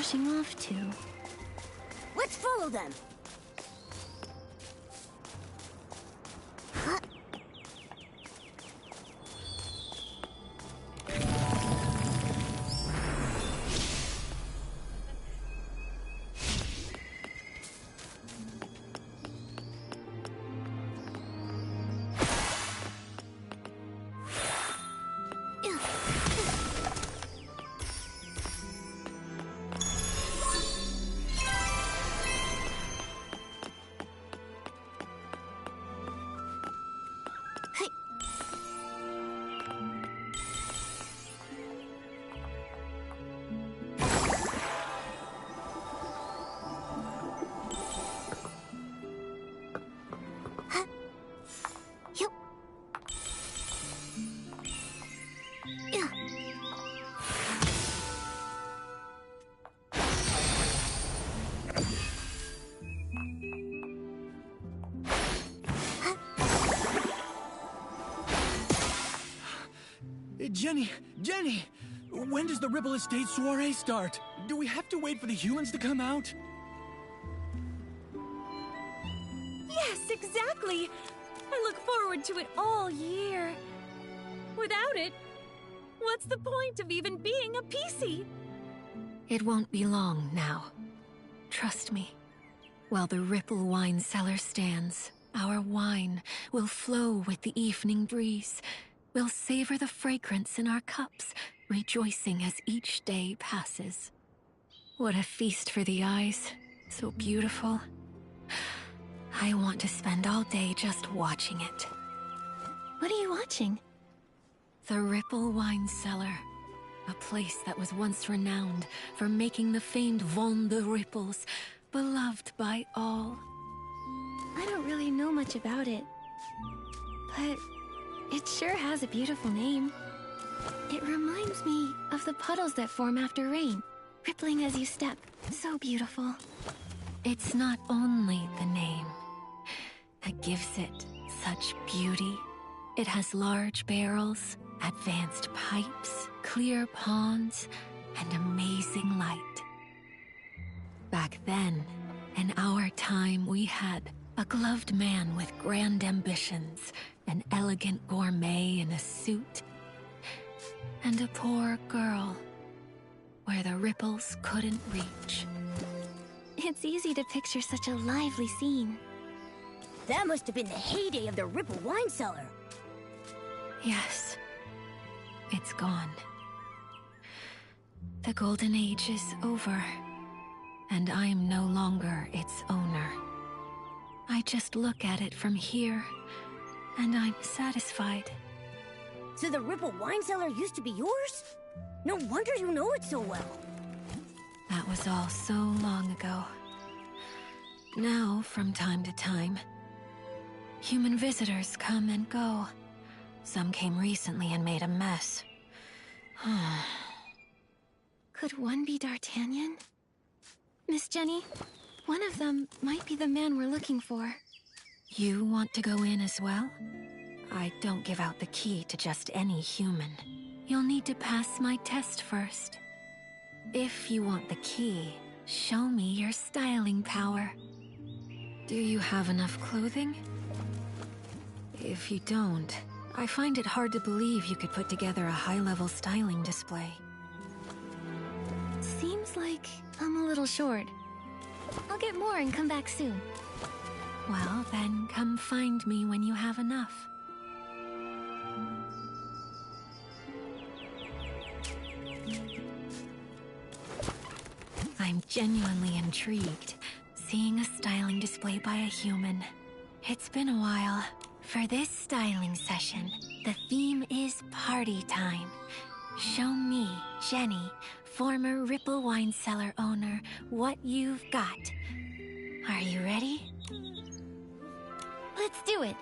rushing off to? Let's follow them! Huh? Jenny! When does the Ripple Estate soiree start? Do we have to wait for the humans to come out? Yes, exactly! I look forward to it all year. Without it, what's the point of even being a PC? It won't be long now. Trust me. While the Ripple wine cellar stands, our wine will flow with the evening breeze. We'll savor the fragrance in our cups, rejoicing as each day passes. What a feast for the eyes. So beautiful. I want to spend all day just watching it. What are you watching? The Ripple Wine Cellar. A place that was once renowned for making the famed Vin de Ripples, beloved by all. I don't really know much about it, but it sure has a beautiful name. It reminds me of the puddles that form after rain, rippling as you step. So beautiful. It's not only the name that gives it such beauty. It has large barrels, advanced pipes, clear ponds, and amazing light. Back then, in our time, we had a gloved man with grand ambitions, an elegant gourmet in a suit, and a poor girl where the ripples couldn't reach. It's easy to picture such a lively scene. That must have been the heyday of the Ripple Wine Cellar. Yes, it's gone. The golden age is over, and I am no longer its owner. I just look at it from here, and I'm satisfied. So the Ripple Wine Cellar used to be yours? No wonder you know it so well. That was all so long ago. Now, from time to time, human visitors come and go. Some came recently and made a mess. Could one be D'Artagnan? Miss Jenny, one of them might be the man we're looking for. You want to go in as well? I don't give out the key to just any human. You'll need to pass my test first. If you want the key, show me your styling power. Do you have enough clothing? If you don't, I find it hard to believe you could put together a high-level styling display. Seems like I'm a little short. I'll get more and come back soon. Well, then come find me when you have enough. I'm genuinely intrigued, seeing a styling display by a human. It's been a while. For this styling session, the theme is party time. Show me, Jenny, former Ripple Wine Cellar owner, what you've got. Are you ready? Let's do it.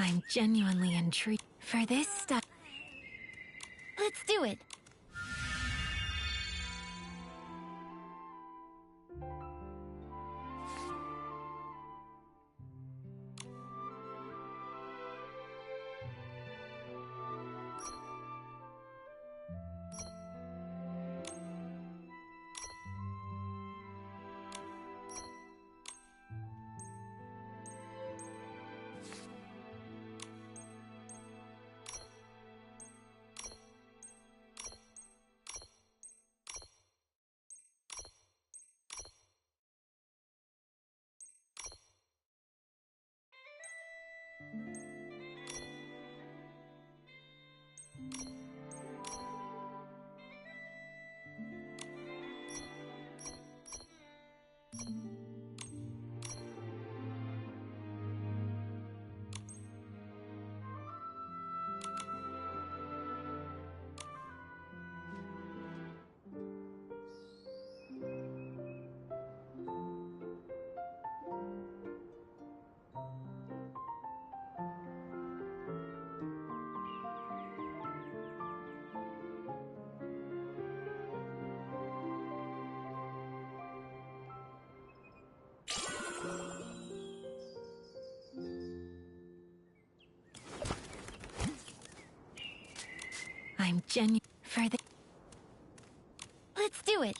I'm genuinely intrigued. For this stuff. Let's do it. I'm genuine. For the. Let's do it.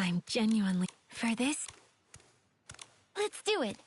I'm genuinely... For this... Let's do it.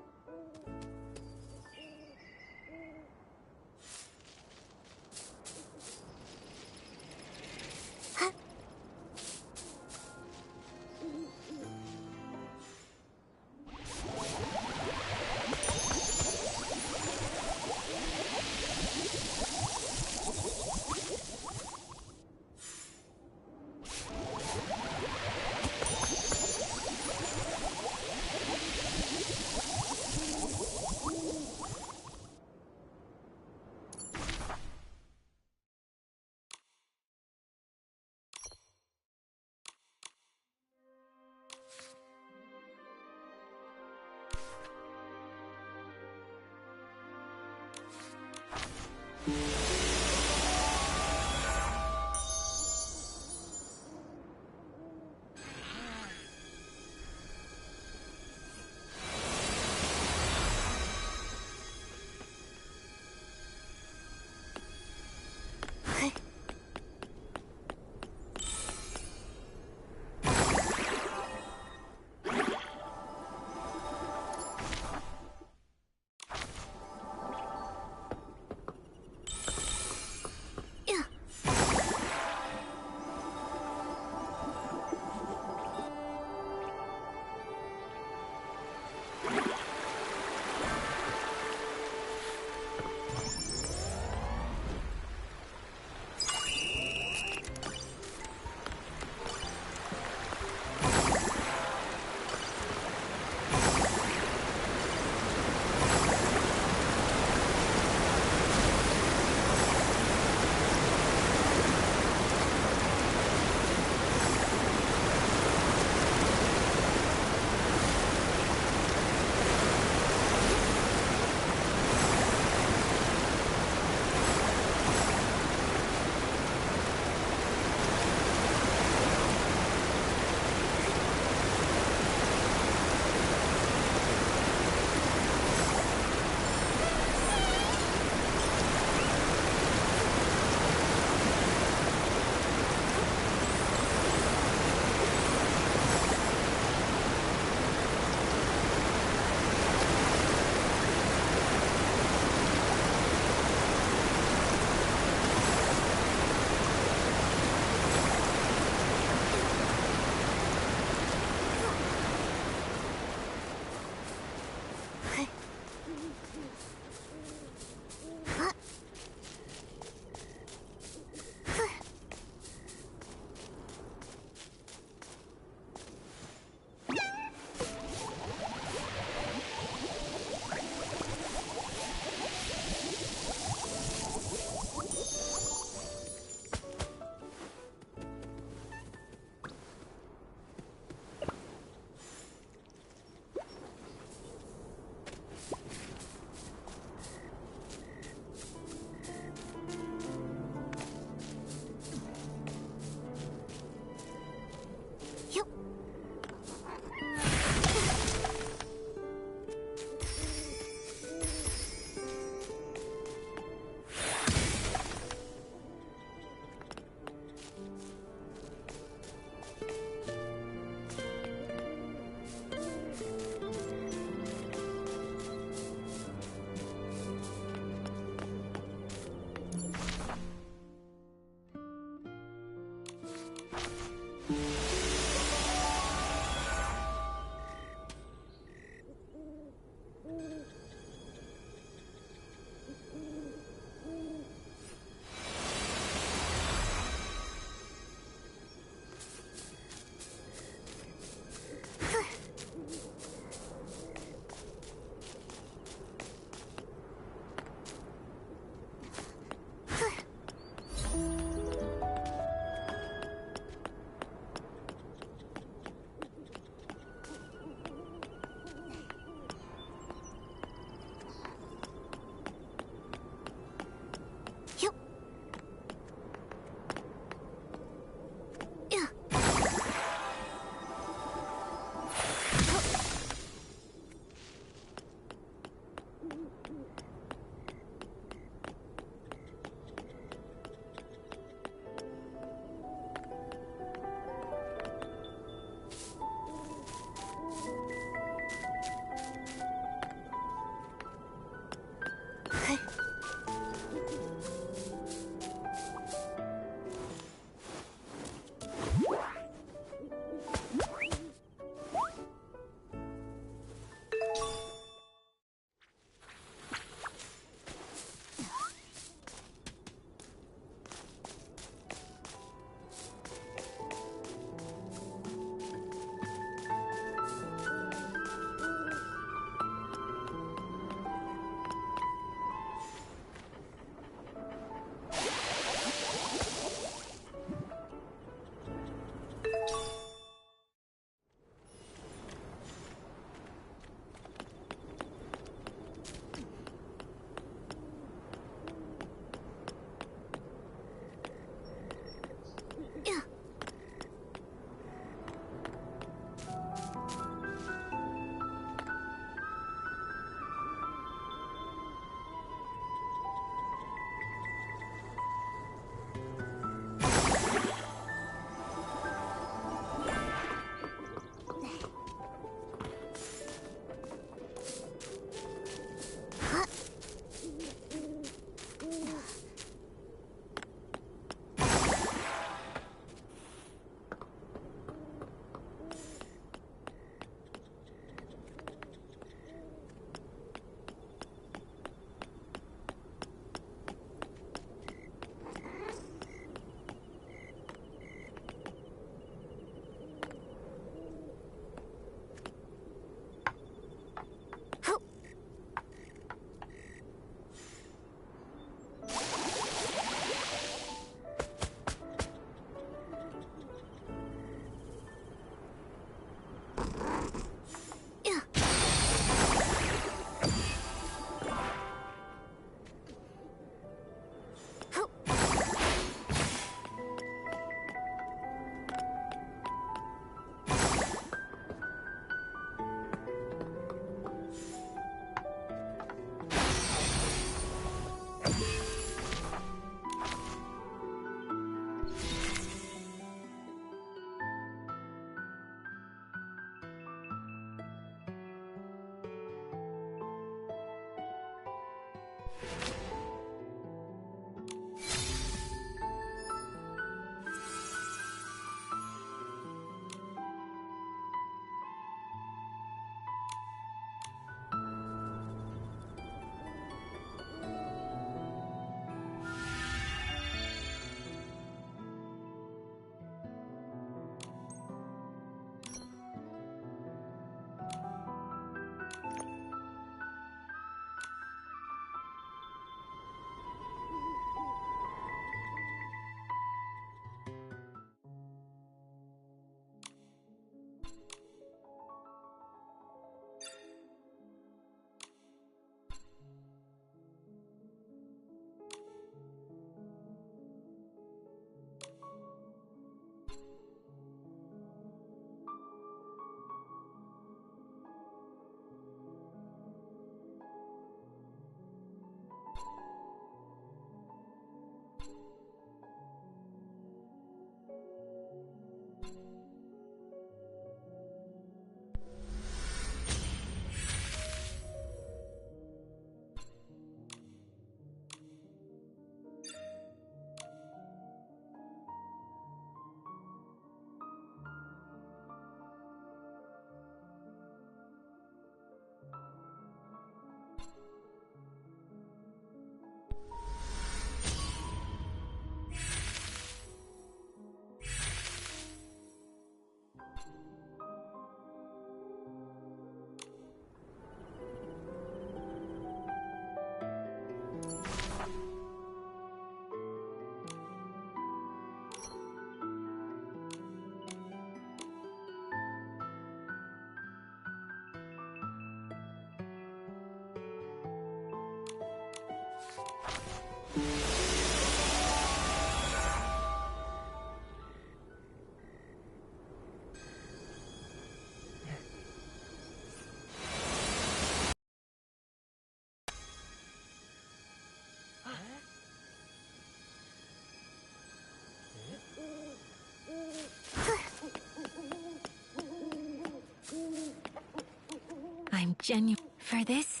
I'm genuine for this.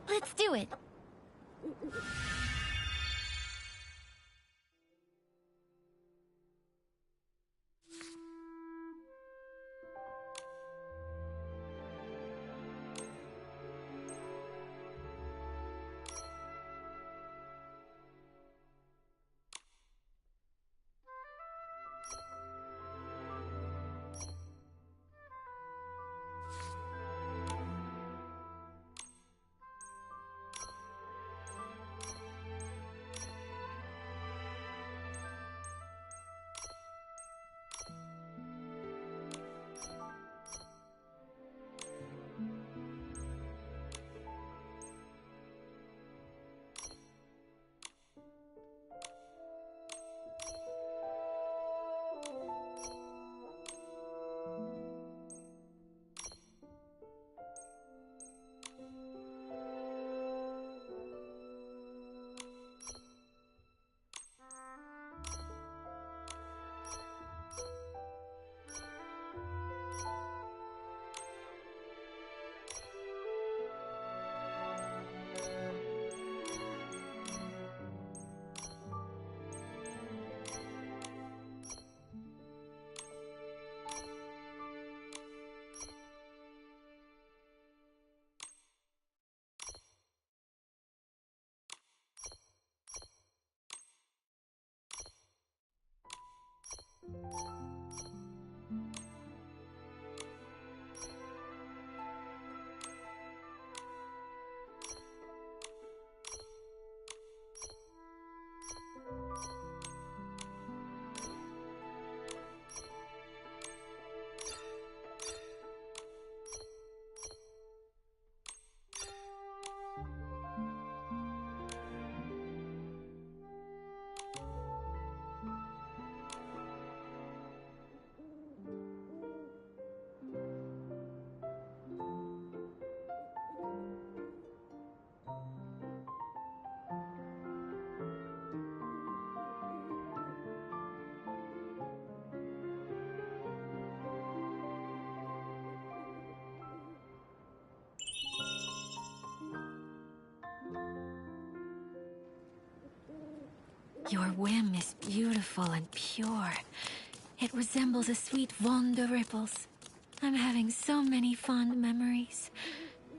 Let's do it. Your whim is beautiful and pure. It resembles a sweet Vaughn de Ripples. I'm having so many fond memories.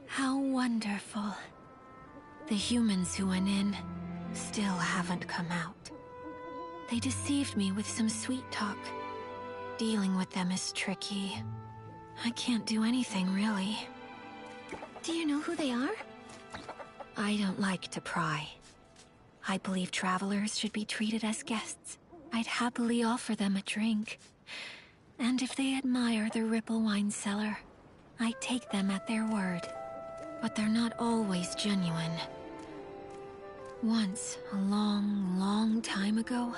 How wonderful. The humans who went in still haven't come out. They deceived me with some sweet talk. Dealing with them is tricky. I can't do anything, really. Do you know who they are? I don't like to pry. I believe travelers should be treated as guests. I'd happily offer them a drink. And if they admire the Ripple wine cellar, I take them at their word. But they're not always genuine. Once, a long, long time ago,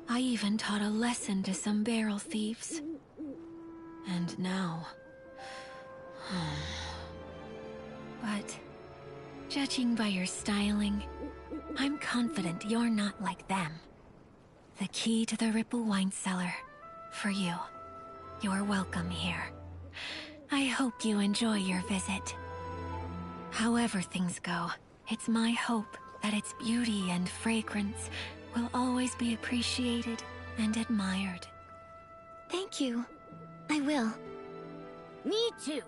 I even taught a lesson to some barrel thieves. And now... But, judging by your styling, I'm confident you're not like them. The key to the Ripple wine cellar. For you. You're welcome here. I hope you enjoy your visit. However things go, it's my hope that its beauty and fragrance will always be appreciated and admired. Thank you. I will. Me too.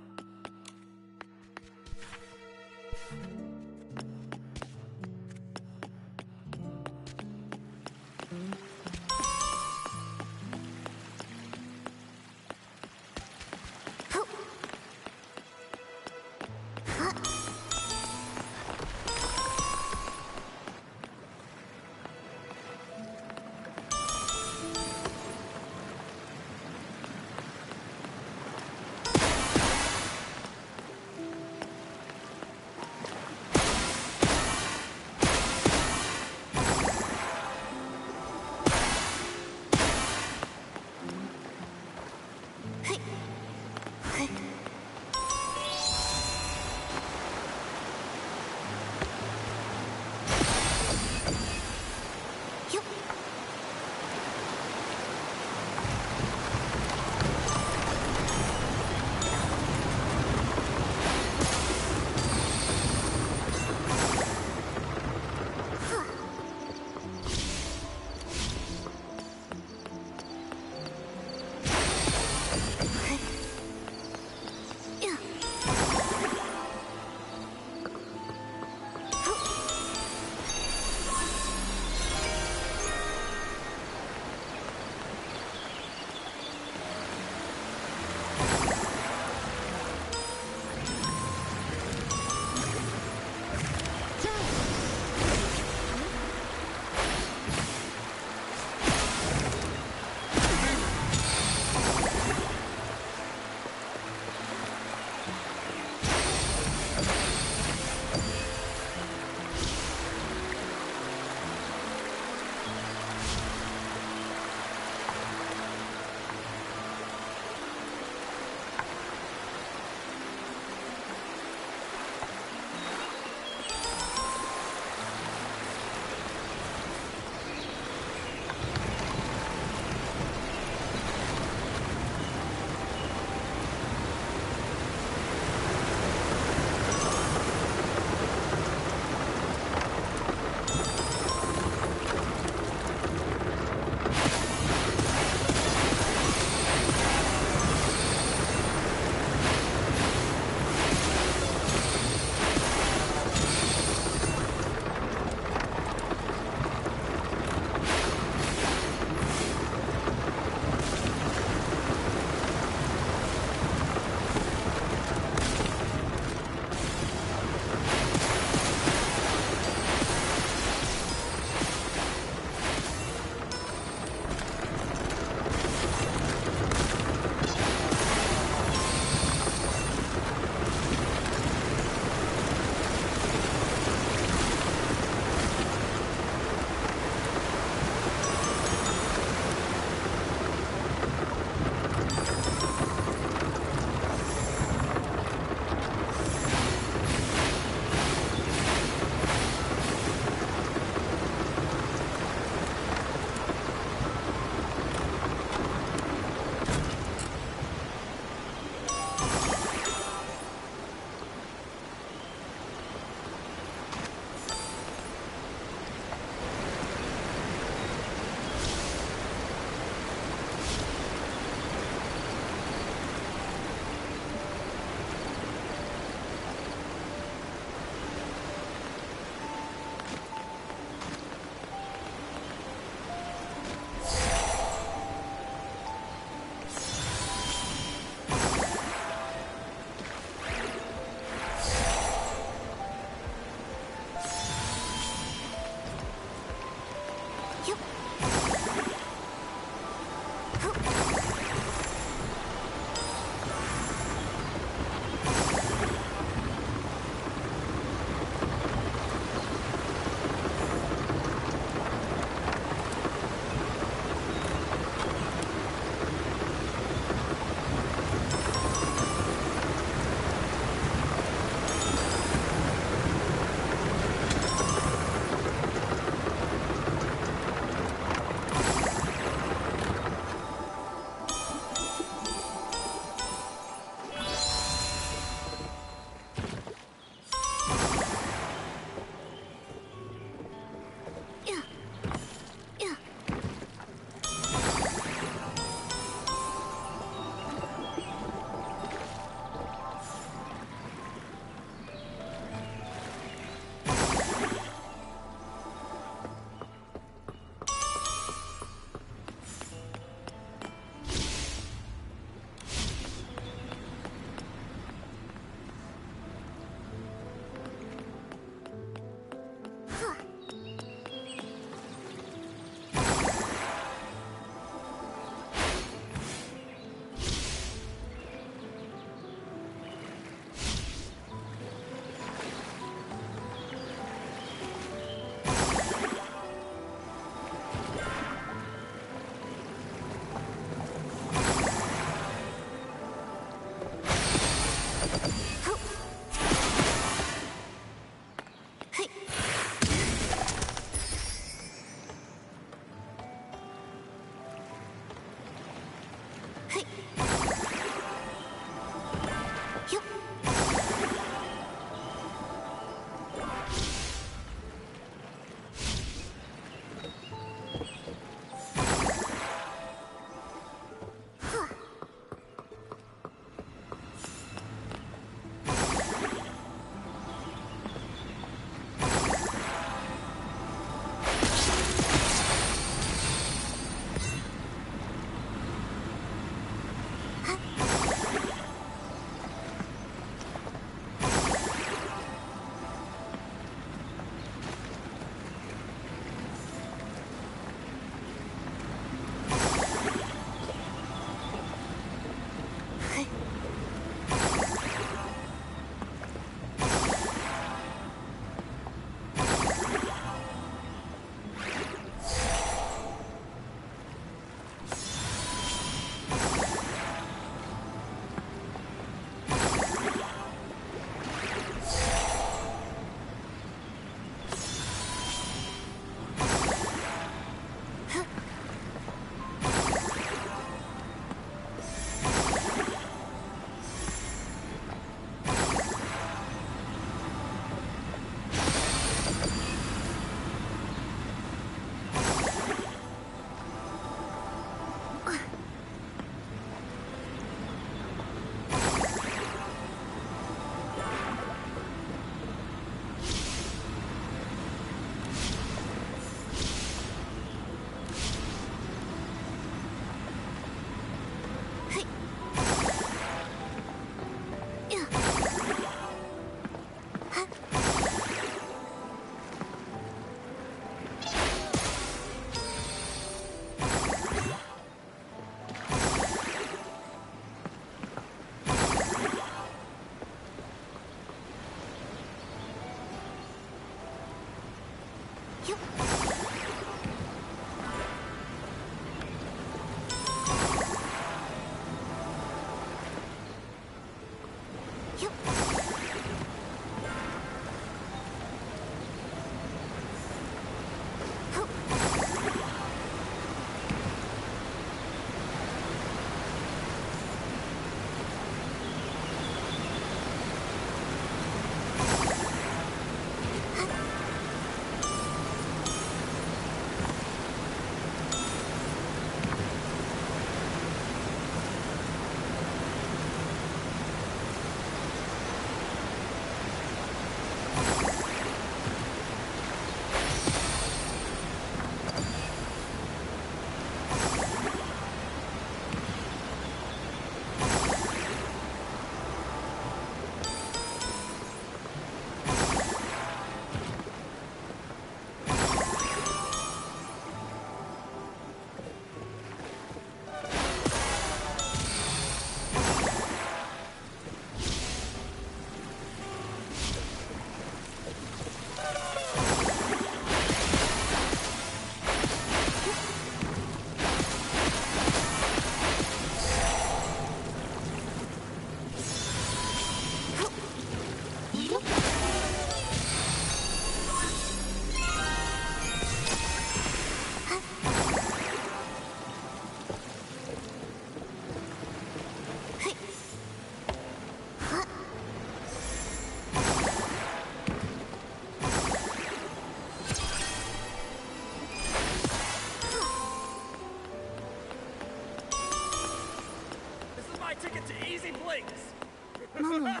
Momo,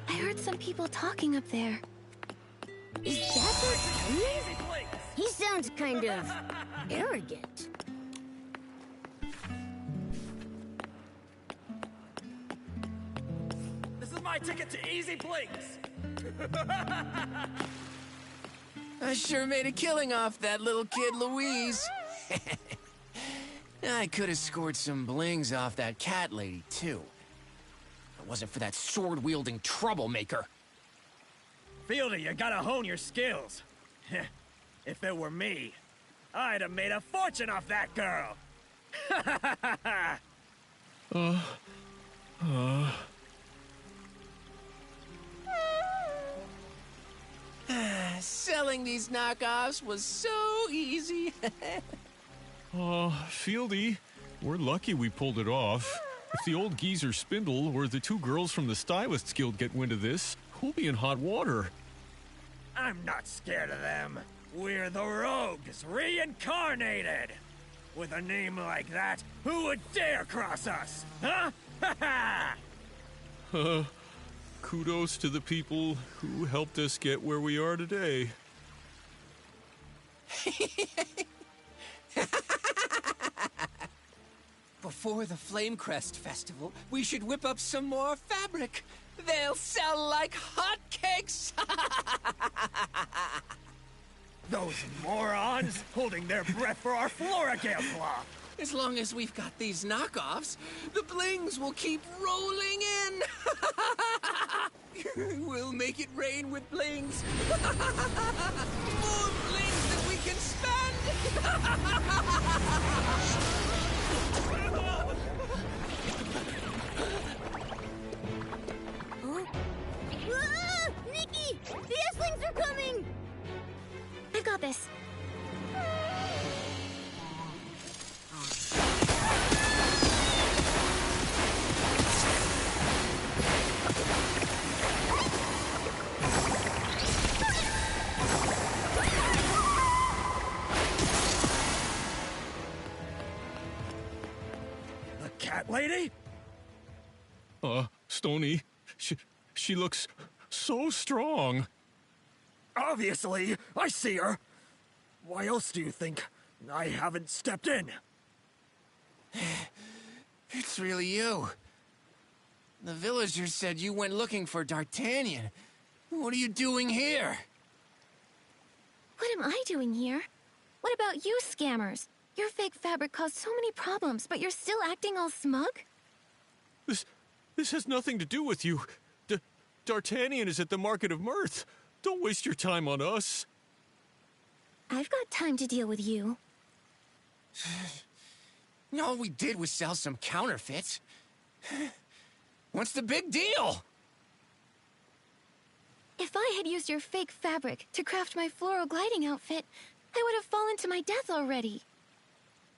I heard some people talking up there. Is that D'Artagnan? He sounds kind of arrogant. This is my ticket to Easy Blinks! I sure made a killing off that little kid Louise. I could have scored some blings off that cat lady, too. If it wasn't for that sword-wielding troublemaker. Fieldy, you gotta hone your skills. If it were me, I'd have made a fortune off that girl. Selling these knockoffs was so easy. Fieldy, we're lucky we pulled it off. If the old geezer Spindle or the two girls from the Stylists Guild get wind of this, we'll be in hot water. I'm not scared of them. We're the Rogues, reincarnated. With a name like that, who would dare cross us? Huh? Kudos to the people who helped us get where we are today. Before the Flamecrest Festival, we should whip up some more fabric. They'll sell like hotcakes. Those morons holding their breath for our Flora Gamepla. As long as we've got these knockoffs, the blings will keep rolling in. We'll make it rain with blings. More blings than we can spend. Ah! Nikki! The S-Lings are coming! I've got this. The cat lady? Stony, she looks so strong. Obviously, I see her. Why else do you think I haven't stepped in? It's really you. The villagers said you went looking for D'Artagnan. What are you doing here? What am I doing here? What about you, scammers? Your fake fabric caused so many problems, but you're still acting all smug? This has nothing to do with you. D'Artagnan is at the Market of Mirth. Don't waste your time on us. I've got time to deal with you. All we did was sell some counterfeits. What's the big deal? If I had used your fake fabric to craft my floral gliding outfit, I would have fallen to my death already.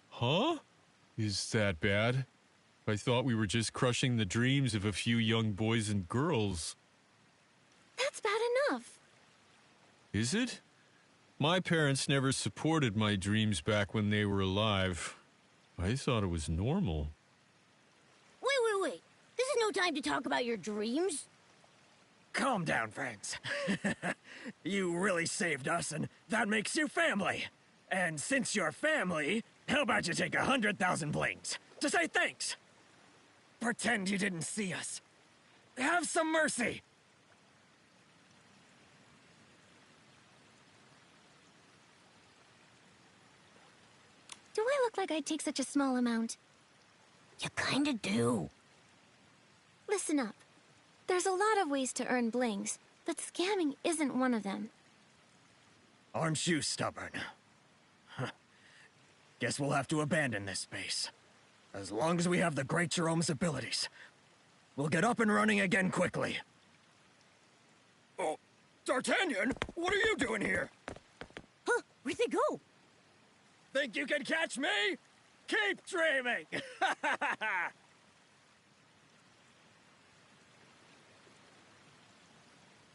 Huh? Is that bad? I thought we were just crushing the dreams of a few young boys and girls. That's bad enough. Is it? My parents never supported my dreams back when they were alive. I thought it was normal. Wait. This is no time to talk about your dreams. Calm down, friends. You really saved us, and that makes you family. And since you're family, how about you take 100,000 blings to say thanks? Pretend you didn't see us. Have some mercy. Do I look like I'd take such a small amount? You kinda do. Listen up. There's a lot of ways to earn blings, but scamming isn't one of them. Aren't you stubborn? Guess we'll have to abandon this space. As long as we have the Great Jerome's abilities, we'll get up and running again quickly. Oh, D'Artagnan, what are you doing here? Huh, where'd they go? Think you can catch me? Keep dreaming!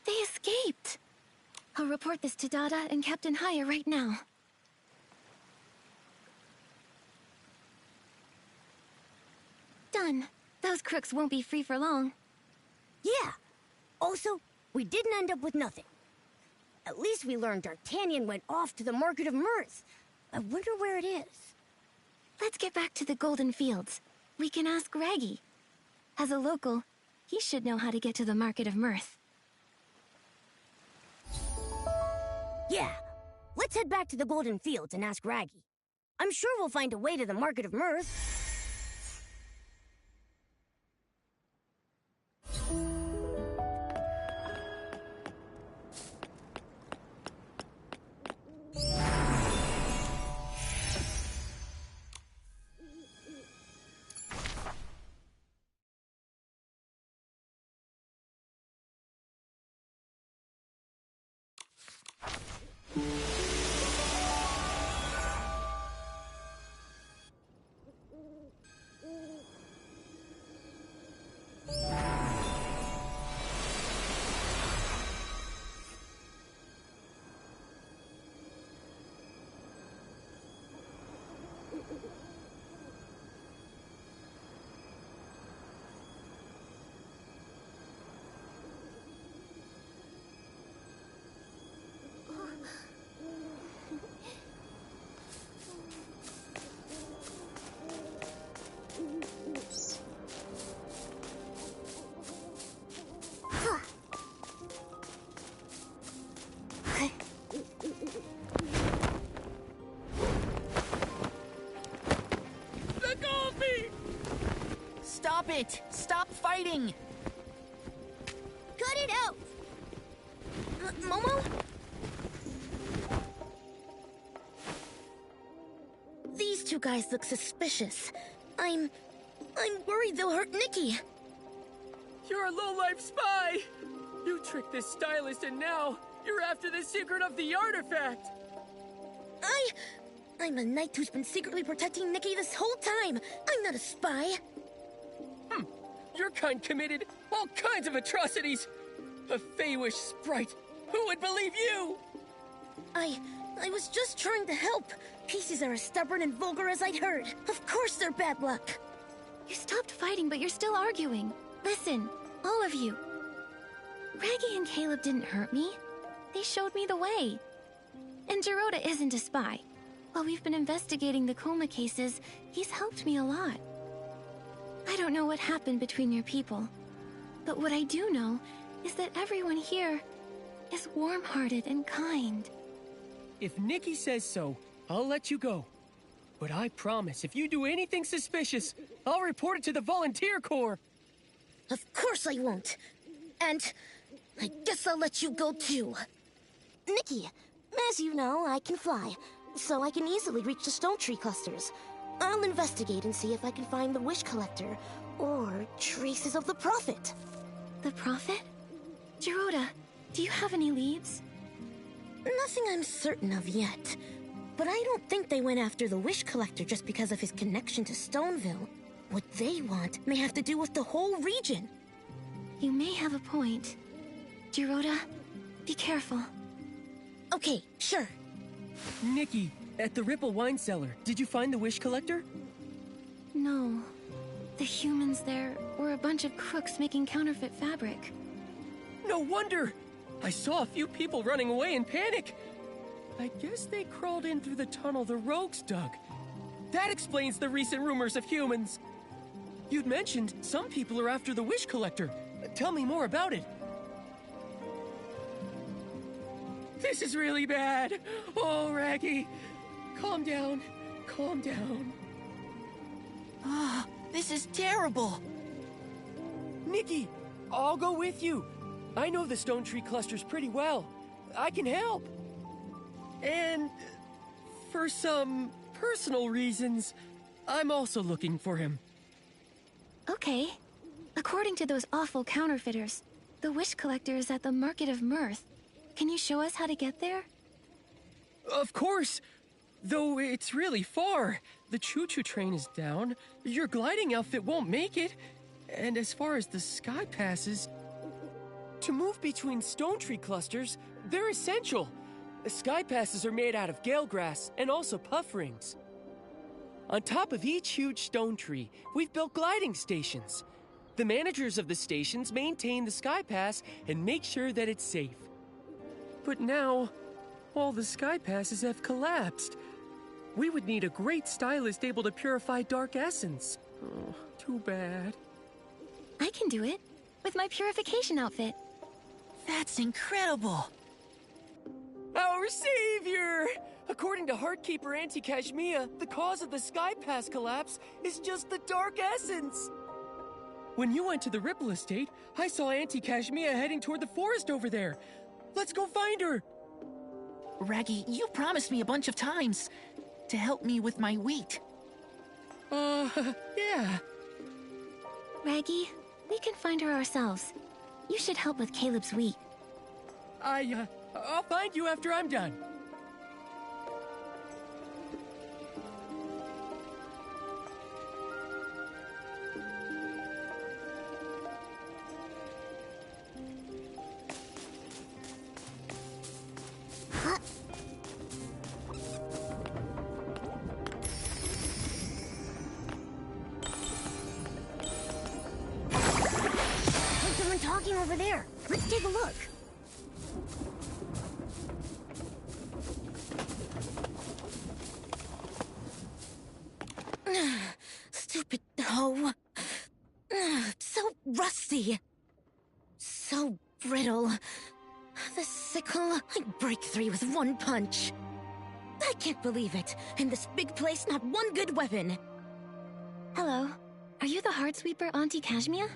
They escaped! I'll report this to Dada and Captain Haya right now. Done. Those crooks won't be free for long. Yeah. Also, we didn't end up with nothing. At least we learned D'Artagnan went off to the Market of Mirth. I wonder where it is. Let's get back to the Golden Fields. We can ask Raggy. As a local, he should know how to get to the Market of Mirth. Yeah. Let's head back to the Golden Fields and ask Raggy. I'm sure we'll find a way to the Market of Mirth. Stop it! Stop fighting! Cut it out! Momo? These two guys look suspicious. I'm worried they'll hurt Nikki. You're a low-life spy! You tricked this stylist and now you're after the secret of the artifact! I'm a knight who's been secretly protecting Nikki this whole time. I'm not a spy. Your kind committed all kinds of atrocities! A Feywish sprite! Who would believe you? I was just trying to help. Pieces are as stubborn and vulgar as I'd heard. Of course they're bad luck. You stopped fighting, but you're still arguing. Listen, all of you. Raggy and Caleb didn't hurt me. They showed me the way. And Geroda isn't a spy. While we've been investigating the coma cases, he's helped me a lot. I don't know what happened between your people, but what I do know is that everyone here is warm-hearted and kind. If Nikki says so, I'll let you go. But I promise, if you do anything suspicious, I'll report it to the Volunteer Corps. Of course I won't. And I guess I'll let you go too. Nikki, As you know, I can fly, so I can easily reach the stone tree clusters. I'll investigate and see if I can find the wish collector, or traces of the prophet. The prophet? Gerota, do you have any leads? Nothing I'm certain of yet. But I don't think they went after the wish collector just because of his connection to Stoneville. What they want may have to do with the whole region. You may have a point. Gerota, be careful. Okay, sure. Nikki, at the Ripple wine cellar, did you find the wish collector? No. The humans there were a bunch of crooks making counterfeit fabric. No wonder! I saw a few people running away in panic. I guess they crawled in through the tunnel the rogues dug. That explains the recent rumors of humans. You'd mentioned some people are after the wish collector. Tell me more about it. This is really bad. Oh, Raggy. Calm down. Calm down. Ah, this is terrible. Nikki, I'll go with you. I know the stone tree clusters pretty well. I can help. And for some personal reasons, I'm also looking for him. Okay. According to those awful counterfeiters, the wish collector is at the Market of Mirth. Can you show us how to get there? Of course. Though it's really far. The choo-choo train is down. Your gliding outfit won't make it. And as far as the sky passes, to move between stone tree clusters, they're essential. The sky passes are made out of gale grass and also puff rings. On top of each huge stone tree, we've built gliding stations. The managers of the stations maintain the sky pass and make sure that it's safe. But now, all the sky passes have collapsed. We would need a great stylist able to purify dark essence. Oh, too bad. I can do it, with my purification outfit. That's incredible. Our savior! According to Heartkeeper Auntie Kashmia, the cause of the Sky Pass collapse is just the dark essence. When you went to the Ripple Estate, I saw Auntie Kashmia heading toward the forest over there. Let's go find her! Raggy, you promised me a bunch of times to help me with my wheat. Yeah. Raggy, we can find her ourselves. You should help with Caleb's wheat. I'll find you after I'm done. There's someone talking over there. Let's take a look. Stupid hoe. So rusty. So brittle. The sickle, I'd break 3 with one punch. I can't believe it. In this big place, not one good weapon. Hello. Are you the Heartsweeper, Auntie Kashmia?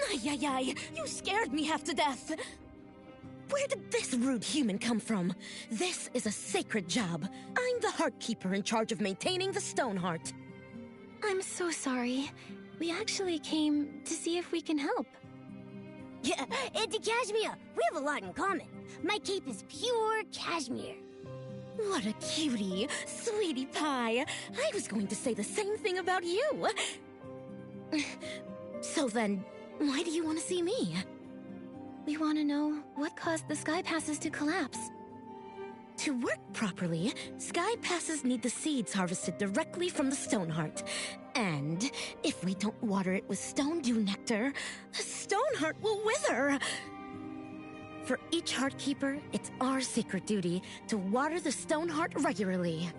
Ay, you scared me half to death. Where did this rude human come from? This is a sacred job. I'm the Heartkeeper in charge of maintaining the Stoneheart. I'm so sorry. We actually came to see if we can help. Yeah, Auntie Kashmia, we have a lot in common. My cape is pure cashmere. What a cutie, sweetie pie. I was going to say the same thing about you. So then, why do you want to see me? We want to know what caused the sky passes to collapse. To work properly, sky passes need the seeds harvested directly from the Stoneheart. And if we don't water it with stone dew nectar, the Stoneheart will wither. For each Heartkeeper, it's our sacred duty to water the Stoneheart regularly.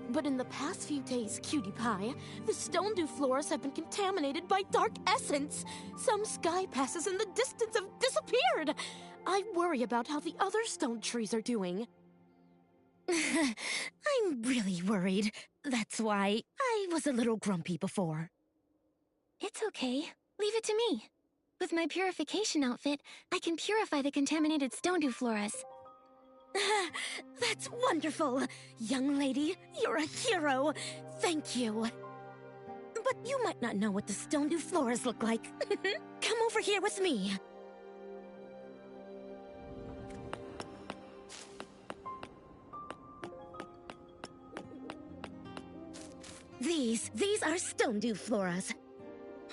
But in the past few days, Cutie Pie, the stone dew floors have been contaminated by dark essence. Some sky passes in the distance have disappeared. I worry about how the other stone trees are doing. I'm really worried. That's why I was a little grumpy before. It's okay. Leave it to me. With my purification outfit, I can purify the contaminated stone dew floras. That's wonderful! Young lady, you're a hero! Thank you! But you might not know what the stone dew floras look like. Come over here with me. These are stone dew floras.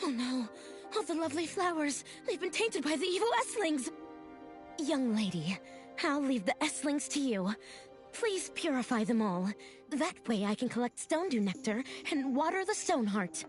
Oh no, all the lovely flowers. They've been tainted by the evil Esslings. Young lady, I'll leave the Esslings to you. Please purify them all. That way I can collect stone dew nectar and water the stone heart.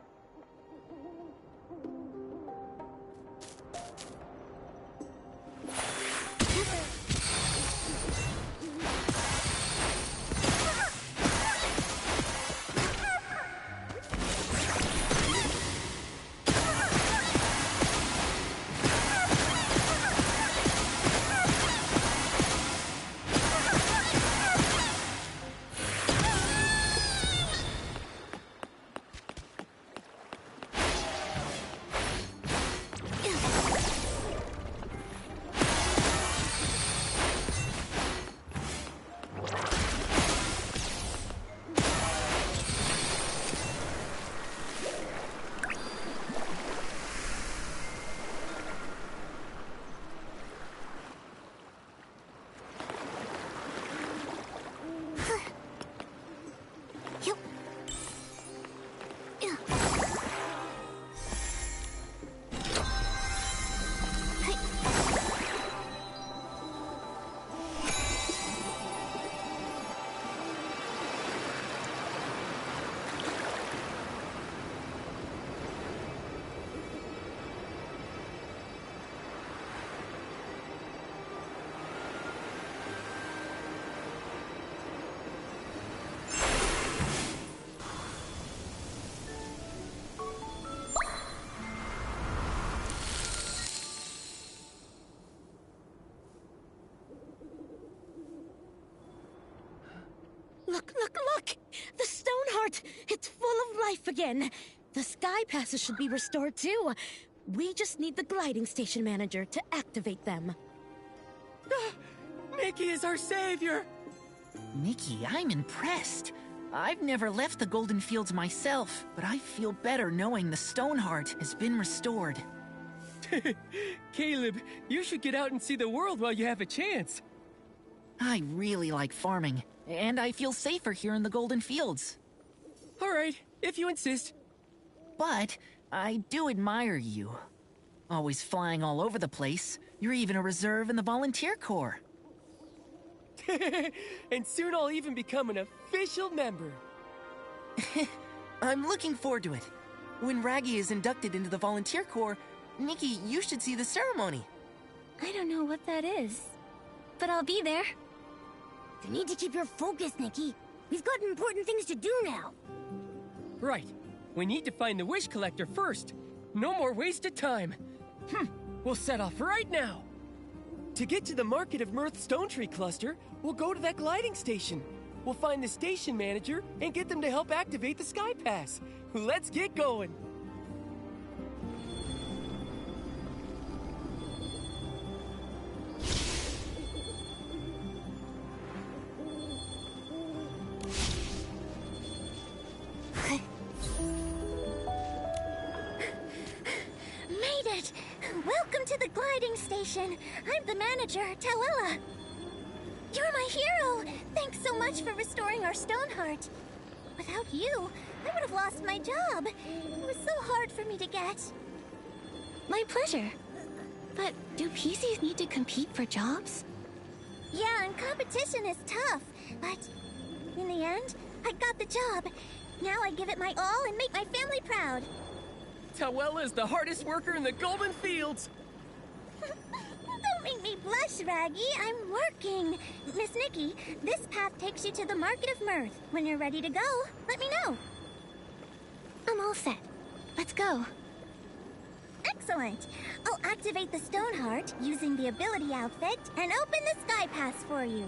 Look! The stone heart! It's full of life again! The sky passes should be restored too. We just need the gliding station manager to activate them. Nikki is our savior! Nikki, I'm impressed. I've never left the Golden Fields myself, but I feel better knowing the stone heart has been restored. Caleb, you should get out and see the world while you have a chance. I really like farming, and I feel safer here in the Golden Fields. All right, if you insist. But I do admire you. Always flying all over the place. You're even a reserve in the volunteer corps. And soon I'll even become an official member. I'm looking forward to it. When Raggy is inducted into the volunteer corps, Nikki, you should see the ceremony. I don't know what that is, but I'll be there. You need to keep your focus, Nikki. We've got important things to do now. Right. We need to find the wish collector first. No more wasted time. We'll set off right now. To get to the Market of Mirth Stone Tree Cluster, we'll go to that gliding station. We'll find the station manager and get them to help activate the Sky Pass. Let's get going. Welcome to the gliding station. I'm the manager, Tawella. You're my hero. Thanks so much for restoring our stone heart. Without you, I would have lost my job. It was so hard for me to get. My pleasure. But do PCs need to compete for jobs? Yeah, and competition is tough. But in the end, I got the job. Now I give it my all and make my family proud. Tawella is the hardest worker in the Golden Fields. Don't make me blush, Raggy. I'm working. Miss Nikki, this path takes you to the Market of Mirth. When you're ready to go, let me know. I'm all set. Let's go. Excellent. I'll activate the stone heart using the ability outfit and open the Sky Pass for you.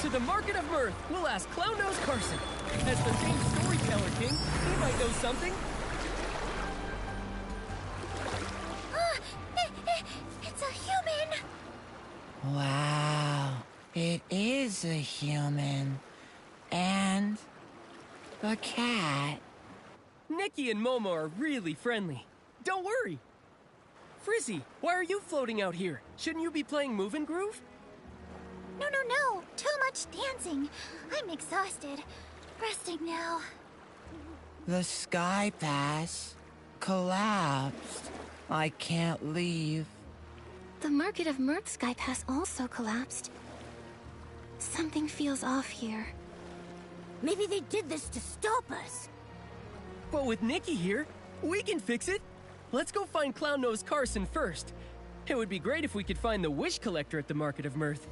to the Market of Mirth. We'll ask Clown Nose Carson. As the famed storyteller king, he might know something. It's a human! Wow, it is a human. And a cat. Nikki and Momo are really friendly. Don't worry. Frizzy, why are you floating out here? Shouldn't you be playing Move and Groove? No. Too much dancing. I'm exhausted. Resting now. The Sky Pass collapsed. I can't leave. The Market of Mirth Sky Pass also collapsed. Something feels off here. Maybe they did this to stop us. But with Nikki here, we can fix it. Let's go find Clown Nose Carson first. It would be great if we could find the Wish Collector at the Market of Mirth.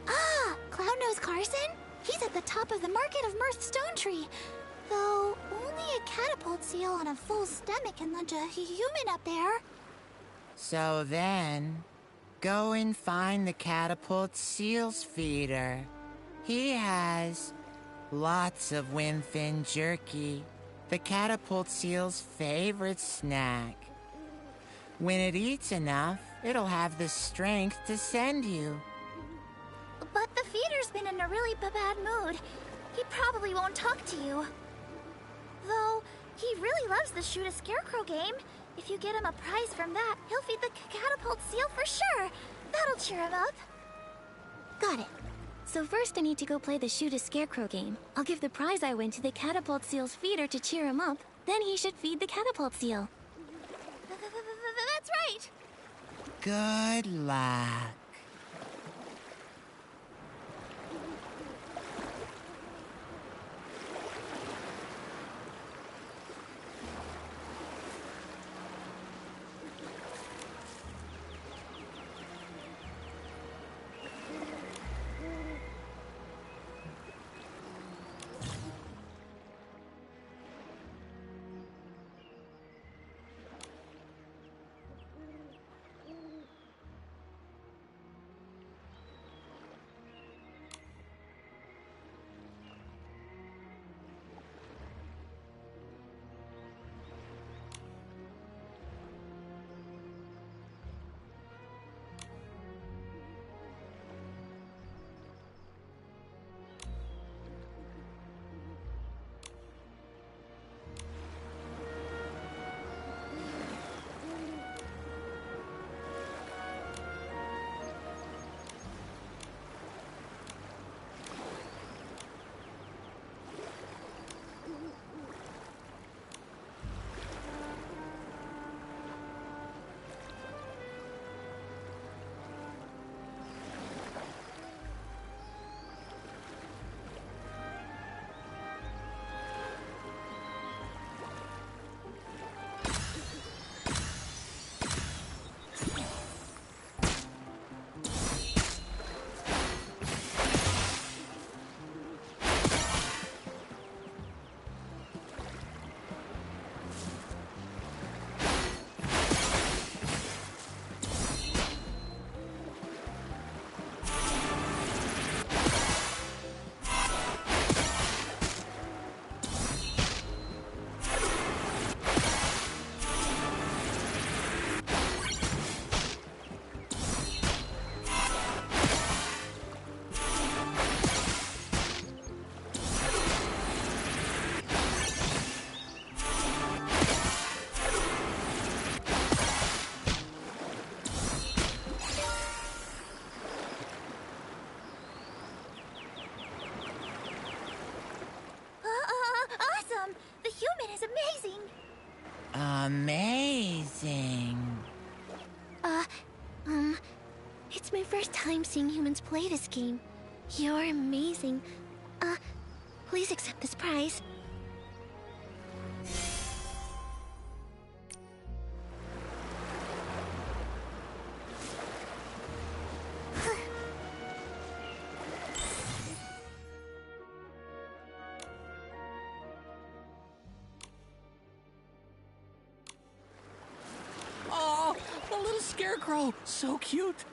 Ah! Clown Nose Carson? He's at the top of the Market of Mirth stone tree. Though, only a catapult seal on a full stomach can launch a human up there. So then, go and find the catapult seal's feeder. He has lots of windfin jerky, the catapult seal's favorite snack. When it eats enough, it'll have the strength to send you. But the feeder's been in a really bad mood. He probably won't talk to you. Though, he really loves the Shoot a Scarecrow game. If you get him a prize from that, he'll feed the catapult seal for sure. That'll cheer him up. Got it. So first I need to go play the Shoot a Scarecrow game. I'll give the prize I win to the catapult seal's feeder to cheer him up. Then he should feed the catapult seal. That's right. Good luck. Awesome! The human is amazing! Amazing. It's my first time seeing humans play this game. You're amazing. Please accept this prize. Oh, a little scarecrow. So cute.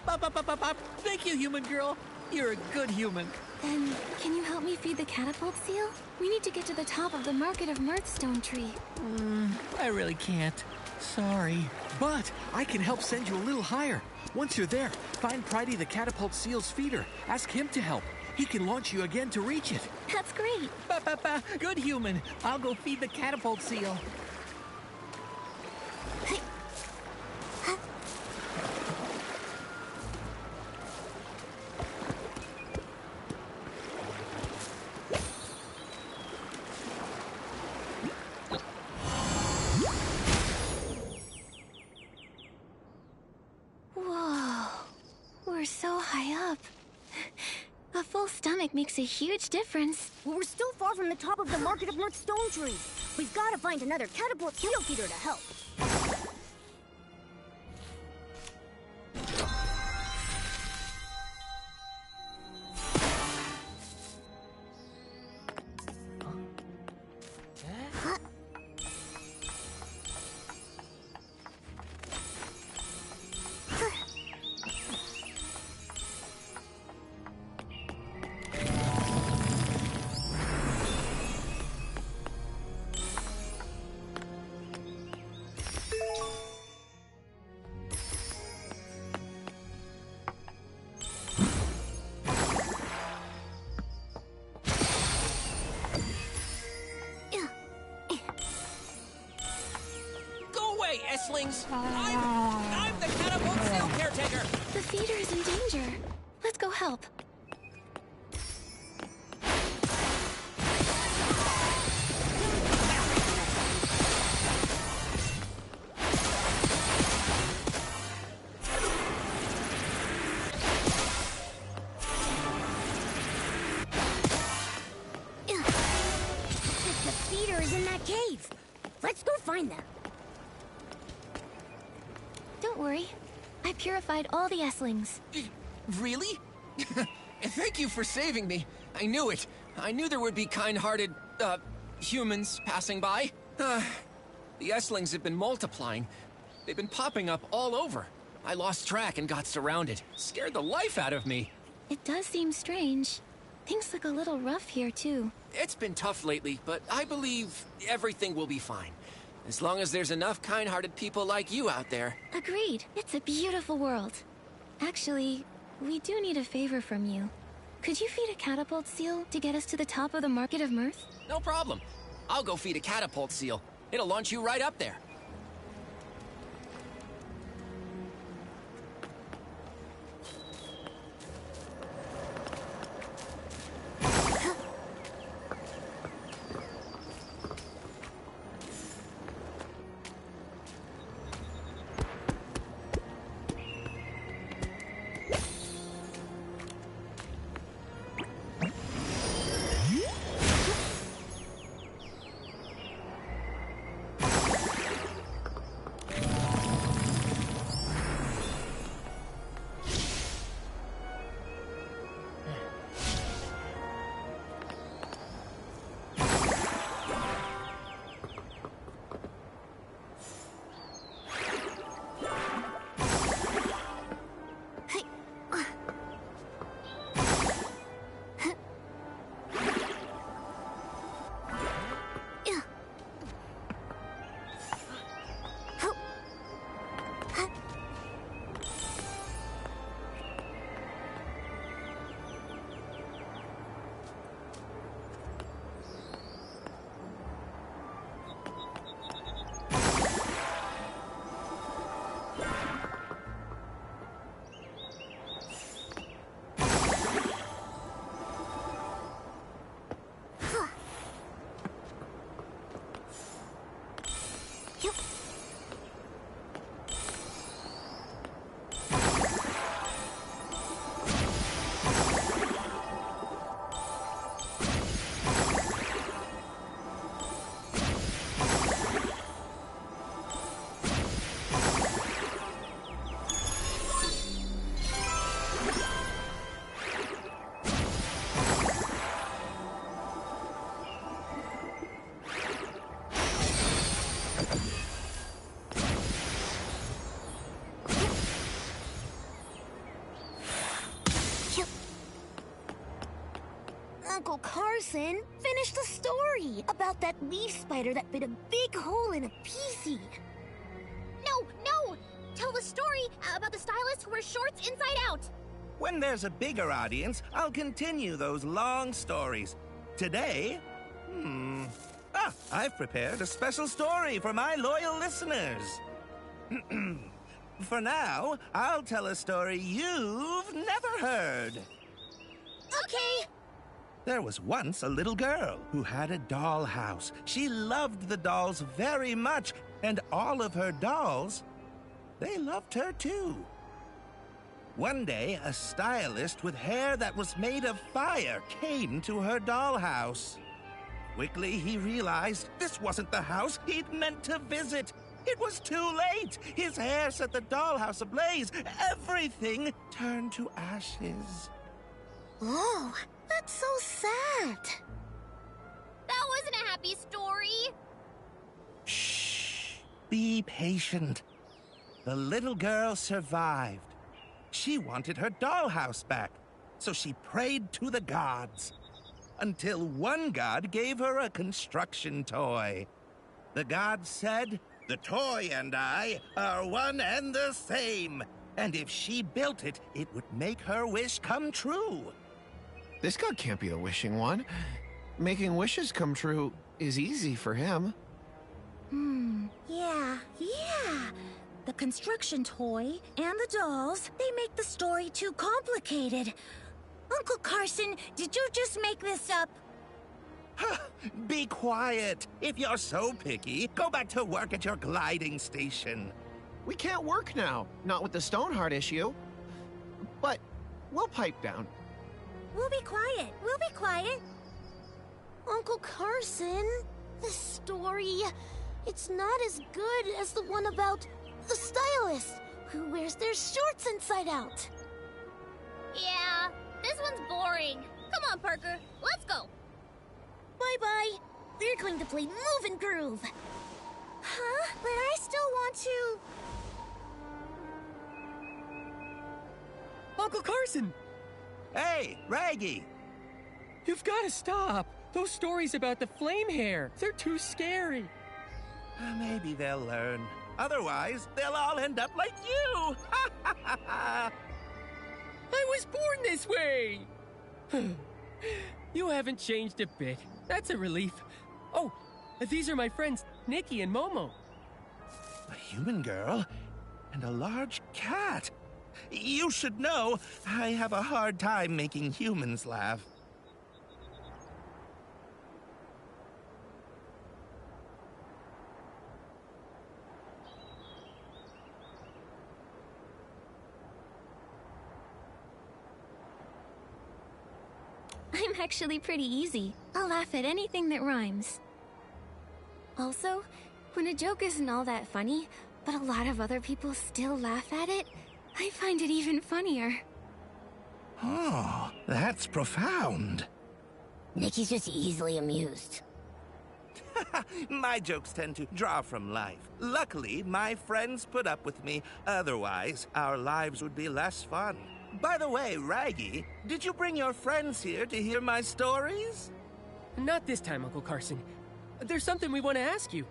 Bop, bop, bop, bop, bop. Thank you, human girl. You're a good human. Then, can you help me feed the catapult seal? We need to get to the top of the Market of Mirthstone tree. I really can't. Sorry. But I can help send you a little higher. Once you're there, find Parte the catapult seal's feeder. Ask him to help. He can launch you again to reach it. That's great. Ba-ba-ba. Good human. I'll go feed the catapult seal. Whoa. We're so high up. A full stomach makes a huge difference. Well, we're still far from the top of the Market of Mirthstone tree. We've got to find another catapult seal feeder to help. S-lings! I'm the catapult seal caretaker! The feeder is in danger. Let's go help. The feeder is in that cave. Let's go find them. Don't worry. I purified all the S-lings. Really? Thank you for saving me. I knew it. I knew there would be kind-hearted, humans passing by. The S-lings have been multiplying. They've been popping up all over. I lost track and got surrounded. Scared the life out of me. It does seem strange. Things look a little rough here, too. It's been tough lately, but I believe everything will be fine. As long as there's enough kind-hearted people like you out there. Agreed. It's a beautiful world. Actually, we do need a favor from you. Could you feed a catapult seal to get us to the top of the Market of Mirth? No problem. I'll go feed a catapult seal. It'll launch you right up there. Carson, finish the story about that leaf spider that bit a big hole in a PC. No! Tell the story about the stylist who wears shorts inside out. When there's a bigger audience, I'll continue those long stories. Today, I've prepared a special story for my loyal listeners. For now, I'll tell a story you've never heard. Okay. There was once a little girl who had a dollhouse. She loved the dolls very much, and all of her dolls, they loved her too. One day, a stylist with hair that was made of fire came to her dollhouse. Quickly, he realized this wasn't the house he'd meant to visit. It was too late. His hair set the dollhouse ablaze. Everything turned to ashes. Oh, that's so sad. That wasn't a happy story. Shh. Be patient. The little girl survived. She wanted her dollhouse back, so she prayed to the gods. Until one god gave her a construction toy. The god said, "The toy and I are one and the same. And if she built it, it would make her wish come true." This god can't be the wishing one. Making wishes come true is easy for him. Yeah. The construction toy and the dolls, they make the story too complicated. Uncle Carson, did you just make this up? Be quiet. If you're so picky, go back to work at your gliding station. We can't work now, not with the Stoneheart issue. But we'll pipe down. We'll be quiet. Uncle Carson, this story, it's not as good as the one about the stylist who wears their shorts inside out. Yeah, this one's boring. Come on, Parker, let's go. Bye-bye. We're going to play Move and Groove. Huh? But I still want to... Uncle Carson! Hey, Raggy! You've got to stop. Those stories about the flame hair, they're too scary. Maybe they'll learn. Otherwise, they'll all end up like you! I was born this way! You haven't changed a bit. That's a relief. Oh, these are my friends, Nikki and Momo. A human girl and a large cat. You should know, I have a hard time making humans laugh. I'm actually pretty easy. I'll laugh at anything that rhymes. Also, when a joke isn't all that funny, but a lot of other people still laugh at it, I find it even funnier. Oh, that's profound. Nikki's just easily amused. My jokes tend to draw from life. Luckily, my friends put up with me. Otherwise, our lives would be less fun. By the way, Raggy, did you bring your friends here to hear my stories? Not this time, Uncle Carson. There's something we want to ask you.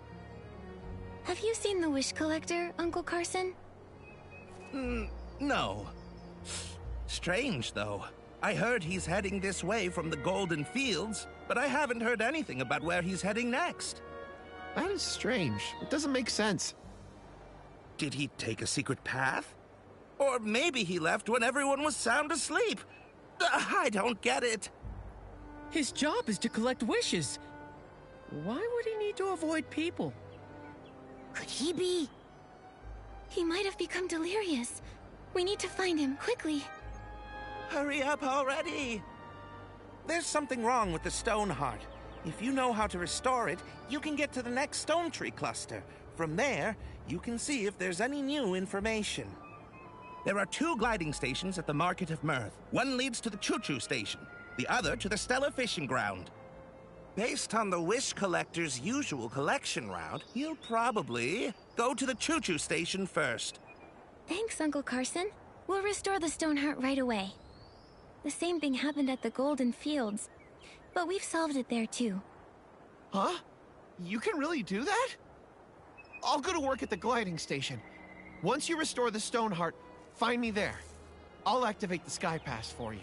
Have you seen the Wish Collector, Uncle Carson? No. Strange, though. I heard he's heading this way from the Golden Fields, but I haven't heard anything about where he's heading next. That is strange. It doesn't make sense. Did he take a secret path? Or maybe he left when everyone was sound asleep. I don't get it. His job is to collect wishes. Why would he need to avoid people? Could he be? He might have become delirious. We need to find him, quickly. Hurry up already! There's something wrong with the Stoneheart. If you know how to restore it, you can get to the next Stone Tree cluster. From there, you can see if there's any new information. There are 2 gliding stations at the Market of Mirth. One leads to the Choo-Choo Station, the other to the Stella Fishing Ground. Based on the Wish Collector's usual collection route, you'll probably go to the Choo-Choo Station first. Thanks, Uncle Carson. We'll restore the Stoneheart right away. The same thing happened at the Golden Fields. but we've solved it there too. Huh? You can really do that? I'll go to work at the gliding station. Once you restore the stone heart, find me there. I'll activate the sky pass for you.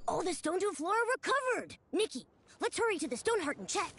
All the stone to floor recovered! Nikki, let's hurry to the stone heart and check.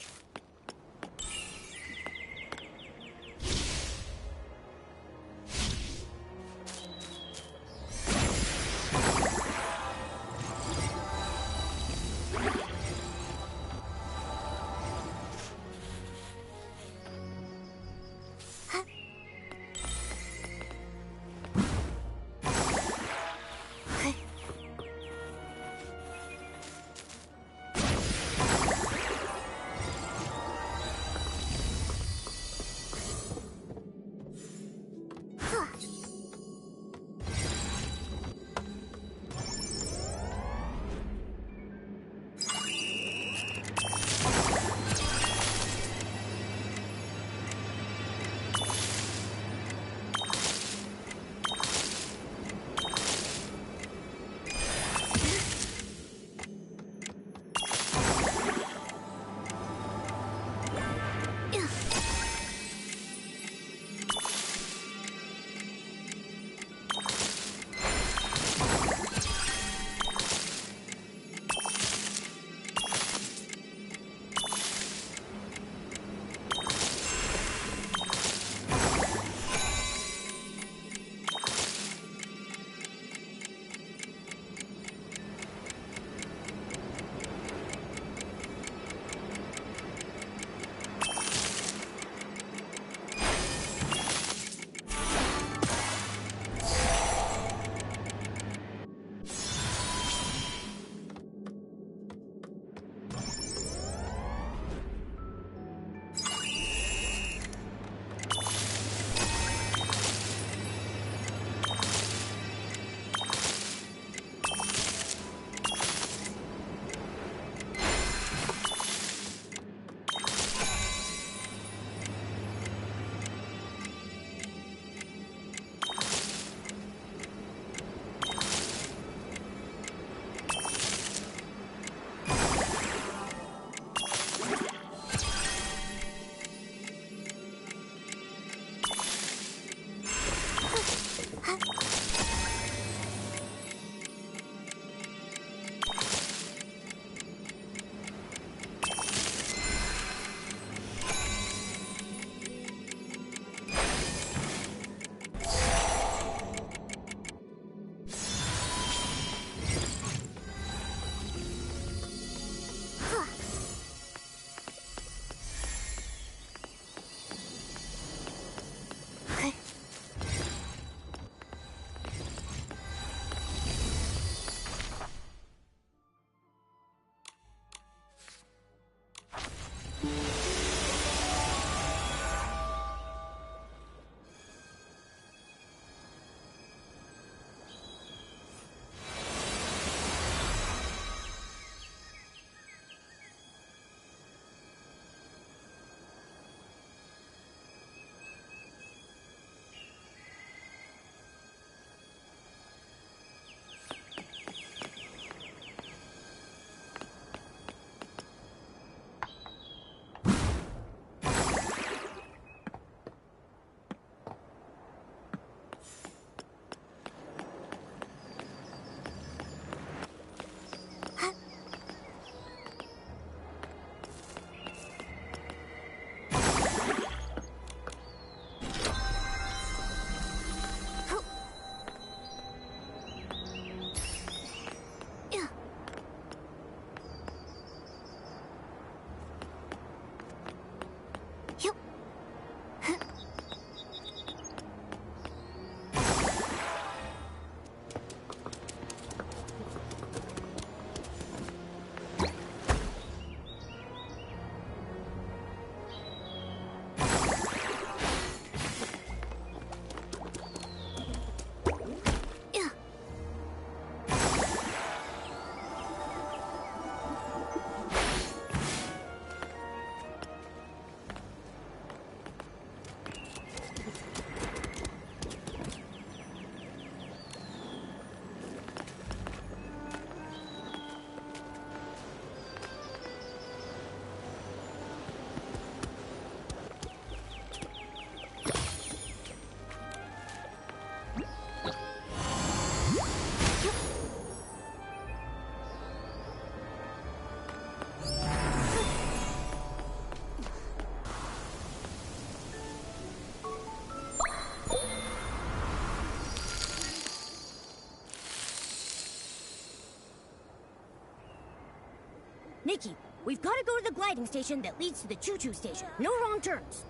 Nikki, we've got to go to the gliding station that leads to the choo-choo station. No wrong turns.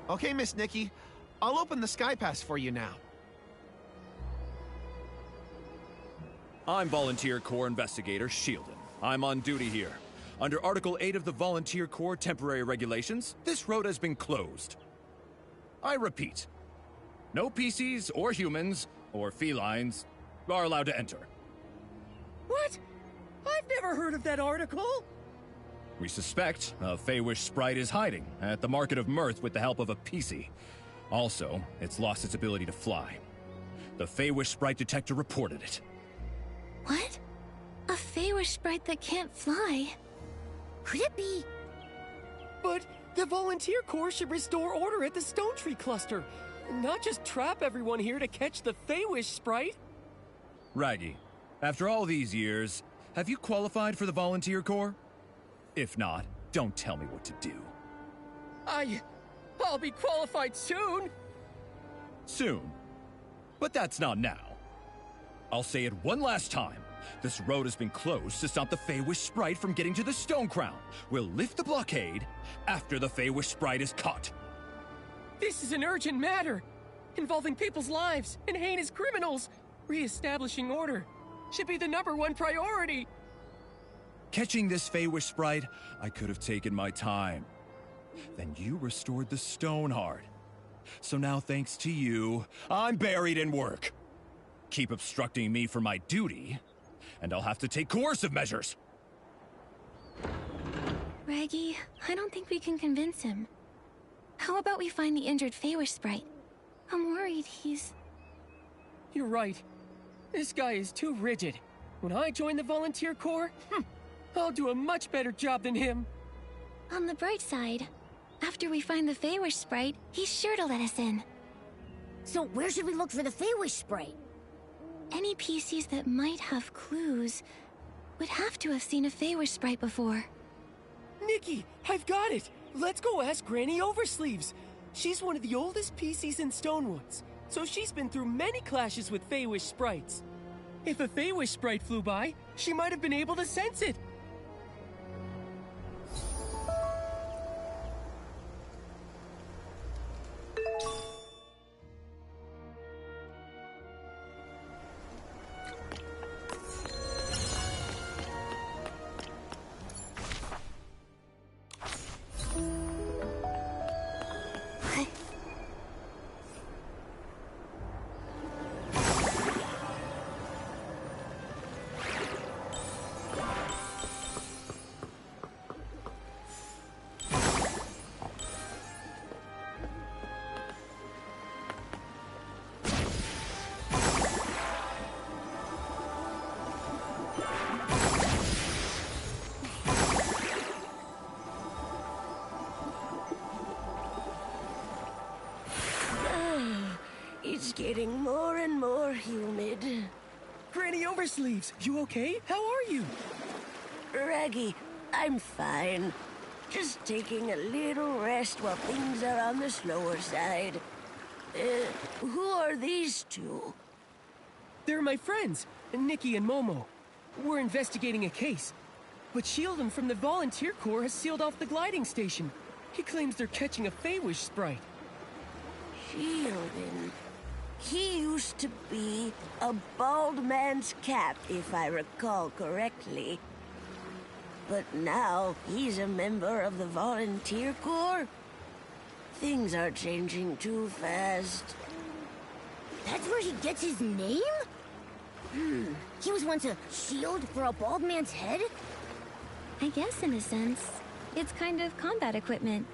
Okay, Miss Nikki. I'll open the Sky Pass for you now. I'm Volunteer Corps Investigator Shieldon. I'm on duty here. Under Article 8 of the Volunteer Corps Temporary Regulations, this road has been closed. I repeat, no PCs or humans or felines are allowed to enter. What? I've never heard of that article. We suspect a Feywish sprite is hiding at the Market of Mirth with the help of a PC. Also, it's lost its ability to fly. The Feywish sprite detector reported it. What? A Feywish sprite that can't fly? Could it be? But the Volunteer Corps should restore order at the Stone Tree Cluster, not just trap everyone here to catch the Feywish sprite. Raggy, after all these years, have you qualified for the Volunteer Corps? If not, don't tell me what to do. I'll be qualified soon. Soon. But that's not now. I'll say it one last time. This road has been closed to stop the Feywish sprite from getting to the Stone Crown. We'll lift the blockade after the Feywish sprite is caught. This is an urgent matter, involving people's lives and heinous criminals. Re-establishing order should be the #1 priority. Catching this Feywish sprite, I could have taken my time. Then you restored the Stoneheart. So now, thanks to you, I'm buried in work. Keep obstructing me from my duty, and I'll have to take coercive measures. Raggy, I don't think we can convince him. How about we find the injured Feywish sprite? I'm worried he's... You're right. This guy is too rigid. When I join the Volunteer Corps, I'll do a much better job than him. On the bright side, after we find the Feywish sprite, he's sure to let us in. So where should we look for the Feywish sprite? Any PCs that might have clues would have to have seen a Feywish sprite before. Nikki, I've got it! Let's go ask Granny Oversleeves. She's one of the oldest PCs in Stonewoods, so she's been through many clashes with Feywish sprites. If a Feywish sprite flew by, she might have been able to sense it. It's getting more and more humid. Granny Oversleeves, you okay? How are you? Raggy, I'm fine. Just taking a little rest while things are on the slower side. Who are these two? They're my friends, Nikki and Momo. We're investigating a case. But Shieldon from the Volunteer Corps has sealed off the gliding station. He claims they're catching a Feywish sprite. Shieldon. He used to be a bald man's cap, if I recall correctly. But now he's a member of the Volunteer Corps? Things are changing too fast. That's where he gets his name? He was once a shield for a bald man's head? I guess in a sense. It's kind of combat equipment.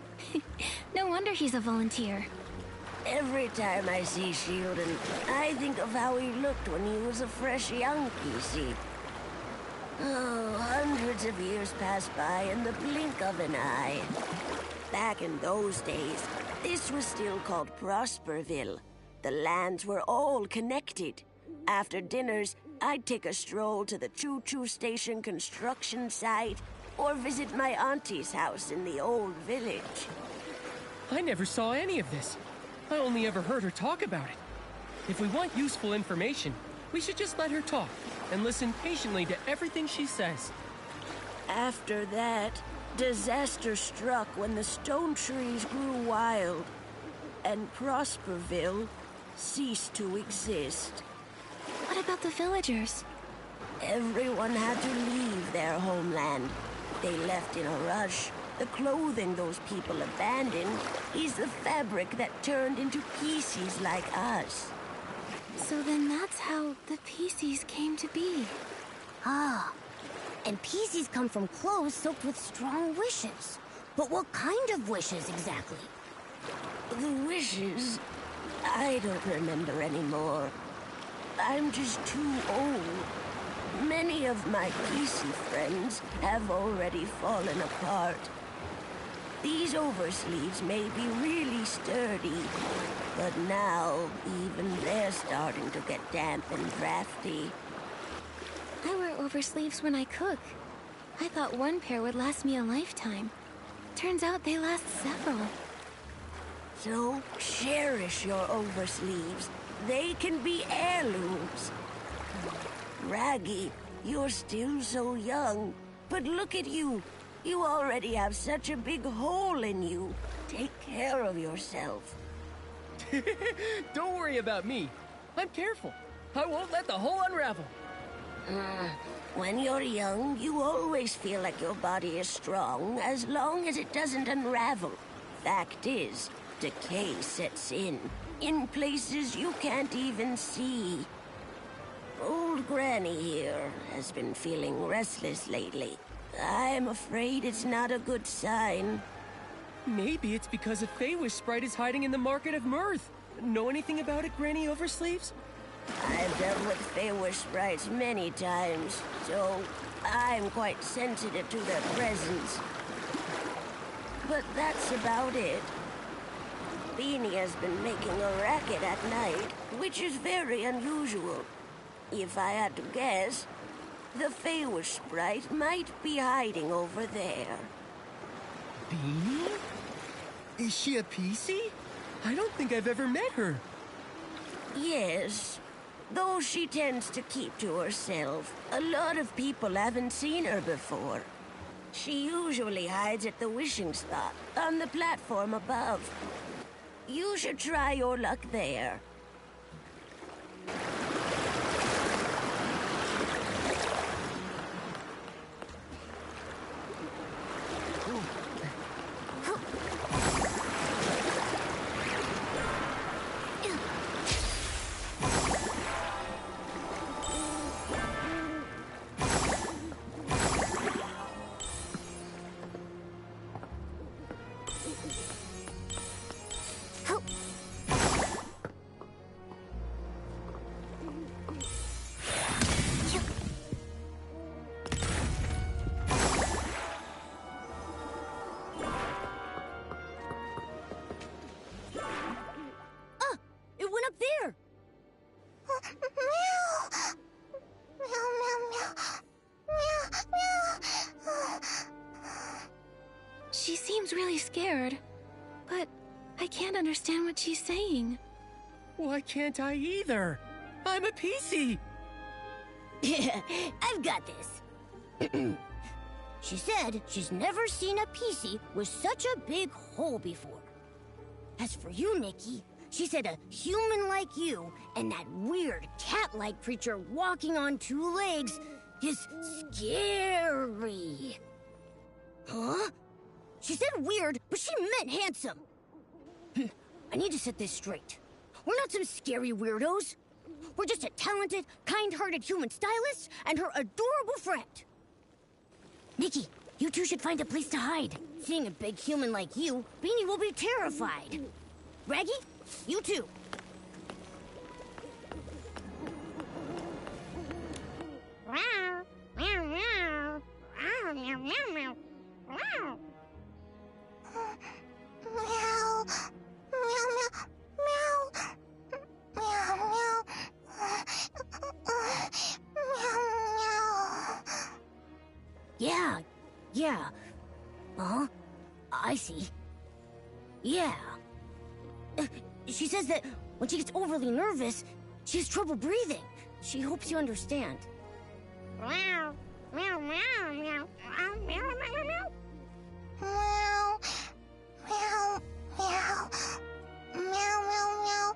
No wonder he's a volunteer. Every time I see Shieldon, I think of how he looked when he was a fresh young PC. Oh, hundreds of years pass by in the blink of an eye. Back in those days, this was still called Prosperville. The lands were all connected. After dinners, I'd take a stroll to the choo-choo station construction site, or visit my auntie's house in the old village. I never saw any of this. I only ever heard her talk about it. If we want useful information, we should just let her talk and listen patiently to everything she says. After that, disaster struck when the stone trees grew wild, and Prosperville ceased to exist. What about the villagers? Everyone had to leave their homeland. They left in a rush. The clothing those people abandoned is the fabric that turned into pieces like us. So then that's how the PCs came to be. Ah, and PCs come from clothes soaked with strong wishes. But what kind of wishes exactly? The wishes? I don't remember anymore. I'm just too old. Many of my PC friends have already fallen apart. These oversleeves may be really sturdy, but now even they're starting to get damp and drafty. I wear oversleeves when I cook. I thought one pair would last me a lifetime. Turns out they last several. So cherish your oversleeves. They can be heirlooms. Raggy, you're still so young, but look at you. You already have such a big hole in you. Take care of yourself. Don't worry about me. I'm careful. I won't let the hole unravel. When you're young, you always feel like your body is strong as long as it doesn't unravel. Fact is, decay sets in places you can't even see. Old Granny here has been feeling restless lately. I'm afraid it's not a good sign. Maybe it's because a Feywish sprite is hiding in the Market of Mirth. Know anything about it, Granny Oversleeves? I've dealt with Feywish sprites many times, so I'm quite sensitive to their presence. But that's about it. Beanie has been making a racket at night, which is very unusual. If I had to guess, the Feywish sprite might be hiding over there. Beanie? Is she a PC? I don't think I've ever met her. Yes, though she tends to keep to herself. A lot of people haven't seen her before. She usually hides at the wishing spot, on the platform above. You should try your luck there. She seems really scared, but I can't understand what she's saying. Why can't I either? I'm a PC! I've got this. She said she's never seen a PC with such a big hole before. As for you, Nikki, she said a human like you and that weird cat-like creature walking on two legs is scary. Huh? She said weird, but she meant handsome. I need to set this straight. We're not some scary weirdos. We're just a talented, kind-hearted human stylist and her adorable friend. Nikki, you two should find a place to hide. Seeing a big human like you, Beanie will be terrified. Raggy, you too. Yeah. Uh-huh. I see. Yeah. She says that when she gets overly nervous, she has trouble breathing. She hopes you understand. Meow, meow, meow, meow, meow, meow, meow, meow. Meow, meow, meow, meow, meow, meow.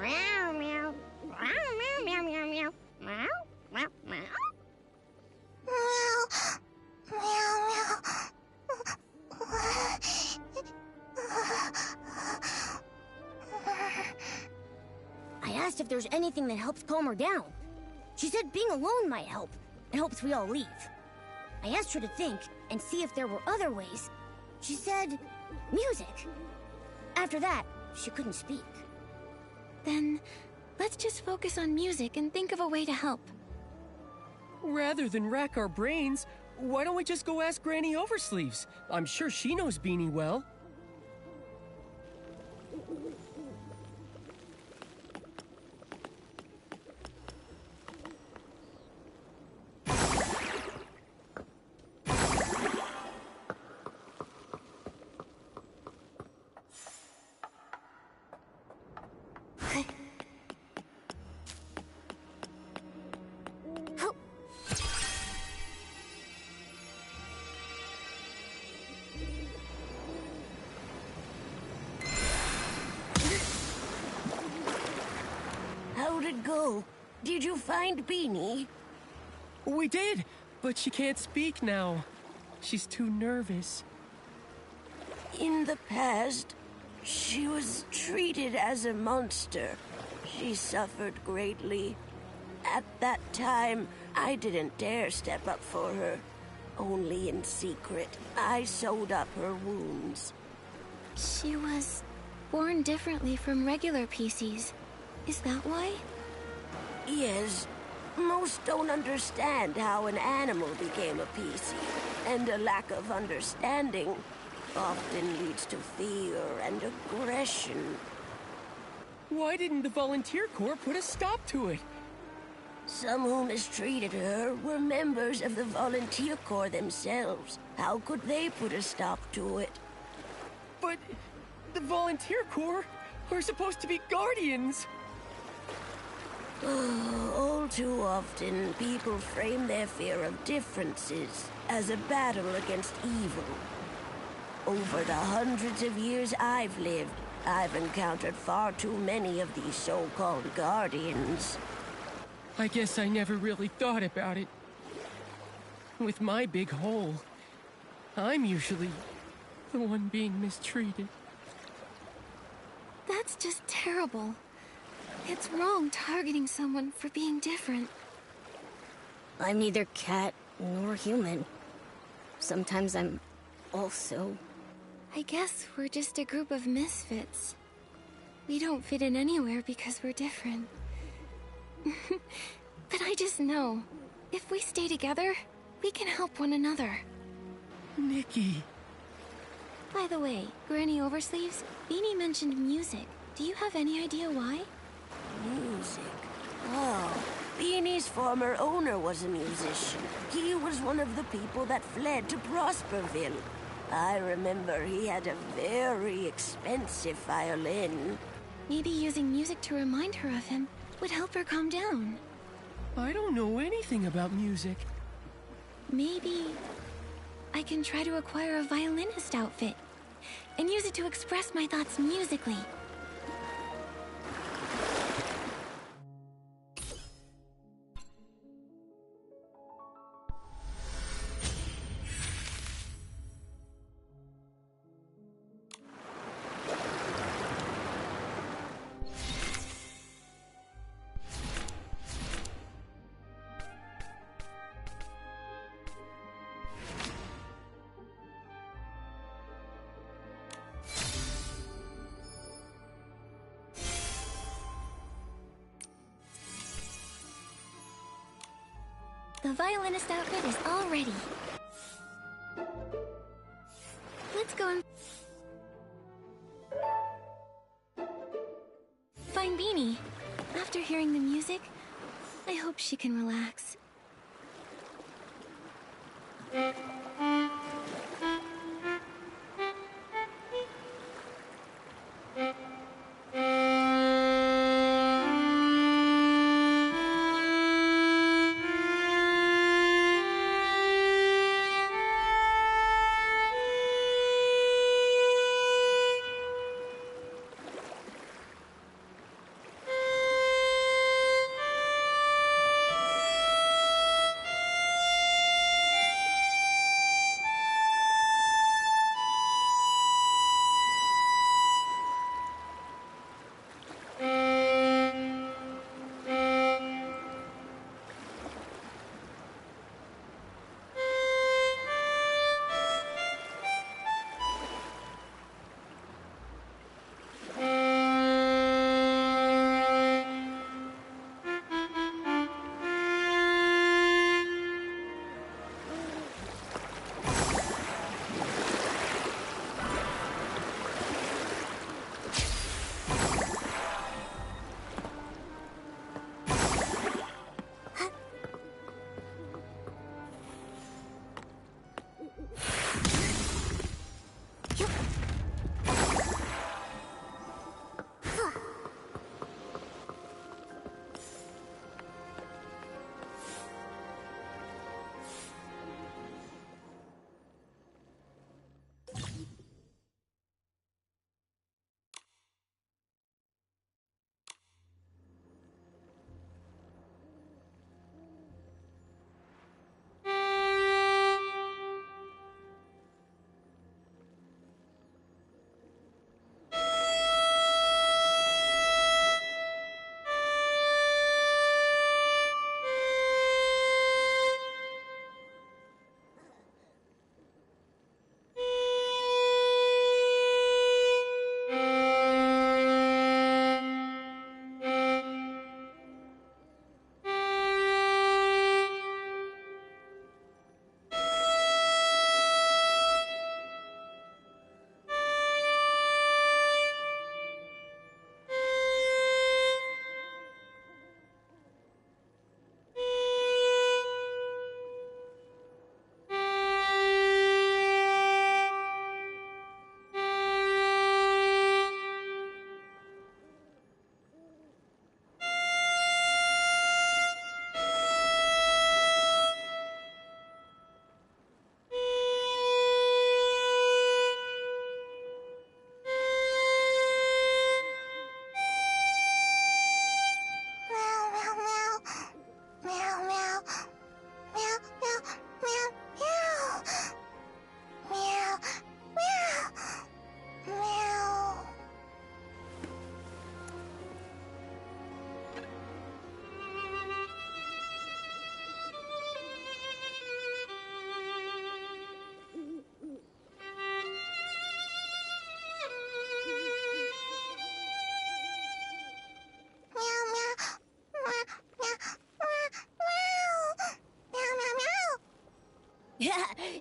Meow, meow, meow, meow, meow, meow, meow, meow, meow, meow. Meow, meow, meow. I asked if there's anything that helps calm her down. She said being alone might help, and hopes we all leave. I asked her to think and see if there were other ways. She said music. After that, she couldn't speak. Then, let's just focus on music and think of a way to help. Rather than rack our brains, why don't we just go ask Granny Oversleeves? I'm sure she knows Beanie well. How'd it go? Did you find Beanie? We did, but she can't speak now. She's too nervous. In the past, she was treated as a monster. She suffered greatly. At that time, I didn't dare step up for her. Only in secret, I sewed up her wounds. She was born differently from regular PCs. Is that why? Yes. Most don't understand how an animal became a PC, and a lack of understanding often leads to fear and aggression. Why didn't the Volunteer Corps put a stop to it? Some who mistreated her were members of the Volunteer Corps themselves. How could they put a stop to it? But the Volunteer Corps are supposed to be guardians. All too often, people frame their fear of differences as a battle against evil. Over the hundreds of years I've lived, I've encountered far too many of these so-called guardians. I guess I never really thought about it. With my big hole, I'm usually the one being mistreated. That's just terrible. It's wrong targeting someone for being different. I'm neither cat nor human. Sometimes I'm also... I guess we're just a group of misfits. We don't fit in anywhere because we're different. But I just know, if we stay together, we can help one another. Nikki. By the way, Granny Oversleeves, Beanie mentioned music. Do you have any idea why? Music? Oh, Beanie's former owner was a musician. He was one of the people that fled to Prosperville. I remember he had a very expensive violin. Maybe using music to remind her of him would help her calm down. I don't know anything about music. Maybe I can try to acquire a violinist outfit and use it to express my thoughts musically. The violinist outfit is all ready. Let's go and find Beanie. After hearing the music, I hope she can relax.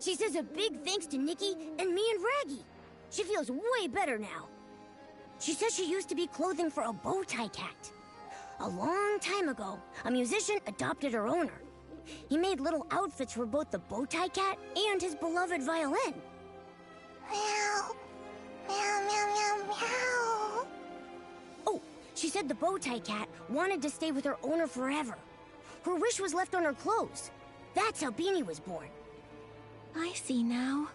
She says a big thanks to Nikki and me and Raggy. She feels way better now. She says she used to be clothing for a bow tie cat. A long time ago, a musician adopted her owner. He made little outfits for both the bow tie cat and his beloved violin. Meow. Meow, meow, meow, meow. Oh, she said the bow tie cat wanted to stay with her owner forever. Her wish was left on her clothes. That's how Beanie was born. I see now.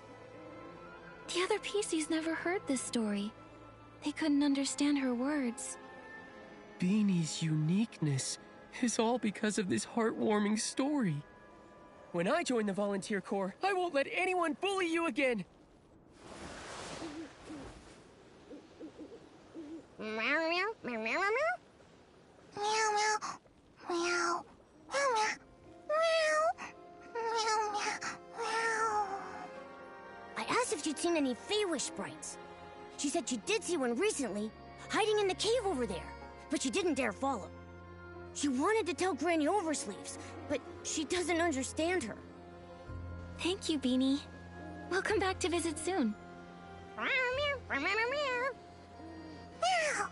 The other PCs never heard this story. They couldn't understand her words. Beanie's uniqueness is all because of this heartwarming story. When I join the volunteer corps, I won't let anyone bully you again. Meow, meow, meow, meow, meow. Meow, meow, meow, meow, meow, meow, meow, meow. I asked if she'd seen any Feywish sprites. She said she did see one recently, hiding in the cave over there, but she didn't dare follow. She wanted to tell Granny Oversleeves, but she doesn't understand her. Thank you, Beanie. We'll come back to visit soon. Meow, meow, meow, meow, meow. Meow.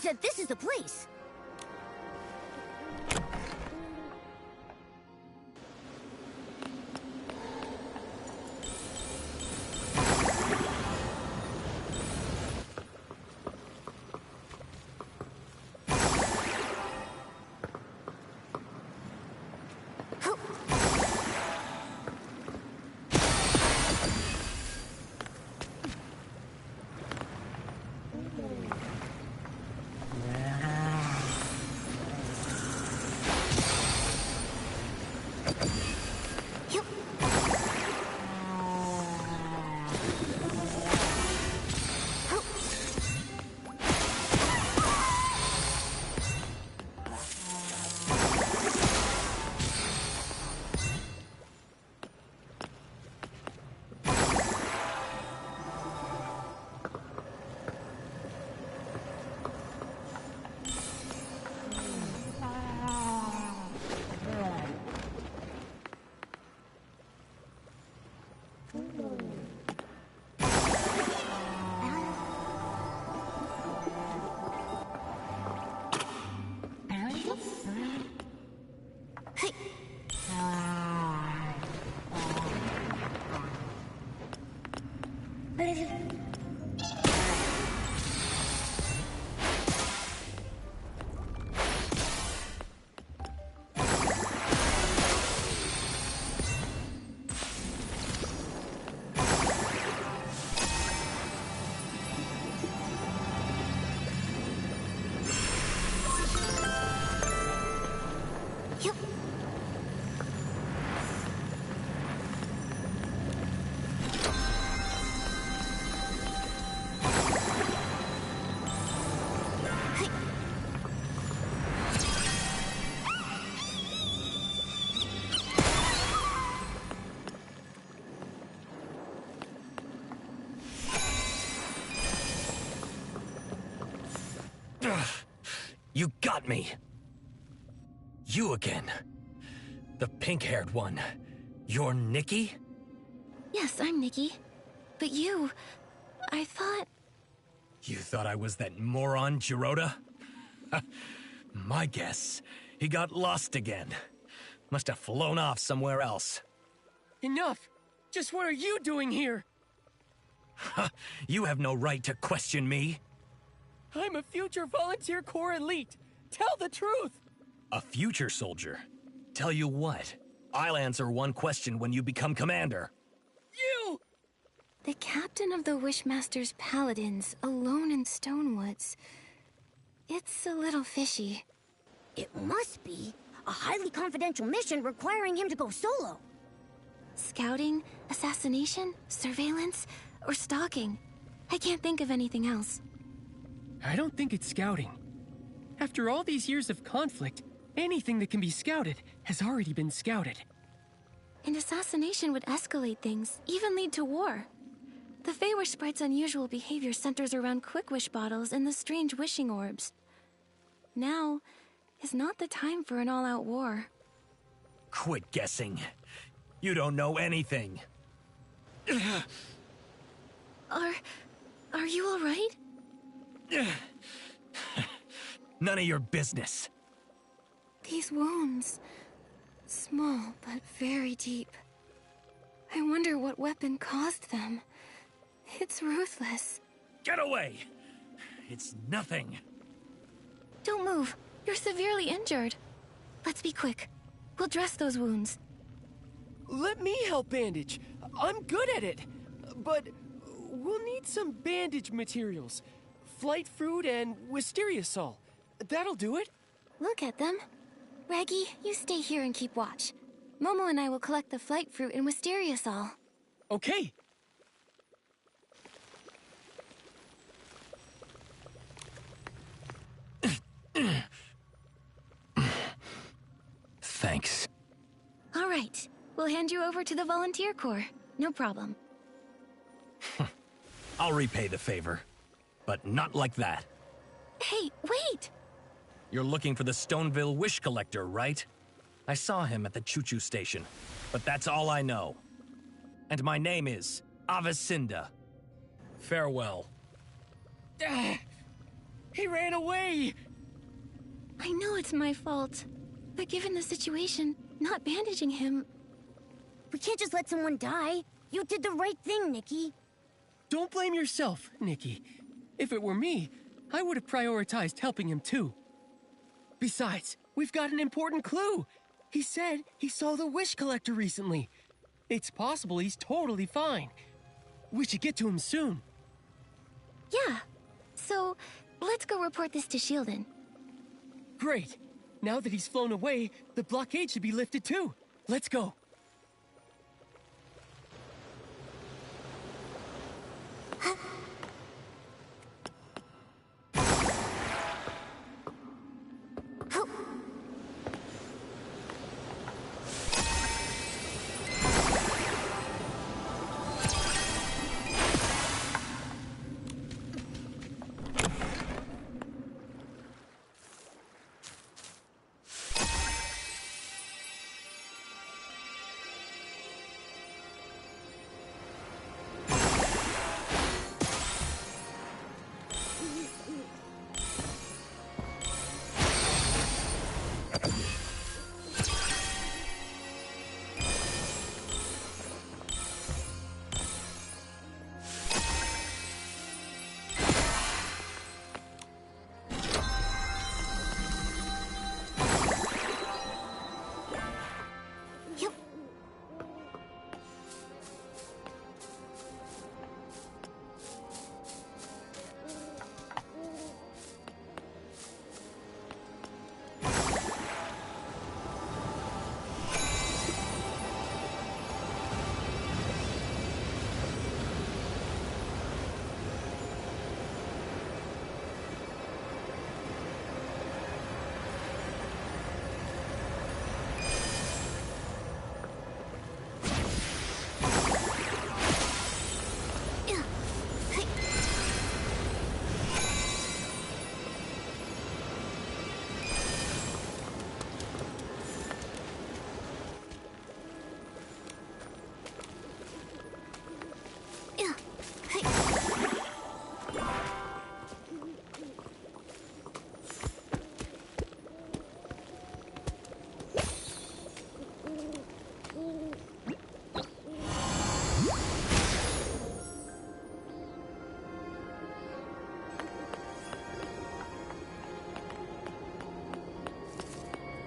said this is the place. You got me! You again. The pink-haired one. You're Nikki? Yes, I'm Nikki. But you... I thought... You thought I was that moron, Giroda? My guess. He got lost again. Must have flown off somewhere else. Enough! Just what are you doing here? You have no right to question me. I'm a future Volunteer Corps elite. Tell the truth! A future soldier? Tell you what, I'll answer one question when you become commander. You! The captain of the Wishmaster's Paladins, alone in Stonewoods. It's a little fishy. It must be a highly confidential mission requiring him to go solo. Scouting, assassination, surveillance, or stalking. I can't think of anything else. I don't think it's scouting. After all these years of conflict, anything that can be scouted has already been scouted. An assassination would escalate things, even lead to war. The Feywish Sprite's unusual behavior centers around quick wish bottles and the strange wishing orbs. Now is not the time for an all-out war. Quit guessing. You don't know anything. Are you all right? None of your business. These wounds, small but very deep. I wonder what weapon caused them. It's ruthless. Get away! It's nothing. Don't move. You're severely injured. Let's be quick. We'll dress those wounds. Let me help bandage. I'm good at it. But we'll need some bandage materials. Flight fruit and wisteria sol. That'll do it. Look at them. Reggie, you stay here and keep watch. Momo and I will collect the flight fruit and wisteria sol. Okay. Thanks. All right. We'll hand you over to the Volunteer Corps. No problem. I'll repay the favor. But not like that. Hey, wait! You're looking for the Stoneville Wish Collector, right? I saw him at the choo-choo station, but that's all I know. And my name is Avicinda. Farewell. He ran away! I know it's my fault, but given the situation, not bandaging him... We can't just let someone die. You did the right thing, Nikki. Don't blame yourself, Nikki. If it were me, I would have prioritized helping him too. Besides, we've got an important clue. He said he saw the wish collector recently. It's possible he's totally fine. We should get to him soon. Yeah. So, let's go report this to Shieldon. Great. Now that he's flown away, the blockade should be lifted too. Let's go.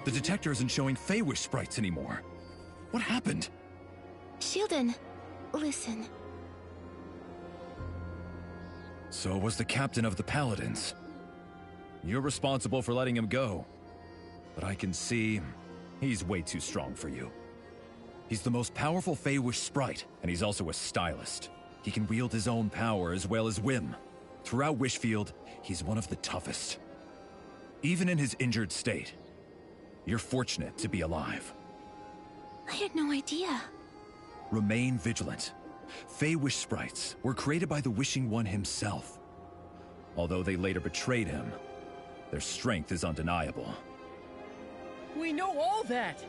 The detector isn't showing Feywish sprites anymore. What happened? Shieldon, listen. So was the captain of the Paladins. You're responsible for letting him go. But I can see he's way too strong for you. He's the most powerful Feywish sprite, and he's also a stylist. He can wield his own power as well as whim. Throughout Wishfield, he's one of the toughest. Even in his injured state, you're fortunate to be alive. I had no idea. Remain vigilant. Feywish sprites were created by the Wishing One himself. Although they later betrayed him, their strength is undeniable. We know all that!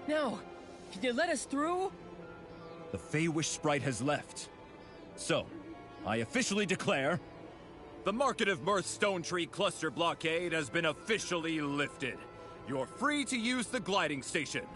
Now, can you let us through? The Feywish sprite has left. So, I officially declare... The Market of Mirth Stone Tree Cluster Blockade has been officially lifted. You're free to use the gliding station.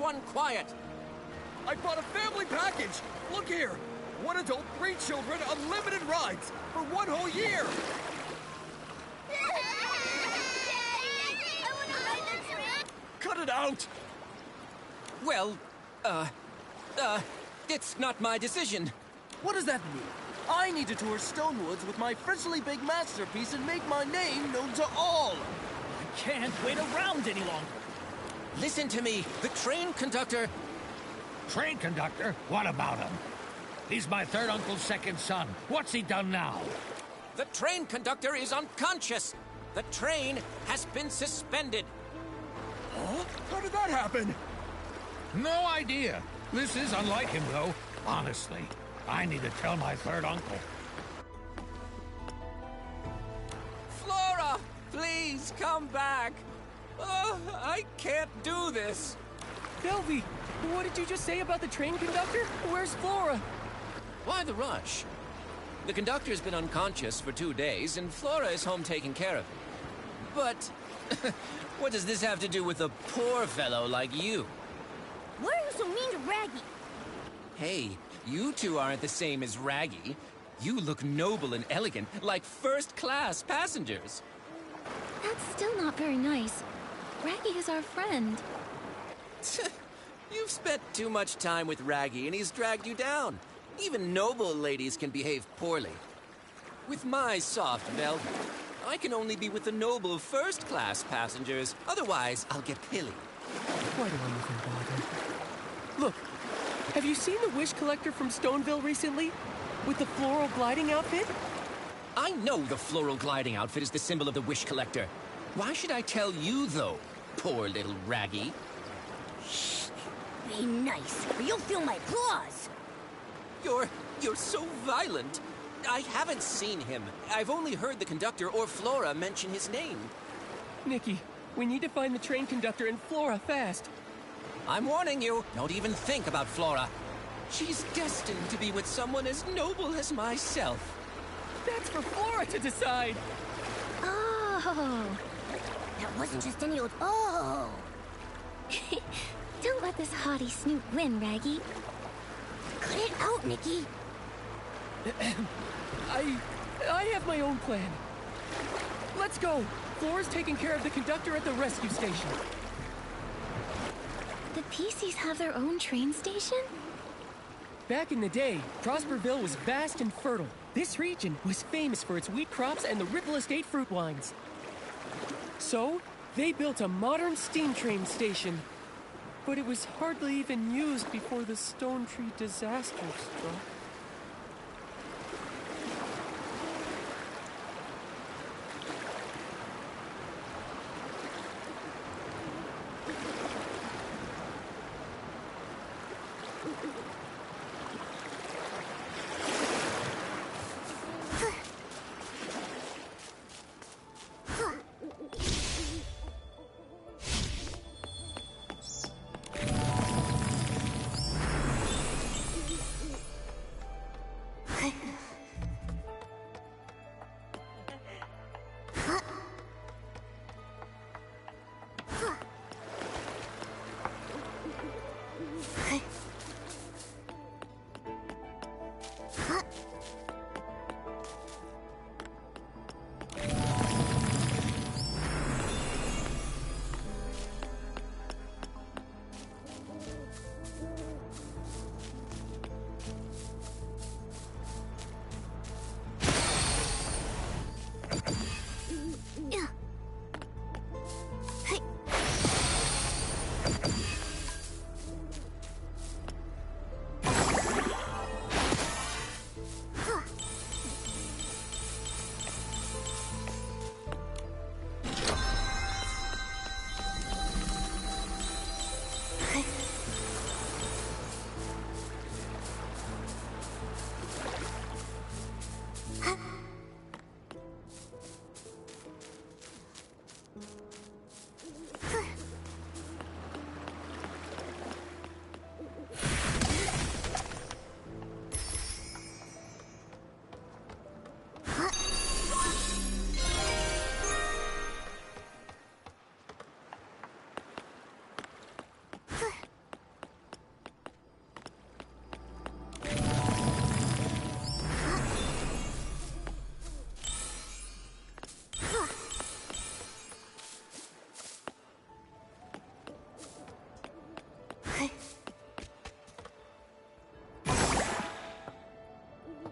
everyone quiet! I bought a family package! Look here! 1 adult, 3 children, unlimited rides for 1 whole year! Cut it out! Well, it's not my decision. What does that mean? I need to tour Stonewoods with my freshly baked masterpiece and make my name known to all! I can't wait around any longer. Listen to me. The train conductor... Train conductor? What about him? He's my third uncle's second son. What's he done now? The train conductor is unconscious. The train has been suspended. Huh? How did that happen? No idea. This is unlike him, though. Honestly, I need to tell my third uncle. Flora, please come back. Oh, I can't do this. Belvy, what did you just say about the train conductor? Where's Flora? Why the rush? The conductor's been unconscious for 2 days, and Flora is home taking care of him. But what does this have to do with a poor fellow like you? Why are you so mean to Raggy? Hey, you two aren't the same as Raggy. You look noble and elegant, like first-class passengers. That's still not very nice. Raggy is our friend. You've spent too much time with Raggy, and he's dragged you down. Even noble ladies can behave poorly. With my soft velvet, I can only be with the noble first-class passengers. Otherwise, I'll get pilly. Why do I even bother? Look, have you seen the wish collector from Stoneville recently? With the floral gliding outfit? I know the floral gliding outfit is the symbol of the wish collector. Why should I tell you, though, poor little Raggy? Shh. Be nice, or you'll feel my claws. You're so violent. I haven't seen him. I've only heard the conductor or Flora mention his name. Nikki, we need to find the train conductor and Flora fast. I'm warning you, don't even think about Flora. She's destined to be with someone as noble as myself. That's for Flora to decide. Oh. That wasn't just any old... Oh. Don't let this haughty snoot win, Raggy. Cut it out, Nikki. I have my own plan. Let's go. Flora's taking care of the conductor at the rescue station. The PCs have their own train station? Back in the day, Prosperville was vast and fertile. This region was famous for its wheat crops and the Ripple Estate fruit wines. So, they built a modern steam train station. But it was hardly even used before the Stone Tree disaster struck.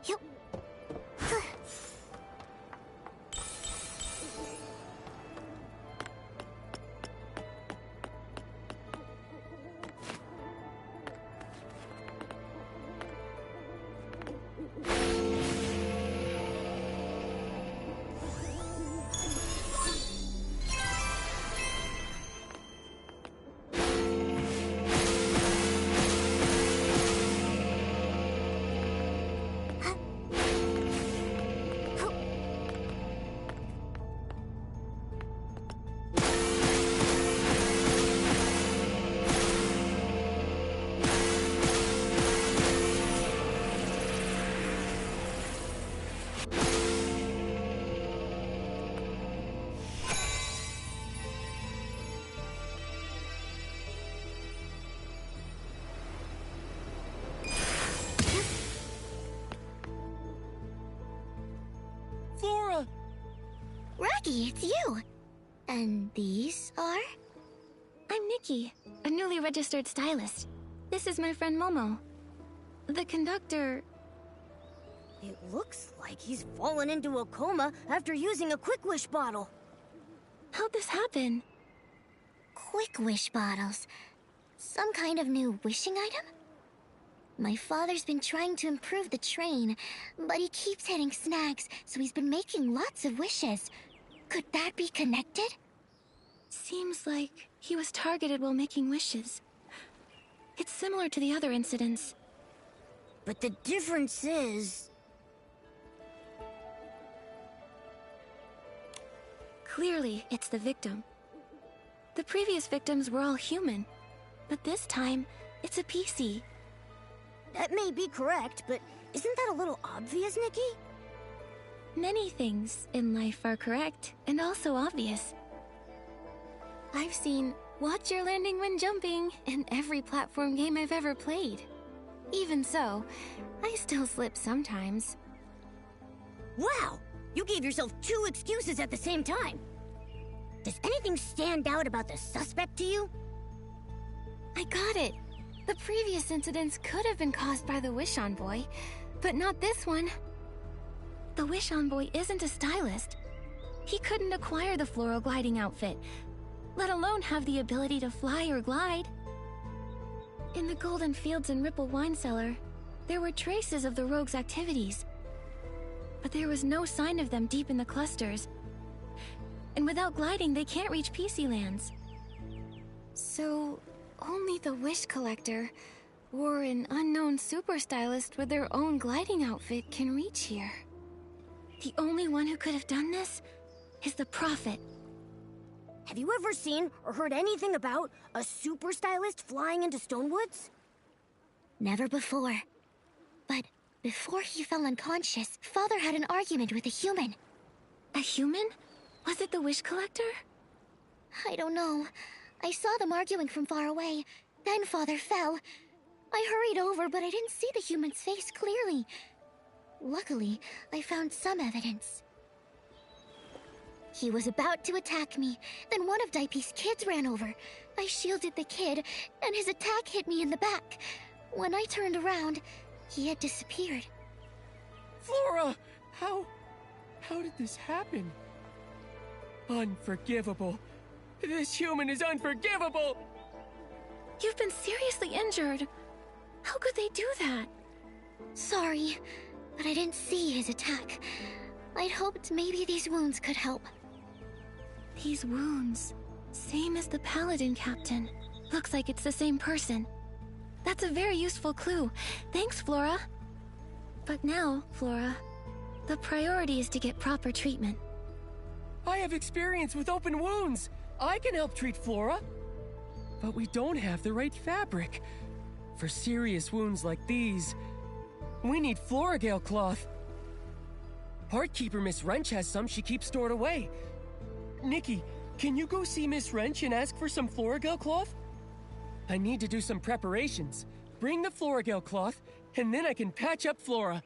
Yup. Flora! Raggy, it's you! And these are? I'm Nikki, a newly registered stylist. This is my friend Momo. The conductor... It looks like he's fallen into a coma after using a Quick Wish bottle. How'd this happen? Quick Wish bottles. Some kind of new wishing item? My father's been trying to improve the train, but he keeps hitting snags, so he's been making lots of wishes. Could that be connected? Seems like he was targeted while making wishes. It's similar to the other incidents. But the difference is... Clearly, it's the victim. The previous victims were all human, but this time, it's a PC. That may be correct, but isn't that a little obvious, Nikki? Many things in life are correct and also obvious. I've seen "Watch your landing when jumping" in every platform game I've ever played. Even so, I still slip sometimes. Wow! You gave yourself 2 excuses at the same time. Does anything stand out about the suspect to you? I got it. The previous incidents could have been caused by the Wish Envoy, but not this one. The Wish Envoy isn't a stylist. He couldn't acquire the floral gliding outfit, let alone have the ability to fly or glide. In the Golden Fields and Ripple Wine Cellar, there were traces of the rogue's activities, but there was no sign of them deep in the clusters. And without gliding, they can't reach PC lands. So, only the Wish Collector, or an unknown super stylist with their own gliding outfit can reach here. The only one who could have done this is the Prophet. Have you ever seen or heard anything about a super stylist flying into Stonewoods? Never before. But before he fell unconscious, Father had an argument with a human. A human? Was it the Wish Collector? I don't know. I saw them arguing from far away. Then Father fell. I hurried over, but I didn't see the human's face clearly. Luckily, I found some evidence. He was about to attack me. Then one of Daipi's kids ran over. I shielded the kid, and his attack hit me in the back. When I turned around, he had disappeared. Flora! How did this happen? Unforgivable. This human is unforgivable! You've been seriously injured. How could they do that? Sorry, but I didn't see his attack. I'd hoped maybe these wounds could help. These wounds, same as the Paladin Captain. Looks like it's the same person. That's a very useful clue. Thanks, Flora. But now, Flora, the priority is to get proper treatment. I have experience with open wounds. I can help treat Flora. But we don't have the right fabric. For serious wounds like these, we need Floragale cloth. Part Keeper Miss Wrench has some she keeps stored away. Nikki, can you go see Miss Wrench and ask for some Floragale cloth? I need to do some preparations. Bring the Floragale cloth, and then I can patch up Flora.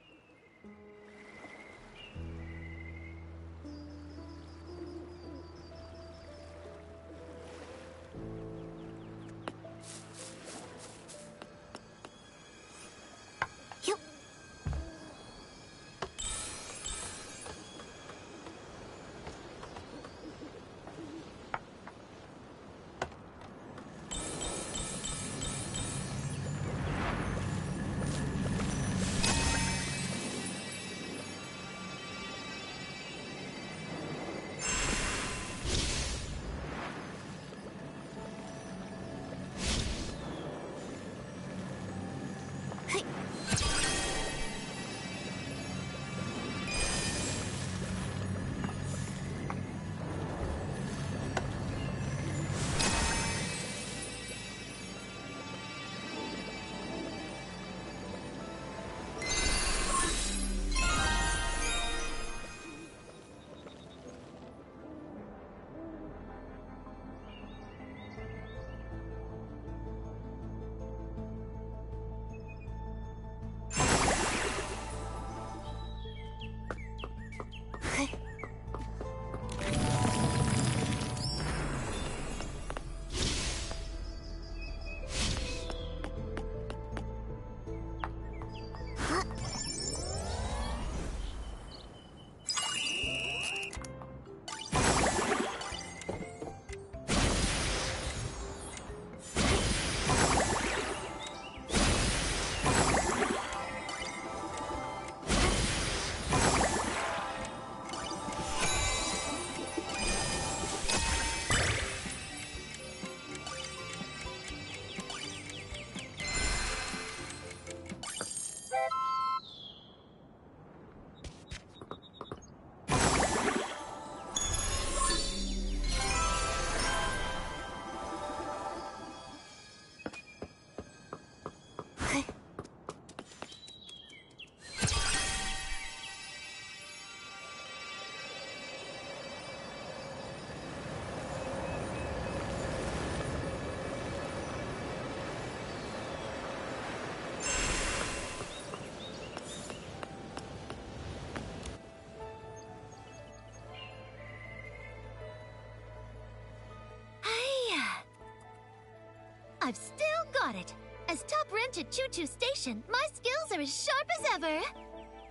I've still got it. As top wrench at Choo Choo Station, my skills are as sharp as ever.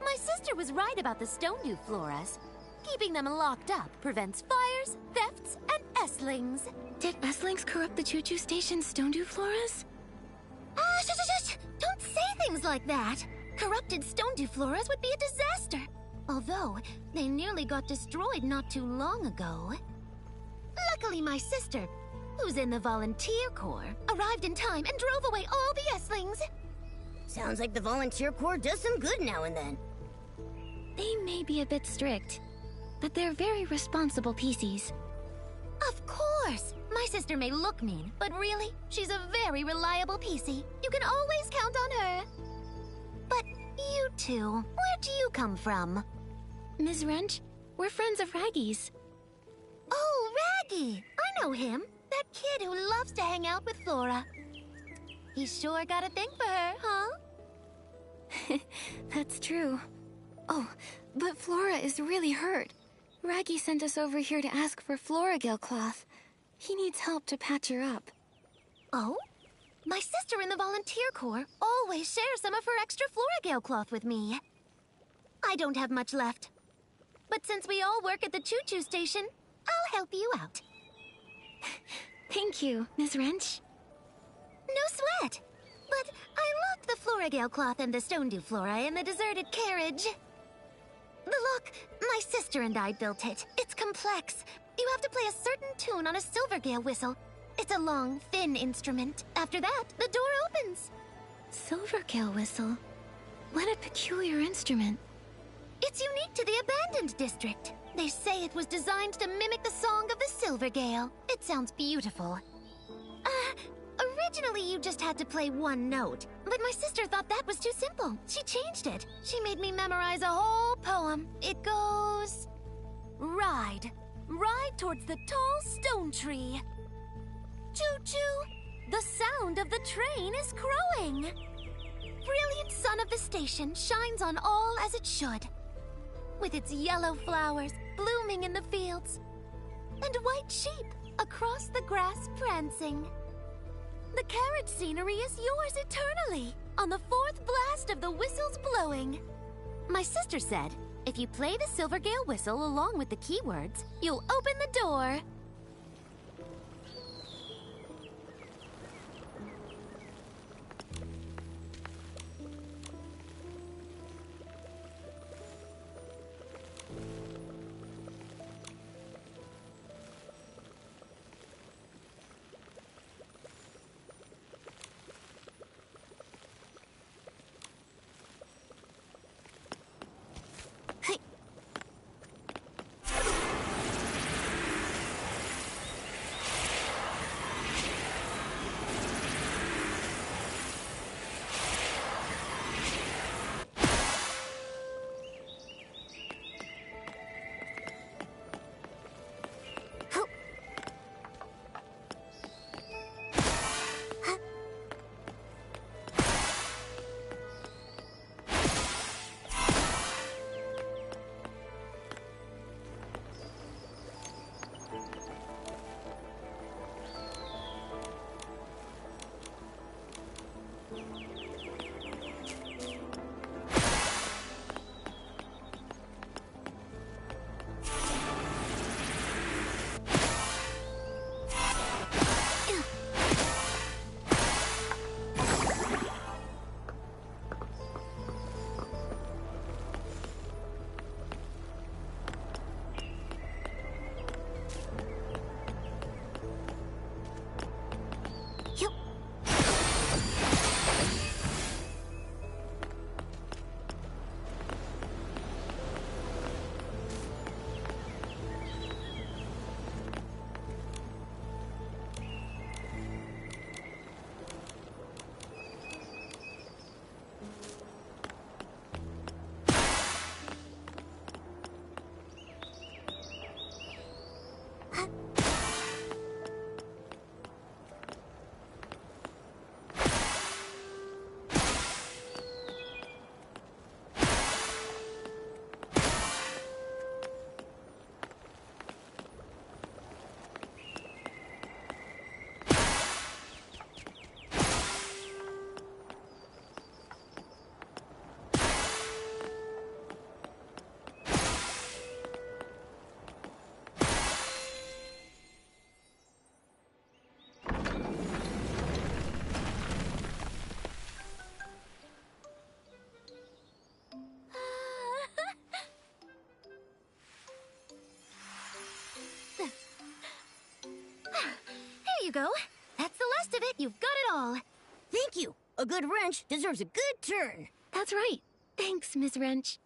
My sister was right about the Stonedew floras. Keeping them locked up prevents fires, thefts, and estlings. Did estlings corrupt the Choo Choo Station's Stonedew floras? Shush! Don't say things like that. Corrupted Stonedew floras would be a disaster. Although, they nearly got destroyed not too long ago. Luckily, my sister, who's in the Volunteer Corps, arrived in time and drove away all the estlings. Sounds like the Volunteer Corps does some good now and then. They may be a bit strict, but they're very responsible PCs. Of course! My sister may look mean, but really, she's a very reliable PC. You can always count on her. But you two, where do you come from? Ms. Wrench, we're friends of Raggy's. Oh, Raggy! I know him. That kid who loves to hang out with Flora. He's sure got a thing for her, huh? That's true. Oh, but Flora is really hurt. Raggy sent us over here to ask for Floragale cloth. He needs help to patch her up. Oh? My sister in the Volunteer Corps always shares some of her extra Floragale cloth with me. I don't have much left. But since we all work at the Choo Choo Station, I'll help you out. Thank you, Ms. Wrench. No sweat. But I loved the Floragale cloth and the Stonedew flora in the deserted carriage. Look, my sister and I built it. It's complex. You have to play a certain tune on a Silvergale whistle. It's a long, thin instrument. After that, the door opens. Silvergale whistle? What a peculiar instrument. It's unique to the abandoned district. They say it was designed to mimic the song of the Silvergale. It sounds beautiful. Originally you just had to play one note, but my sister thought that was too simple. She changed it. She made me memorize a whole poem. It goes... Ride. Ride towards the tall stone tree. Choo-choo! The sound of the train is crowing. Brilliant sun of the station shines on all as it should. With its yellow flowers blooming in the fields, and white sheep across the grass prancing. The carriage scenery is yours eternally, on the fourth blast of the whistles blowing. My sister said, if you play the Silvergale whistle along with the keywords, you'll open the door. There you go. That's the last of it. You've got it all. Thank you. A good wrench deserves a good turn. That's right. Thanks, Ms. Wrench.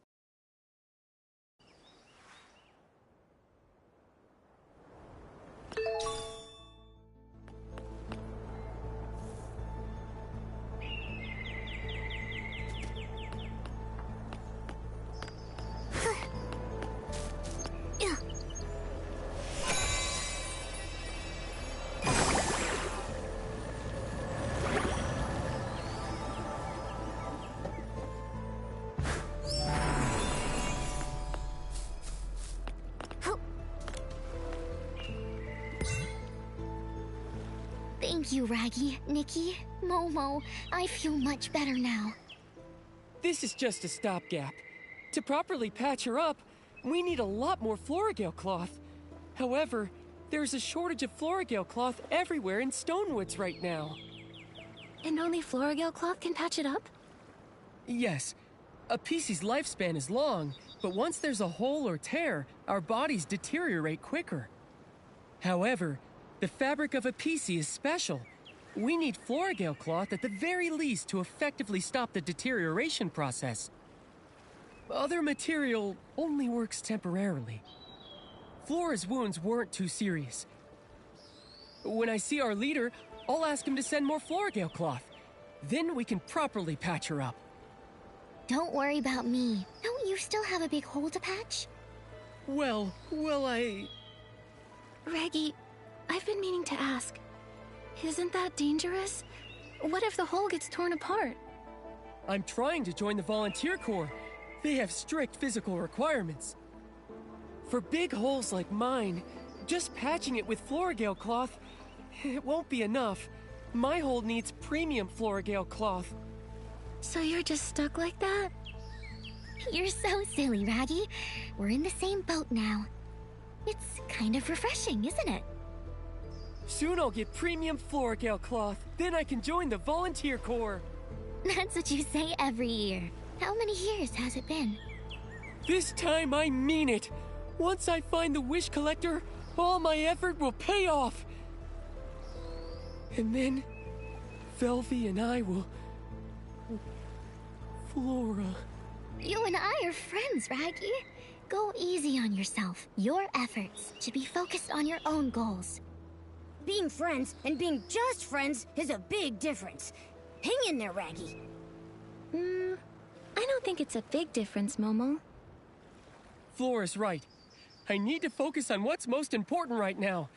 Thank you, Raggy, Nikki, Momo. I feel much better now. This is just a stopgap. To properly patch her up, we need a lot more Florigale cloth. However, there's a shortage of Florigale cloth everywhere in Stonewoods right now. And only Florigale cloth can patch it up? Yes. A PC's lifespan is long, but once there's a hole or tear, our bodies deteriorate quicker. However, the fabric of a PC is special. We need Florigale cloth at the very least to effectively stop the deterioration process. Other material only works temporarily. Flora's wounds weren't too serious. When I see our leader, I'll ask him to send more Florigale cloth. Then we can properly patch her up. Don't worry about me. Don't you still have a big hole to patch? Well, Reggie, I've been meaning to ask. Isn't that dangerous? What if the hole gets torn apart? I'm trying to join the volunteer corps. They have strict physical requirements. For big holes like mine, just patching it with Florigale cloth, it won't be enough. My hole needs premium Florigale cloth. So you're just stuck like that? You're so silly, Raggy. We're in the same boat now. It's kind of refreshing, isn't it? Soon I'll get premium Florigale cloth. Then I can join the volunteer corps. That's what you say every year. How many years has it been? This time I mean it. Once I find the wish collector, all my effort will pay off. And then, Velvy and I will... Flora... You and I are friends, Raggy. Go easy on yourself. Your efforts should be focused on your own goals. Being friends and being just friends is a big difference. Hang in there, Raggy. I don't think it's a big difference, Momo. Flora's right. I need to focus on what's most important right now.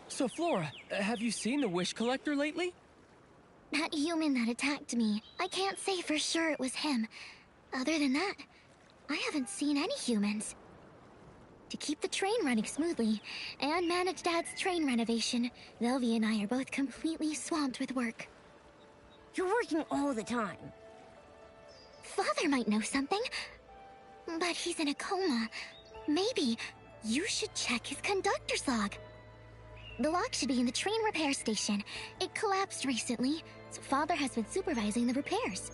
So, Flora, have you seen the wish collector lately? That human that attacked me, I can't say for sure it was him. Other than that, I haven't seen any humans. To keep the train running smoothly and manage Dad's train renovation, Velvy and I are both completely swamped with work. You're working all the time. Father might know something, but he's in a coma. Maybe you should check his conductor's log. The log should be in the train repair station. It collapsed recently, so Father has been supervising the repairs.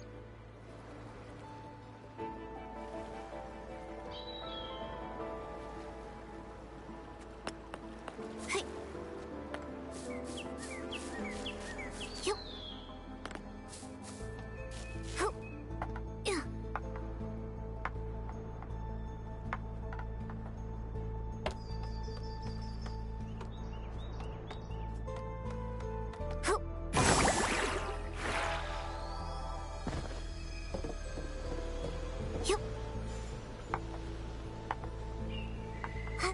Hey. Yo. Ho. Yeah. Ho. Yo. Huh. Huh.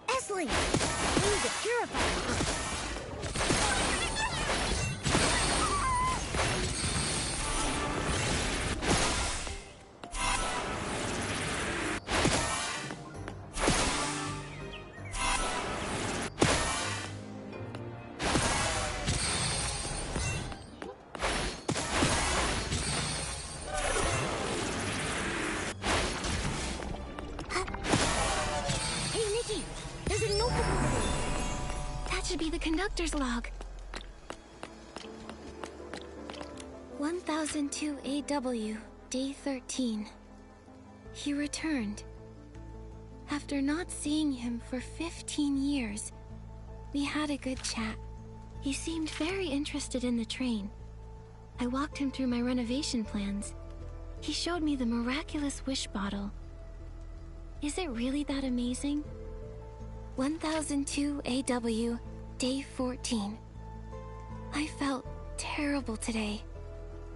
Esling! We need to purify. Hey, Nikki! There's a notebook over there! That should be the conductor's log. 1002 AW, day 13. He returned. After not seeing him for 15 years, we had a good chat. He seemed very interested in the train. I walked him through my renovation plans. He showed me the miraculous wish bottle. Is it really that amazing? 1002 AW, day 14. I felt terrible today.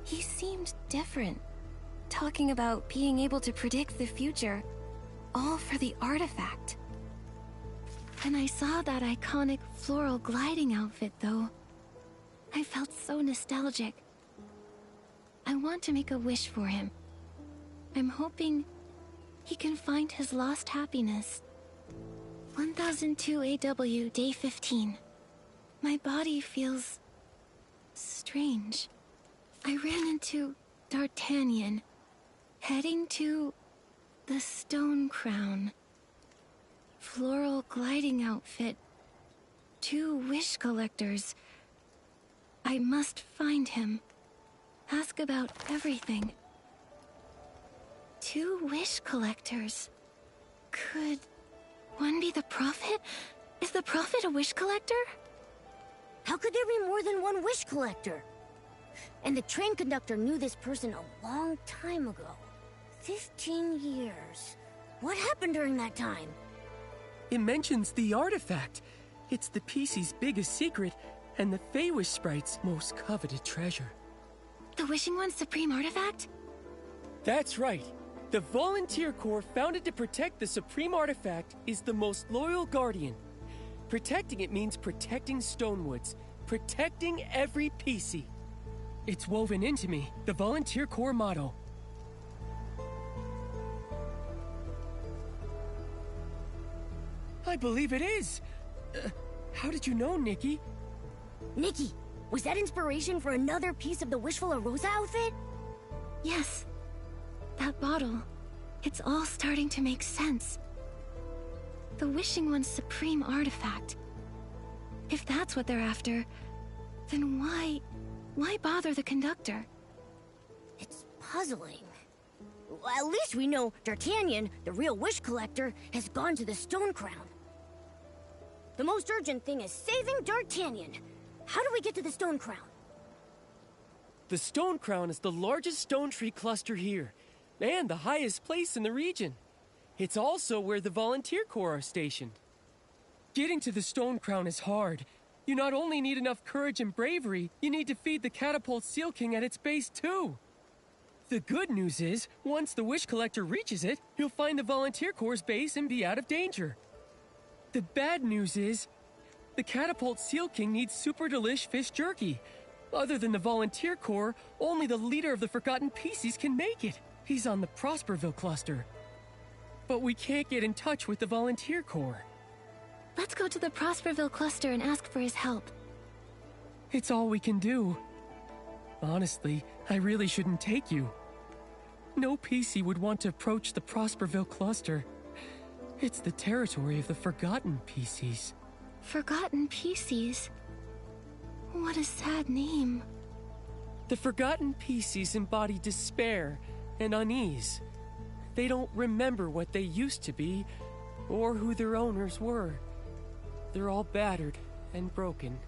He seemed different, talking about being able to predict the future, all for the artifact. When I saw that iconic floral gliding outfit, though, I felt so nostalgic. I want to make a wish for him. I'm hoping he can find his lost happiness. 1002 AW, day 15. My body feels strange. I ran into D'Artagnan, heading to the Stone Crown. Floral gliding outfit. 2 wish collectors. I must find him. Ask about everything. 2 wish collectors. Could one be the Prophet? Is the Prophet a wish collector? How could there be more than one wish collector? And the train conductor knew this person a long time ago. 15 years. What happened during that time? It mentions the artifact. It's the PC's biggest secret and the Feywish Sprite's most coveted treasure. The Wishing One's supreme artifact? That's right. The Volunteer Corps, founded to protect the supreme artifact, is the most loyal guardian. Protecting it means protecting Stonewoods, protecting every PC. It's woven into me, the Volunteer Corps motto. I believe it is. How did you know, Nikki? Nikki, was that inspiration for another piece of the Wishful Rosa outfit? Yes. That bottle. It's all starting to make sense. The Wishing One's supreme artifact. If that's what they're after, then why bother the conductor? It's puzzling. Well, at least we know D'Artagnan, the real wish collector, has gone to the Stone Crown. The most urgent thing is saving D'Artagnan. How do we get to the Stone Crown? The Stone Crown is the largest stone tree cluster here, and the highest place in the region. It's also where the Volunteer Corps are stationed. Getting to the Stone Crown is hard. You not only need enough courage and bravery, you need to feed the Catapult Seal King at its base too. The good news is, once the Wish Collector reaches it, he'll find the Volunteer Corps' base and be out of danger. The bad news is, the Catapult Seal King needs super delish fish jerky. Other than the Volunteer Corps, only the leader of the Forgotten Pieces can make it. He's on the Prosperville cluster. But we can't get in touch with the Volunteer Corps. Let's go to the Prosperville cluster and ask for his help. It's all we can do. Honestly, I really shouldn't take you. No PC would want to approach the Prosperville cluster. It's the territory of the Forgotten PCs. Forgotten Pieces? What a sad name. The Forgotten PCs embody despair and unease. They don't remember what they used to be, or who their owners were. They're all battered and broken.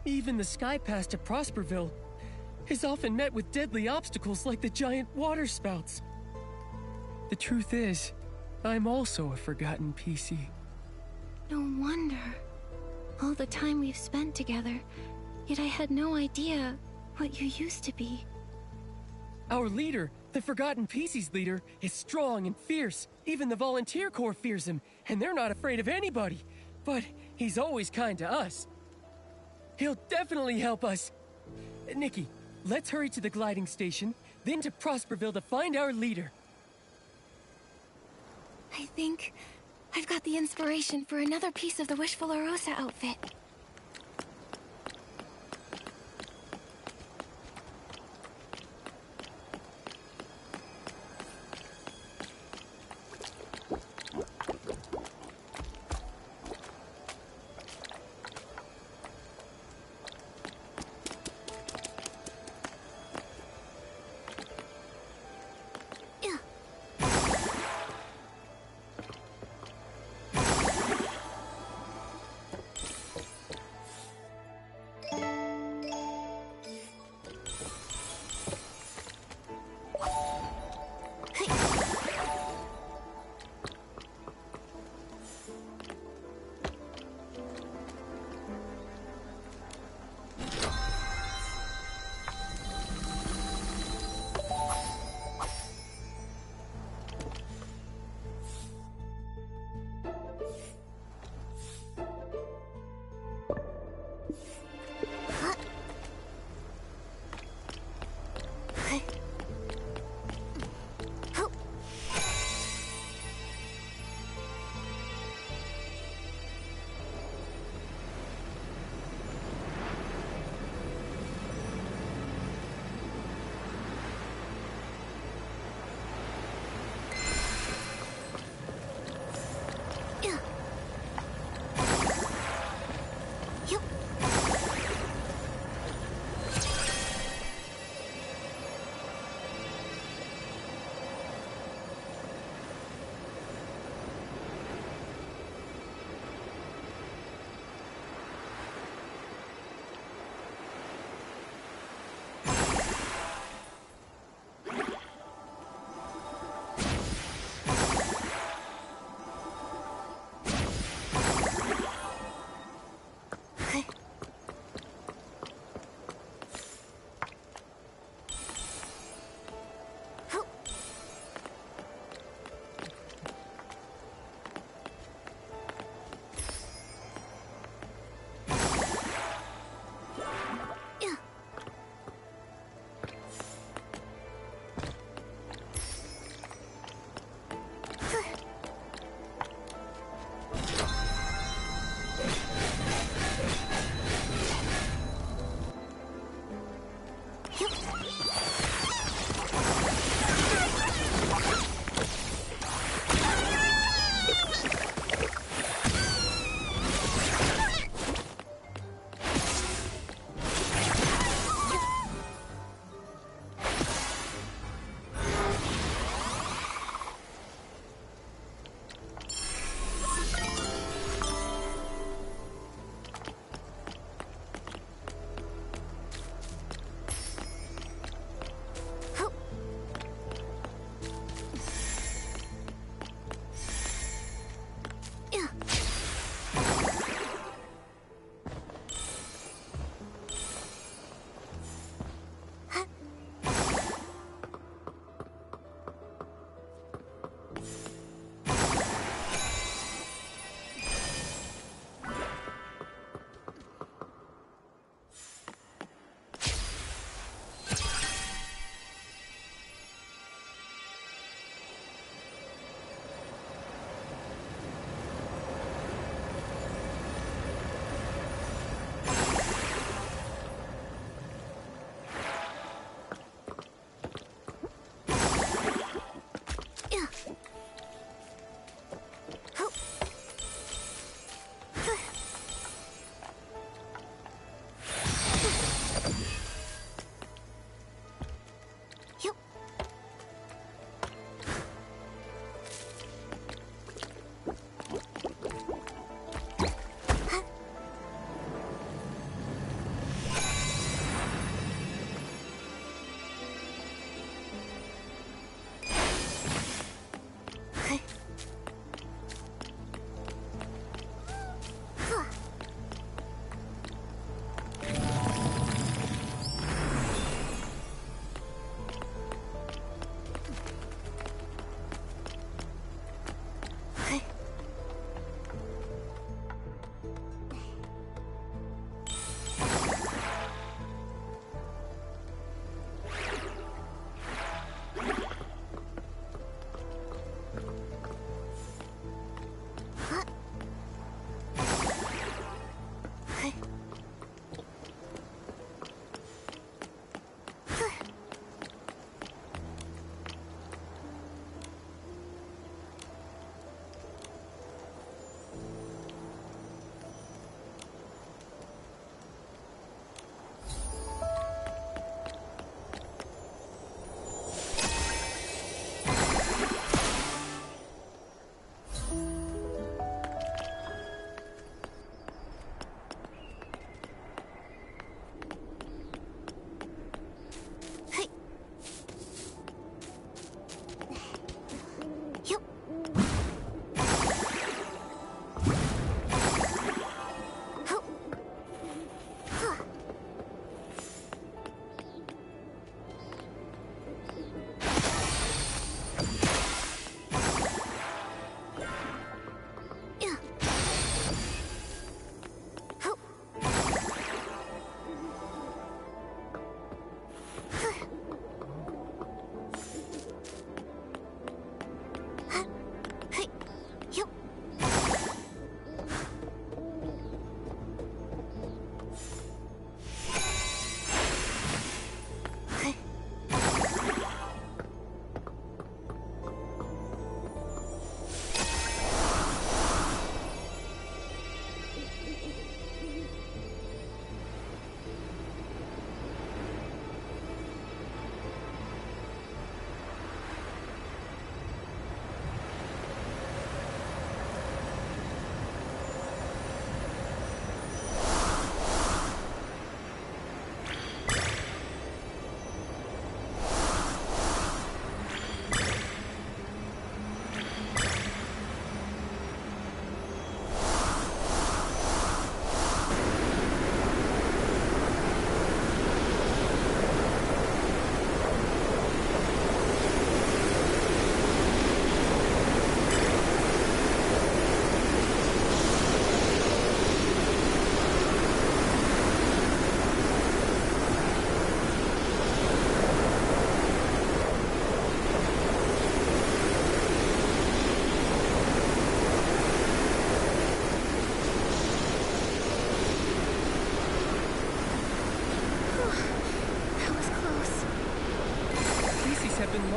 Even the sky pass to Prosperville is often met with deadly obstacles like the giant water spouts. The truth is, I'm also a Forgotten PC. No wonder. All the time we've spent together, yet I had no idea what you used to be. Our leader, the Forgotten PC's leader, is strong and fierce. Even the Volunteer Corps fears him, and they're not afraid of anybody. But he's always kind to us. He'll definitely help us. Nikki, let's hurry to the gliding station, then to Prosperville to find our leader. I think I've got the inspiration for another piece of the Wishful Arosa outfit.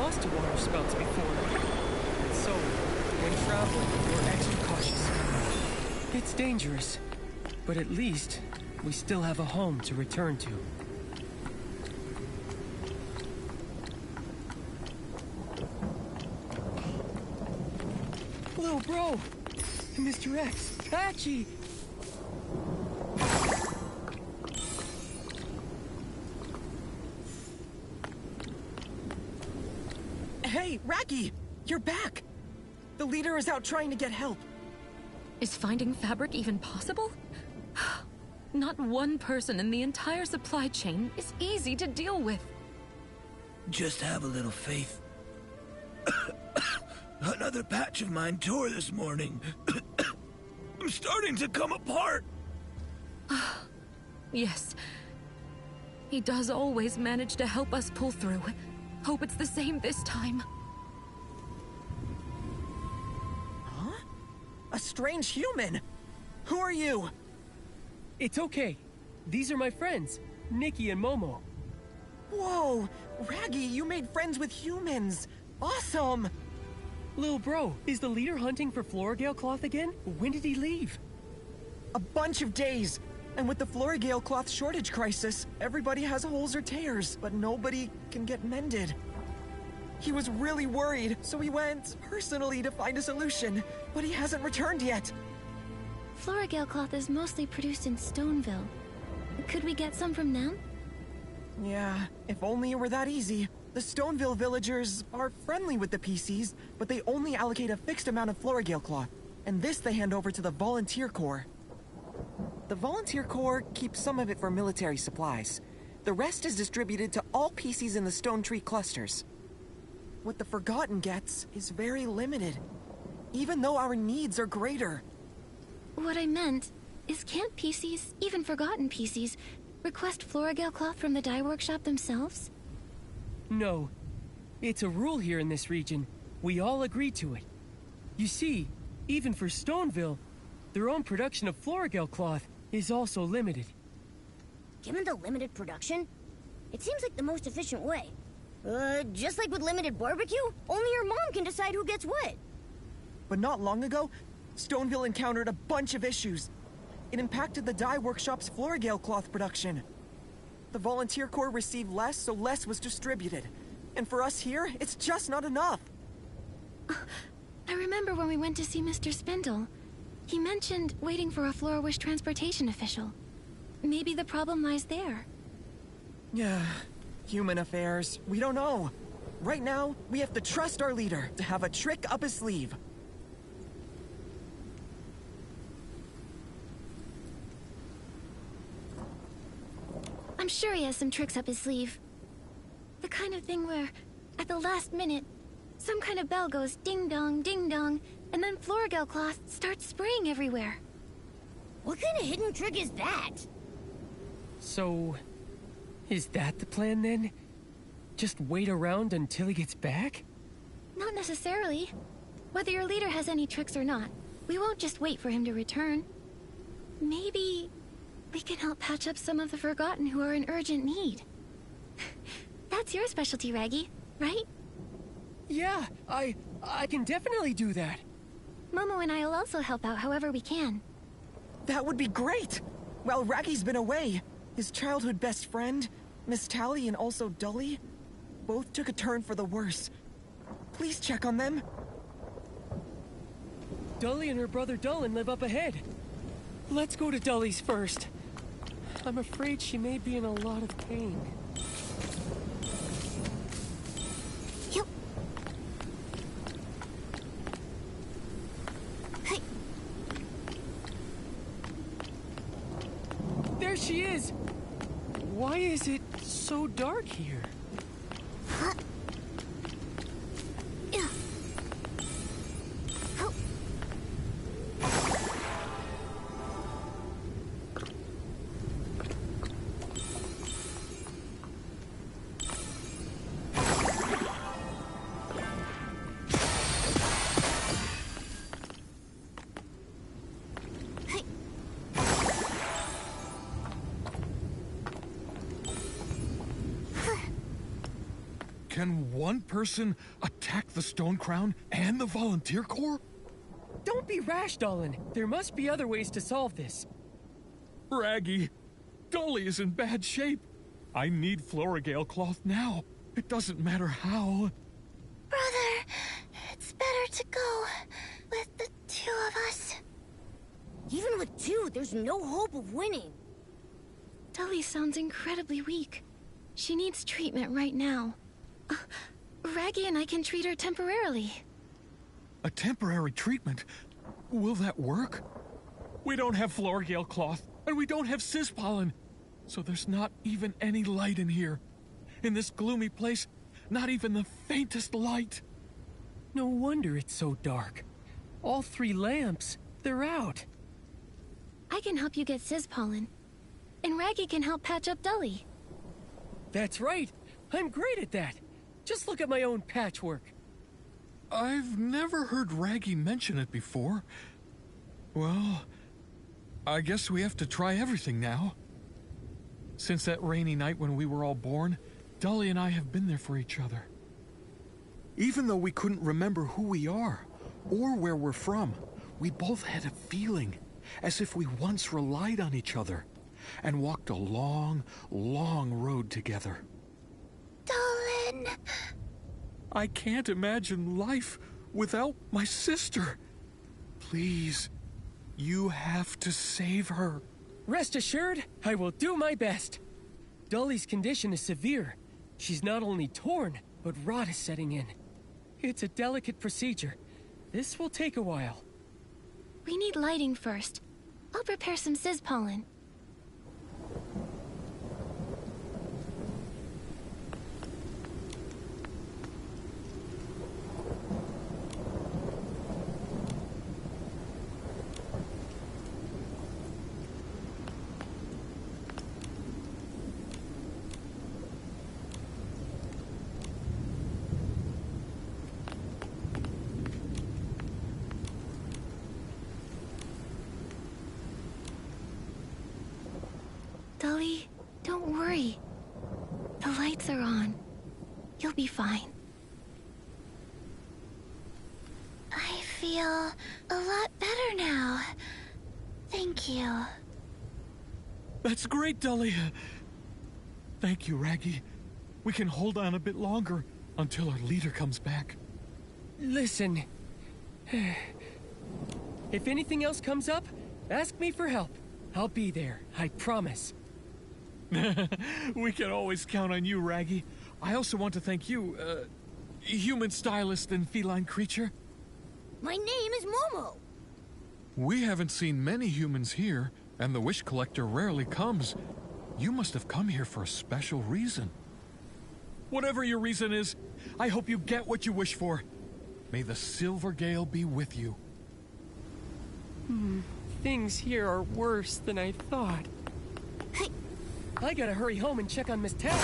lost to water spouts before. So, when traveling, we're extra cautious. It's dangerous, but at least we still have a home to return to. Little bro! Mr. X! Patchy! Hey, Raggy! You're back! The leader is out trying to get help. Is finding fabric even possible? Not one person in the entire supply chain is easy to deal with. Just have a little faith. Another patch of mine tore this morning. I'm starting to come apart. Yes. He does always manage to help us pull through. Hope it's the same this time. Huh? A strange human? Who are you? It's okay. These are my friends, Nikki and Momo. Whoa! Raggy, you made friends with humans! Awesome! Lil bro, is the leader hunting for Florigale cloth again? When did he leave? A bunch of days! And with the Florigale cloth shortage crisis, everybody has holes or tears, but nobody can get mended. He was really worried, so he went personally to find a solution, but he hasn't returned yet. Florigale cloth is mostly produced in Stoneville. Could we get some from them? Yeah, if only it were that easy. The Stoneville villagers are friendly with the PCs, but they only allocate a fixed amount of Florigale cloth, and this they hand over to the Volunteer Corps. The Volunteer Corps keeps some of it for military supplies. The rest is distributed to all PCs in the Stone Tree clusters. What the Forgotten gets is very limited, even though our needs are greater. What I meant is can't PCs, even Forgotten PCs, request Florigale cloth from the dye workshop themselves? No. It's a rule here in this region. We all agree to it. You see, even for Stoneville, their own production of Florigale cloth is also limited. Given the limited production, it seems like the most efficient way. Just like with limited barbecue, only your mom can decide who gets what. But not long ago, Stoneville encountered a bunch of issues. It impacted the dye workshop's Florigale cloth production. The Volunteer Corps received less, so less was distributed. And for us here, it's just not enough. I remember when we went to see Mr. Spindle. He mentioned waiting for a Flora-Wish transportation official. Maybe the problem lies there. Yeah, human affairs. We don't know. Right now, we have to trust our leader to have a trick up his sleeve. I'm sure he has some tricks up his sleeve. The kind of thing where, at the last minute, some kind of bell goes ding-dong, ding-dong, and then Florigale cloth starts spraying everywhere. What kind of hidden trick is that? So, is that the plan then? Just wait around until he gets back? Not necessarily. Whether your leader has any tricks or not, we won't just wait for him to return. Maybe we can help patch up some of the Forgotten who are in urgent need. That's your specialty, Raggy, right? Yeah, I can definitely do that. Momo and I will also help out however we can. That would be great! While Raggy's been away, his childhood best friend, Miss Tally and also Dully, both took a turn for the worse. Please check on them. Dully and her brother Dullin live up ahead. Let's go to Dully's first. I'm afraid she may be in a lot of pain. Yep. Hey. There she is! Why is it so dark here? Huh? Yeah. Oh. Can one person attack the Stone Crown and the Volunteer Corps? Don't be rash, Dolan. There must be other ways to solve this. Raggy, Dolly is in bad shape. I need Florigale cloth now. It doesn't matter how. Brother, it's better to go with the two of us. Even with two, there's no hope of winning. Dolly sounds incredibly weak. She needs treatment right now. Raggy and I can treat her temporarily. A temporary treatment? Will that work? We don't have Florigale cloth, and we don't have Sispollen. So there's not even any light in here. In this gloomy place, not even the faintest light. No wonder it's so dark. All 3 lamps, they're out. I can help you get Sispollen. And Raggy can help patch up Dolly. That's right. I'm great at that. Just look at my own patchwork. I've never heard Raggy mention it before. Well, I guess we have to try everything now. Since that rainy night when we were all born, Dolly and I have been there for each other. Even though we couldn't remember who we are, or where we're from, we both had a feeling, as if we once relied on each other, and walked a long, long road together. Dolan! I can't imagine life without my sister. Please, you have to save her. Rest assured, I will do my best. Dolly's condition is severe. She's not only torn, but rot is setting in. It's a delicate procedure. This will take a while. We need lighting first. I'll prepare some Sispollen. Dolly, don't worry. The lights are on. You'll be fine. I feel a lot better now. Thank you. That's great, Dolly. Thank you, Raggy. We can hold on a bit longer until our leader comes back. Listen. If anything else comes up, ask me for help. I'll be there, I promise. We can always count on you, Raggy. I also want to thank you, human stylist and feline creature. My name is Momo. We haven't seen many humans here, and the wish collector rarely comes. You must have come here for a special reason. Whatever your reason is, I hope you get what you wish for. May the Silver Gale be with you. Things here are worse than I thought. I gotta hurry home and check on Miss Tally.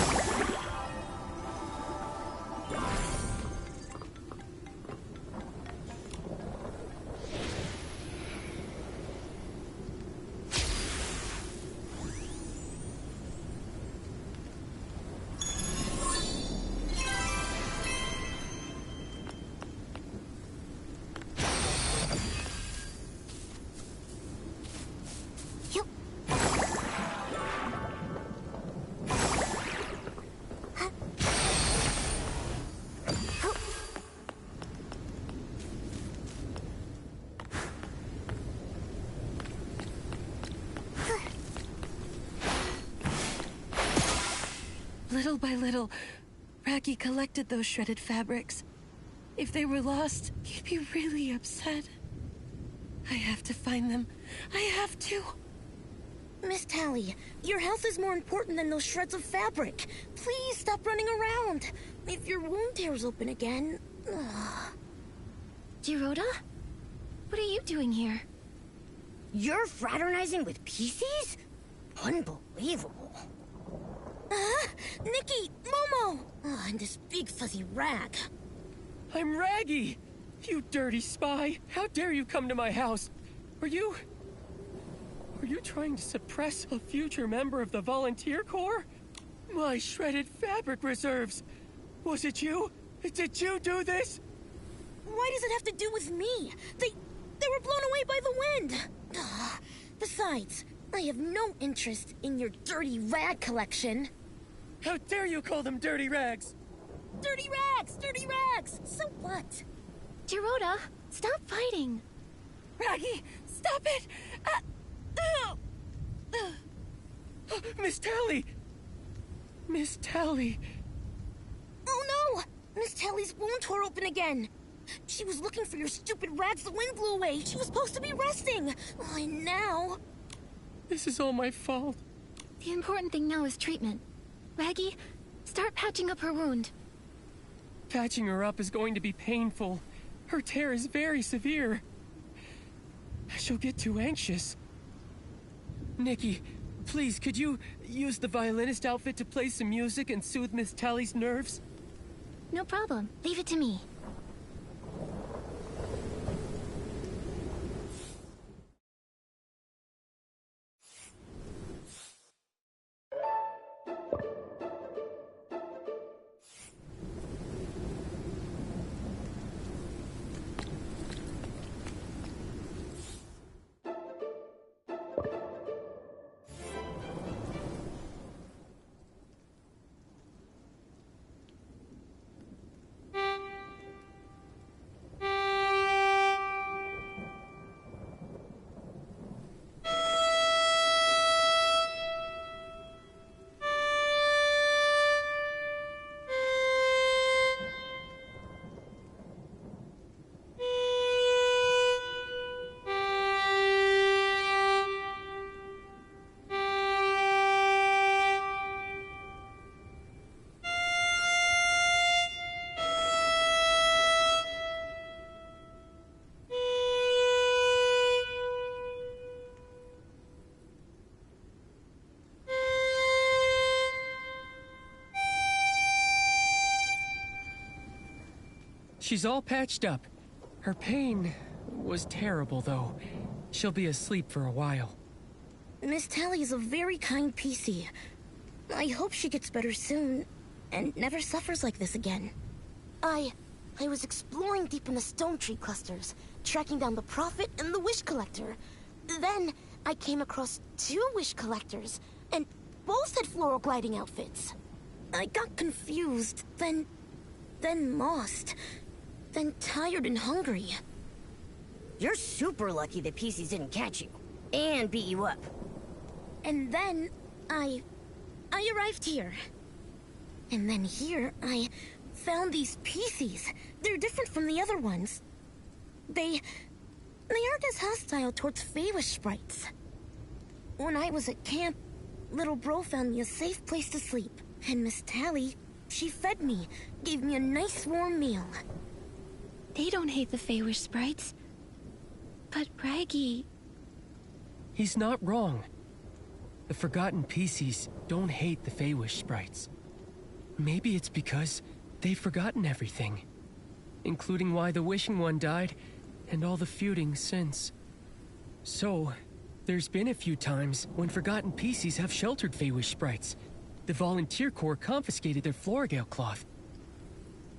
Little by little, Raggy collected those shredded fabrics. If they were lost, he'd be really upset. I have to find them. I have to. Miss Tally, your health is more important than those shreds of fabric. Please stop running around. If your wound tears open again... Giroda? What are you doing here? You're fraternizing with PCs? Unbelievable. Nikki! Momo! And this big fuzzy rag. I'm Raggy! You dirty spy! How dare you come to my house? Are you trying to suppress a future member of the Volunteer Corps? My shredded fabric reserves! Was it you? Did you do this? Why does it have to do with me? They were blown away by the wind. Besides, I have no interest in your dirty rag collection. How dare you call them dirty rags? Dirty rags! Dirty rags! So what? Geroda, stop fighting. Raggy, stop it! Miss Tally! Miss Tally! Oh no! Miss Tally's wound tore open again. She was looking for your stupid rags the wind blew away. She was supposed to be resting. Oh, and now... This is all my fault. The important thing now is treatment. Raggy, start patching up her wound. Patching her up is going to be painful. Her tear is very severe. She'll get too anxious. Nikki, please, could you use the violinist outfit to play some music and soothe Miss Tally's nerves? No problem. Leave it to me. She's all patched up. Her pain was terrible, though. She'll be asleep for a while. Miss Tally is a very kind PC. I hope she gets better soon and never suffers like this again. I was exploring deep in the stone tree clusters, tracking down the Prophet and the Wish Collector. Then I came across two Wish Collectors, and both had floral gliding outfits. I got confused, then lost, then tired and hungry. You're super lucky the PCs didn't catch you and beat you up. And then I arrived here. And then here I found these PCs. They're different from the other ones. They aren't as hostile towards Feywish sprites. When I was at camp, little bro found me a safe place to sleep. And Miss Tally, she fed me, gave me a nice warm meal. They don't hate the Feywish sprites. But Raggy... He's not wrong. The Forgotten PCs don't hate the Feywish sprites. Maybe it's because they've forgotten everything, including why the Wishing One died and all the feuding since. So, there's been a few times when Forgotten PCs have sheltered Feywish sprites. The Volunteer Corps confiscated their Floragale cloth.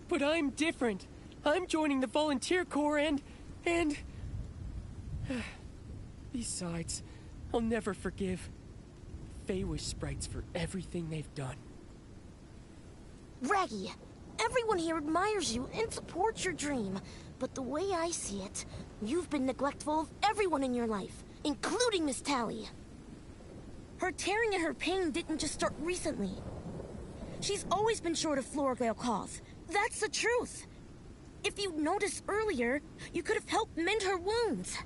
But I'm different. I'm joining the Volunteer Corps and... Besides, I'll never forgive Feywish sprites for everything they've done. Raggy, everyone here admires you and supports your dream. But the way I see it, you've been neglectful of everyone in your life, including Miss Tally. Her tearing and her pain didn't just start recently. She's always been short of Floragale cloth. That's the truth. If you'd noticed earlier, you could have helped mend her wounds.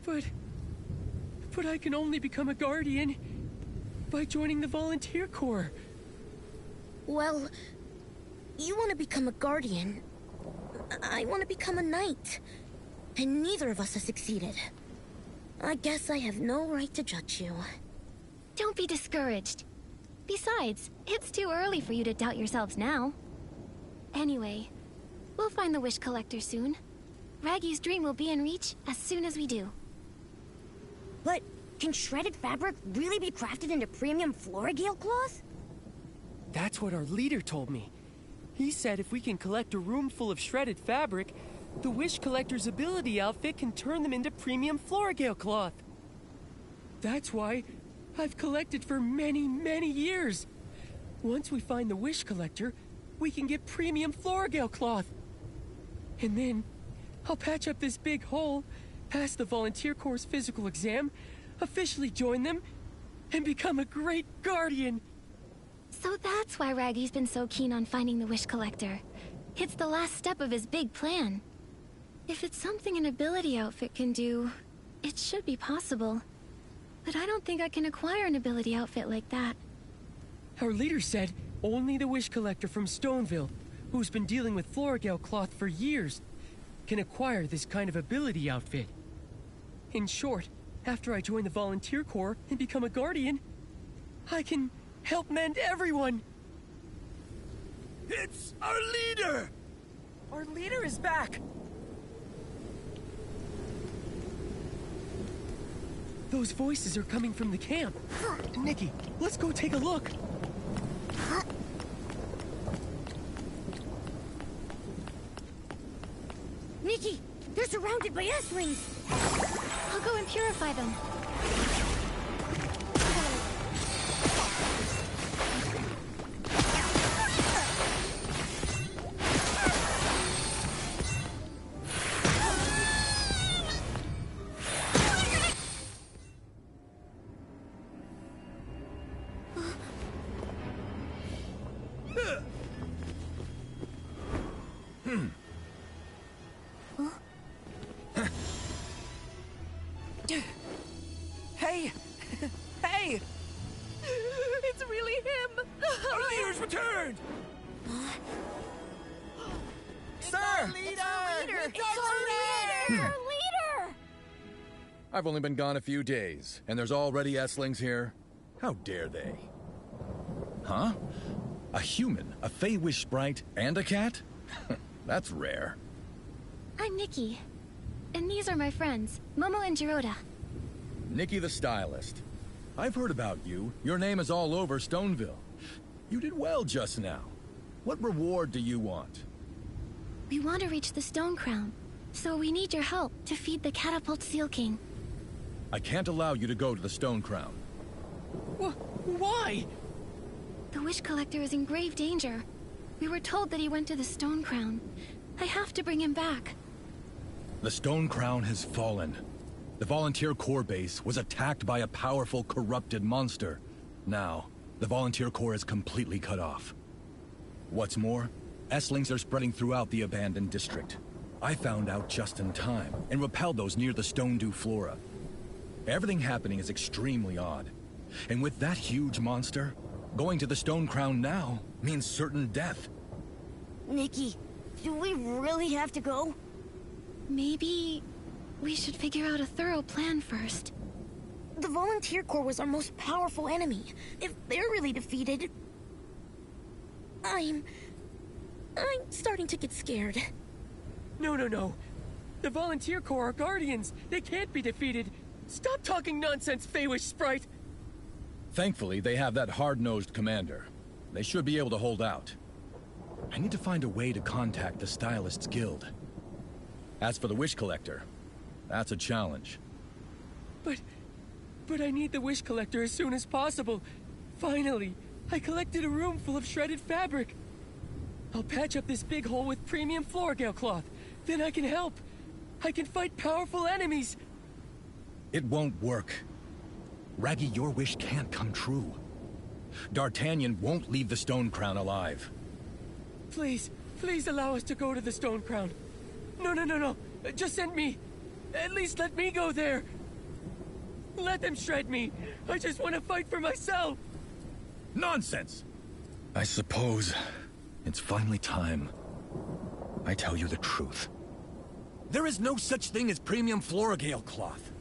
But I can only become a guardian by joining the Volunteer Corps. Well, you want to become a guardian. I want to become a knight. And neither of us has succeeded. I guess I have no right to judge you. Don't be discouraged. Besides, it's too early for you to doubt yourselves now. Anyway, we'll find the Wish Collector soon. Raggy's dream will be in reach as soon as we do. But can shredded fabric really be crafted into premium Floragale cloth? That's what our leader told me. He said if we can collect a room full of shredded fabric, the Wish Collector's ability outfit can turn them into premium Floragale cloth. That's why I've collected for many, many years. Once we find the Wish Collector, we can get premium Floragale cloth. And then I'll patch up this big hole, pass the Volunteer Corps' physical exam, officially join them, and become a great guardian. So that's why Raggy's been so keen on finding the Wish Collector. It's the last step of his big plan. If it's something an ability outfit can do, it should be possible. But I don't think I can acquire an ability outfit like that. Our leader said only the Wish Collector from Stoneville, who's been dealing with Floragale cloth for years, can acquire this kind of ability outfit. In short, after I join the Volunteer Corps and become a guardian, I can help mend everyone. It's our leader! Our leader is back! Those voices are coming from the camp. Nikki, let's go take a look. Nikki, they're surrounded by Eslings! I'll go and purify them. Hey! Hey! It's really him! Our leader's returned! Sir! It's our leader! I've only been gone a few days, and there's already Esslings here? How dare they? Huh? A human, a Fey-Wish sprite, and a cat? That's rare. I'm Nikki. And these are my friends, Momo and Jiroda. Nikki the Stylist. I've heard about you. Your name is all over Stoneville. You did well just now. What reward do you want? We want to reach the Stone Crown, so we need your help to feed the Catapult Seal King. I can't allow you to go to the Stone Crown. Why? The Wish Collector is in grave danger. We were told that he went to the Stone Crown. I have to bring him back. The Stone Crown has fallen. The Volunteer Corps base was attacked by a powerful, corrupted monster. Now, the Volunteer Corps is completely cut off. What's more, Esslings are spreading throughout the abandoned district. I found out just in time, and repelled those near the Stone Dew Flora. Everything happening is extremely odd. And with that huge monster, going to the Stone Crown now means certain death. Nikki, do we really have to go? Maybe we should figure out a thorough plan first. The Volunteer Corps was our most powerful enemy. If they're really defeated... I'm starting to get scared. No. The Volunteer Corps are guardians. They can't be defeated. Stop talking nonsense, Fey-Wish sprite. Thankfully, they have that hard-nosed commander. They should be able to hold out. I need to find a way to contact the Stylists Guild. As for the Wish Collector, that's a challenge. But I need the Wish Collector as soon as possible. Finally, I collected a room full of shredded fabric. I'll patch up this big hole with premium Floragale cloth. Then I can help. I can fight powerful enemies. It won't work. Raggy, your wish can't come true. D'Artagnan won't leave the Stone Crown alive. Please allow us to go to the Stone Crown. No. Just send me. At least let me go there. Let them shred me. I just want to fight for myself. Nonsense! I suppose it's finally time I tell you the truth. There is no such thing as premium Floragale cloth.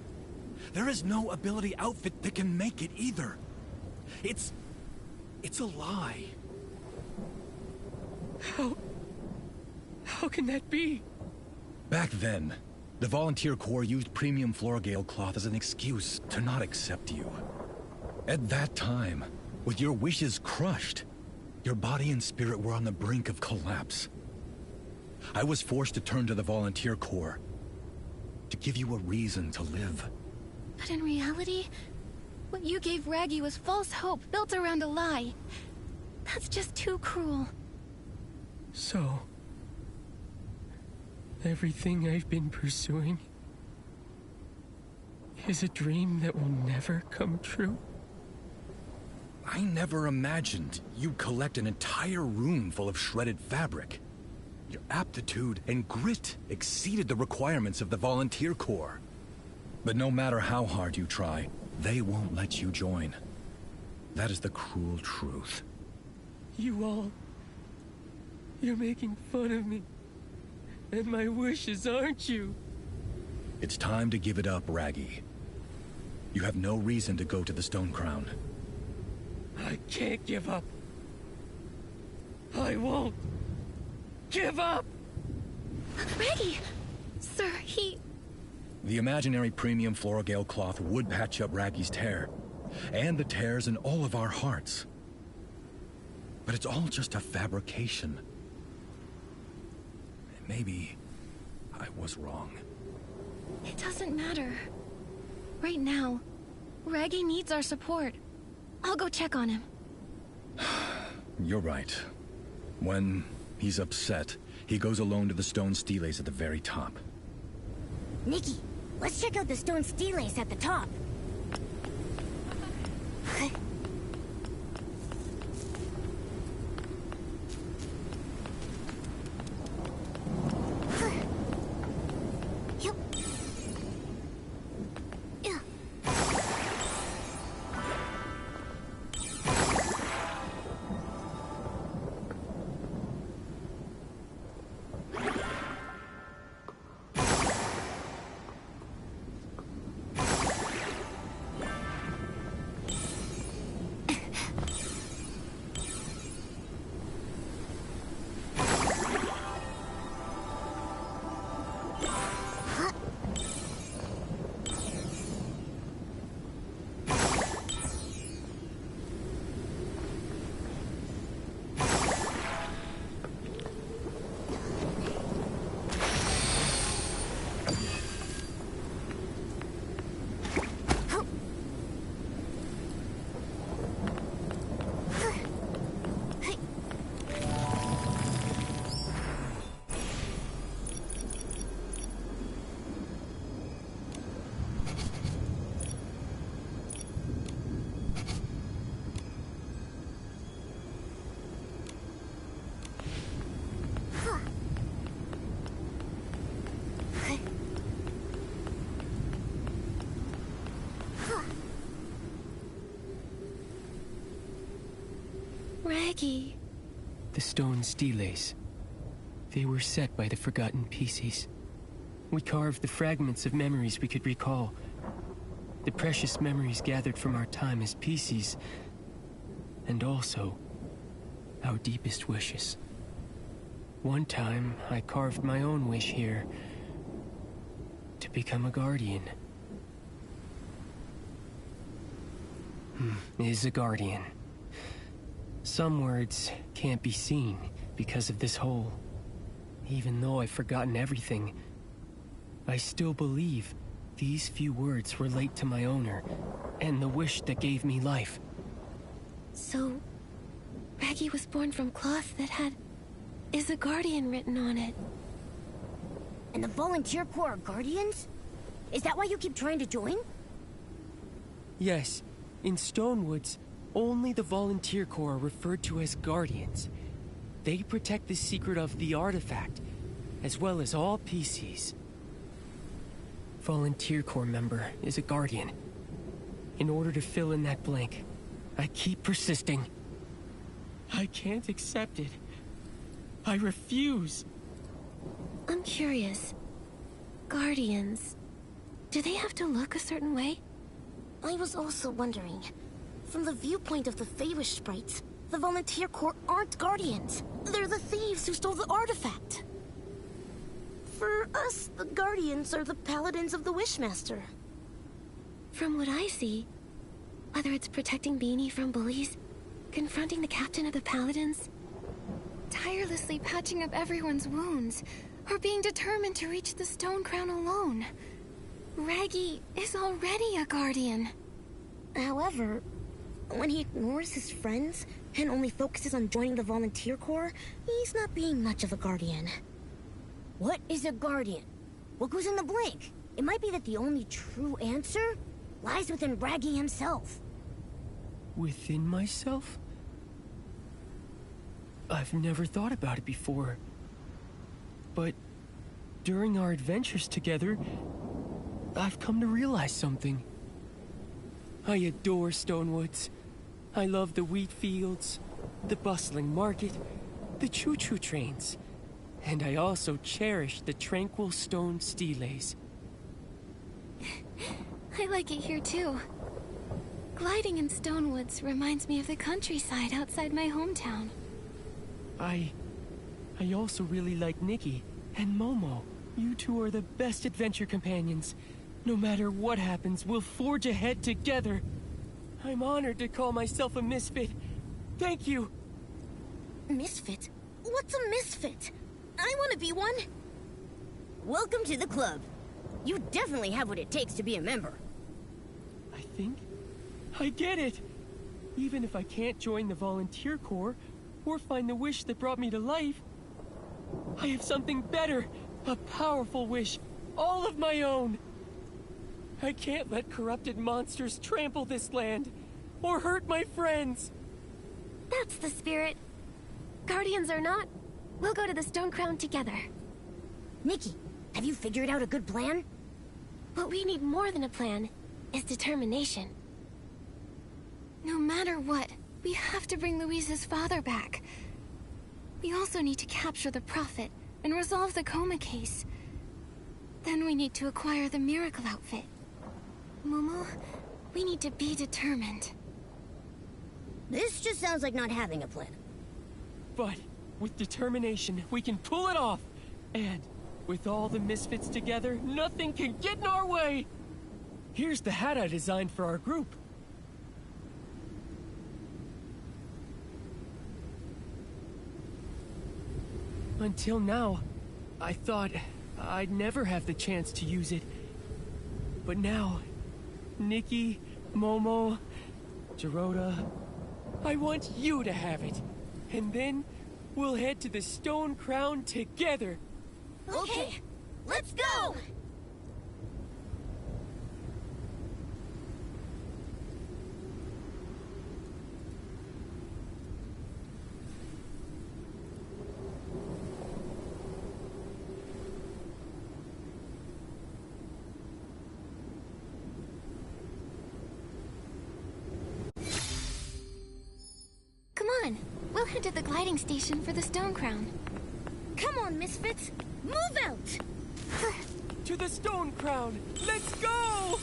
There is no ability outfit that can make it either. It's a lie. How can that be? Back then, the Volunteer Corps used premium Floragale cloth as an excuse to not accept you. At that time, with your wishes crushed, Your body and spirit were on the brink of collapse. I was forced to turn to the Volunteer Corps to give you a reason to live. But in reality, what you gave Raggy was false hope built around a lie. That's just too cruel. So, everything I've been pursuing is a dream that will never come true? I never imagined you'd collect an entire room full of shredded fabric. Your aptitude and grit exceeded the requirements of the Volunteer Corps. But no matter how hard you try, they won't let you join. That is the cruel truth. You all... You're making fun of me. And my wishes, aren't you? It's time to give it up, Raggy. You have no reason to go to the Stone Crown. I can't give up. I won't give up! Raggy! Sir, he... The imaginary premium Floragale cloth would patch up Raggy's tear, and the tears in all of our hearts. But it's all just a fabrication. Maybe I was wrong. It doesn't matter. Right now, Raggy needs our support. I'll go check on him. You're right. When he's upset, he goes alone to the stone steles at the very top. Nikki, let's check out the stone steles at the top. Raggy. The stone steles. They were set by the forgotten PCs. We carved the fragments of memories we could recall. The precious memories gathered from our time as PCs. And also, our deepest wishes. One time, I carved my own wish here. To become a guardian. Is a guardian. Some words can't be seen because of this hole. Even though I've forgotten everything, I still believe these few words relate to my owner and the wish that gave me life. So, Raggy was born from cloth that had "Is a Guardian" written on it. And the Volunteer Corps are guardians? Is that why you keep trying to join? Yes, in Stonewoods, only the Volunteer Corps are referred to as guardians. They protect the secret of the artifact, as well as all PCs. Volunteer Corps member is a guardian. In order to fill in that blank, I keep persisting. I can't accept it. I refuse. I'm curious. Guardians, do they have to look a certain way? I was also wondering. From the viewpoint of the Feywish sprites, the Volunteer Corps aren't guardians. They're the thieves who stole the artifact. For us, the guardians are the paladins of the Wishmaster. From what I see, whether it's protecting Beanie from bullies, confronting the captain of the Paladins, tirelessly patching up everyone's wounds, or being determined to reach the Stone Crown alone. Raggy is already a guardian. However, when he ignores his friends and only focuses on joining the volunteer corps, he's not being much of a guardian. What is a guardian? What goes in the blank? It might be that the only true answer lies within Raggy himself. Within myself? I've never thought about it before. But during our adventures together, I've come to realize something. I adore Stonewoods. I love the wheat fields, the bustling market, the choo-choo trains, and I also cherish the tranquil stone steles. I like it here too. Gliding in Stonewoods reminds me of the countryside outside my hometown. I also really like Nikki and Momo. You two are the best adventure companions. No matter what happens, we'll forge ahead together. I'm honored to call myself a misfit. Thank you. Misfit? What's a misfit? I want to be one. Welcome to the club. You definitely have what it takes to be a member. I think I get it. Even if I can't join the volunteer corps or find the wish that brought me to life, I have something better, a powerful wish, all of my own. I can't let corrupted monsters trample this land or hurt my friends. That's the spirit. Guardians or not, we'll go to the Stone Crown together. Nikki, have you figured out a good plan? What we need more than a plan is determination. No matter what, we have to bring Louise's father back. We also need to capture the Prophet and resolve the coma case. Then we need to acquire the miracle outfit. Momo, we need to be determined. This just sounds like not having a plan. But with determination, we can pull it off. And with all the misfits together, nothing can get in our way. Here's the hat I designed for our group. Until now, I thought I'd never have the chance to use it. But now, Nikki, Momo, Gerota, I want you to have it. And then we'll head to the Stone Crown together. Okay, let's go! Come on, we'll head to the gliding station for the Stone Crown. Come on, misfits! Move out! To the Stone Crown! Let's go!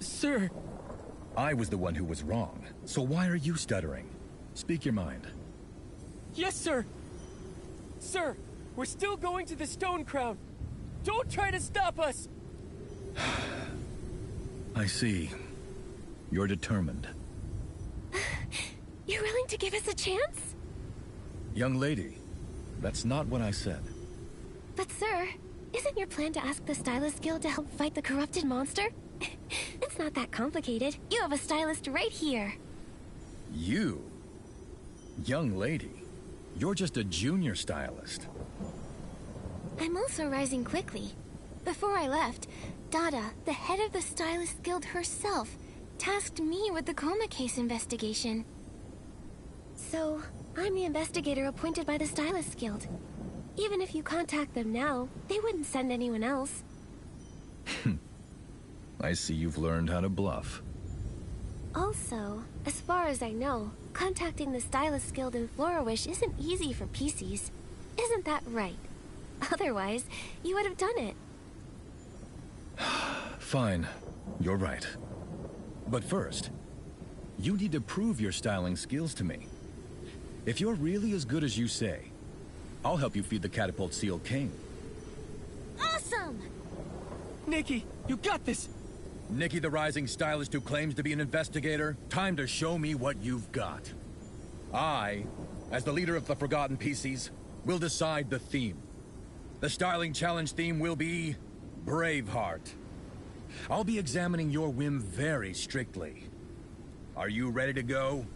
Sir! I was the one who was wrong, so why are you stuttering? Speak your mind. Yes, sir! Sir, we're still going to the Stone Crown. Don't try to stop us! I see. You're determined. You're willing to give us a chance? Young lady, that's not what I said. But sir, isn't your plan to ask the Stylist Guild to help fight the corrupted monster? It's not that complicated. You have a stylist right here. You? Young lady, you're just a junior stylist. I'm also rising quickly. Before I left, Dada, the head of the Stylist Guild herself, tasked me with the coma case investigation. So, I'm the investigator appointed by the Stylist Guild. Even if you contact them now, they wouldn't send anyone else. I see you've learned how to bluff. Also, as far as I know, contacting the Stylist Guild in Florawish isn't easy for PCs. Isn't that right? Otherwise, you would have done it. Fine, you're right. But first, you need to prove your styling skills to me. If you're really as good as you say, I'll help you feed the Catapult Seal King. Awesome! Nikki, you got this! Nikki the rising stylist who claims to be an investigator, time to show me what you've got. I, as the leader of the Forgotten PCs, will decide the theme. The styling challenge theme will be Braveheart. I'll be examining your whim very strictly. Are you ready to go?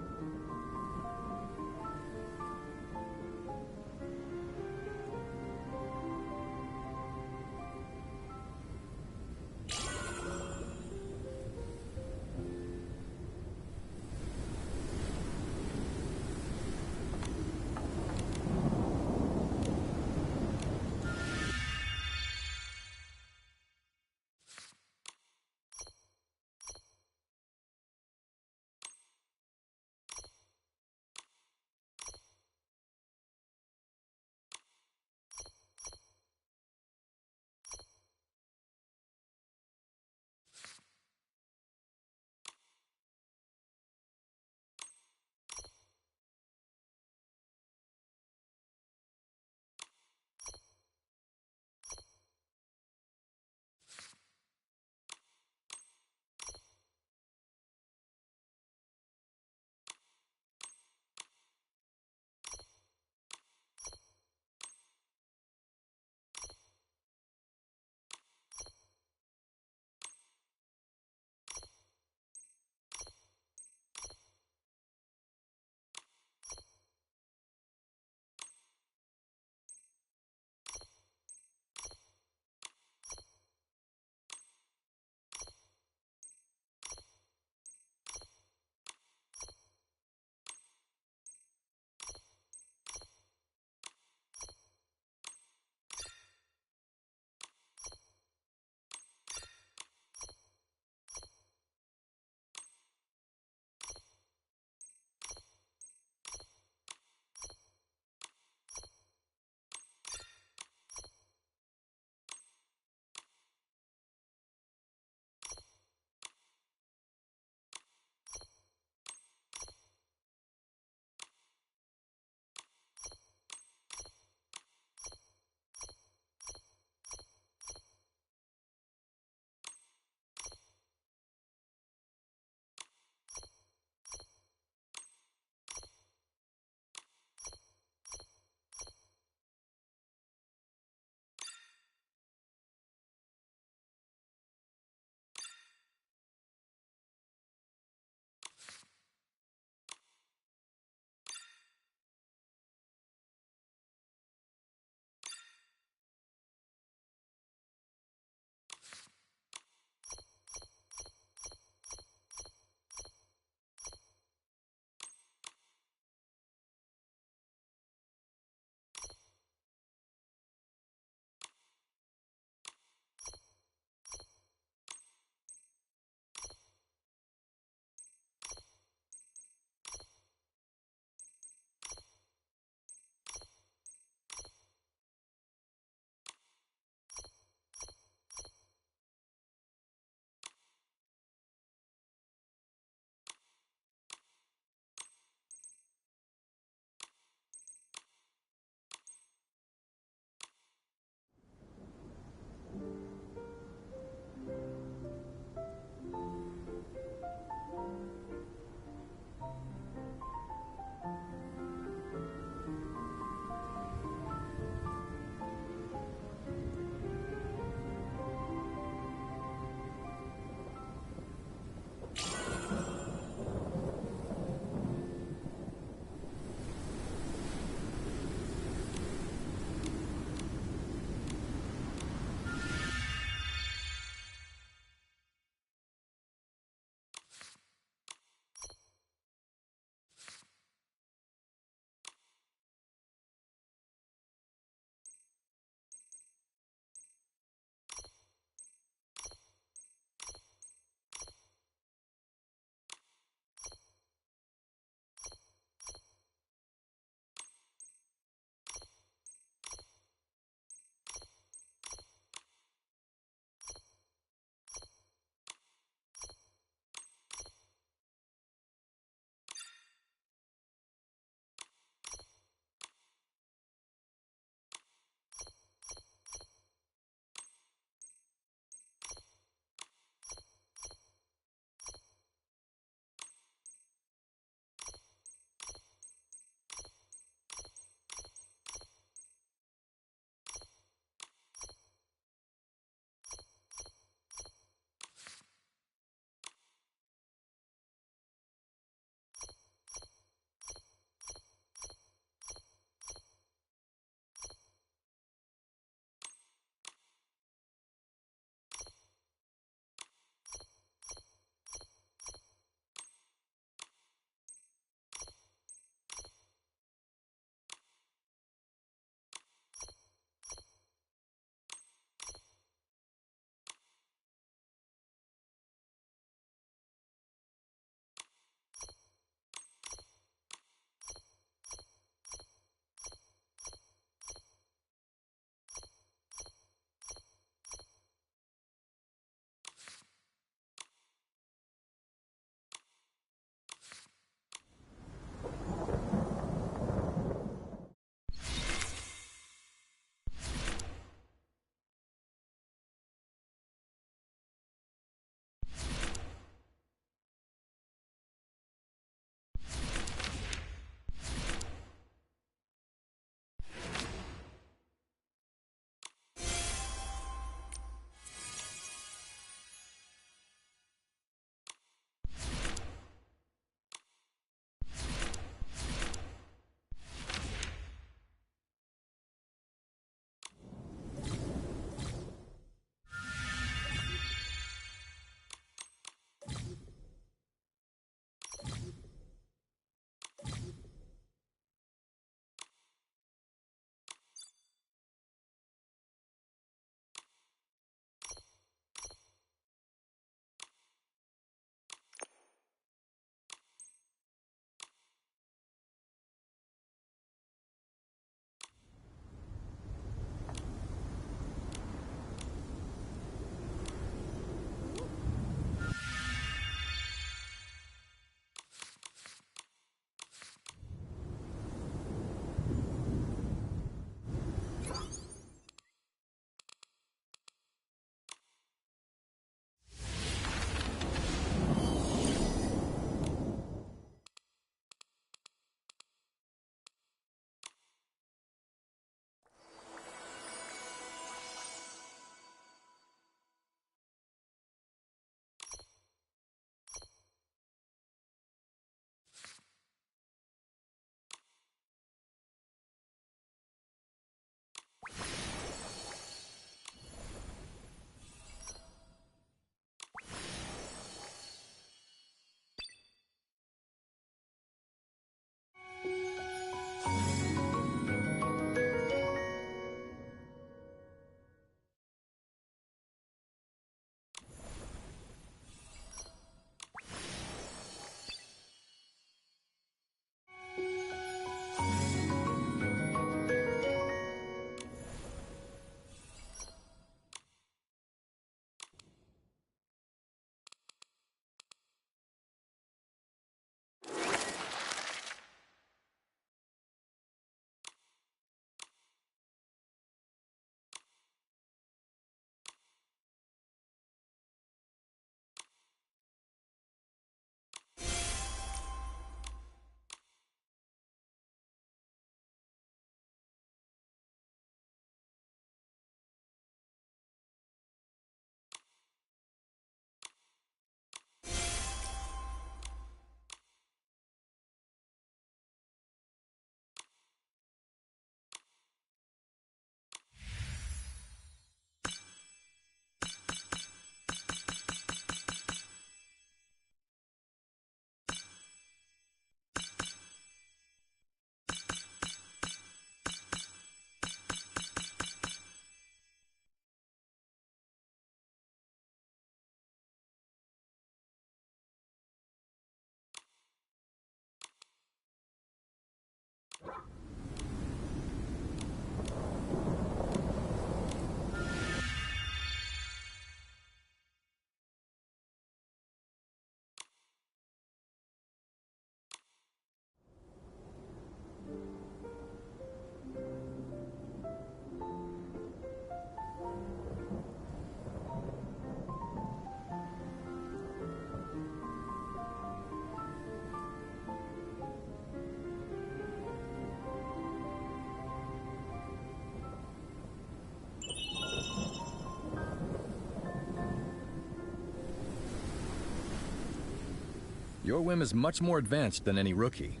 Your whim is much more advanced than any rookie.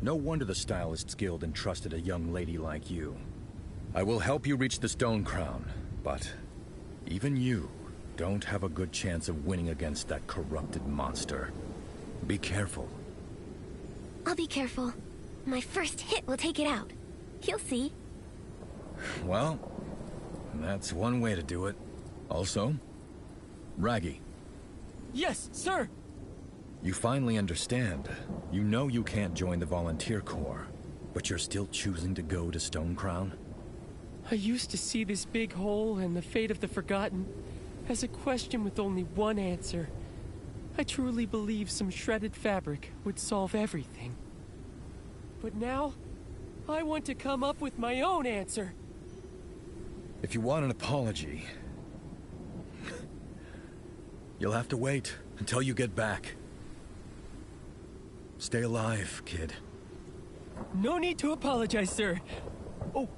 No wonder the Stylist's Guild entrusted a young lady like you. I will help you reach the Stone Crown, but even you don't have a good chance of winning against that corrupted monster. Be careful. I'll be careful. My first hit will take it out. You'll see. Well, that's one way to do it. Also, Raggy. Yes, sir! You finally understand. You know you can't join the Volunteer Corps, but you're still choosing to go to Stone Crown? I used to see this big hole and the fate of the Forgotten as a question with only one answer. I truly believe some shredded fabric would solve everything. But now, I want to come up with my own answer. If you want an apology, you'll have to wait until you get back. Stay alive, kid. No need to apologize, sir. Oh,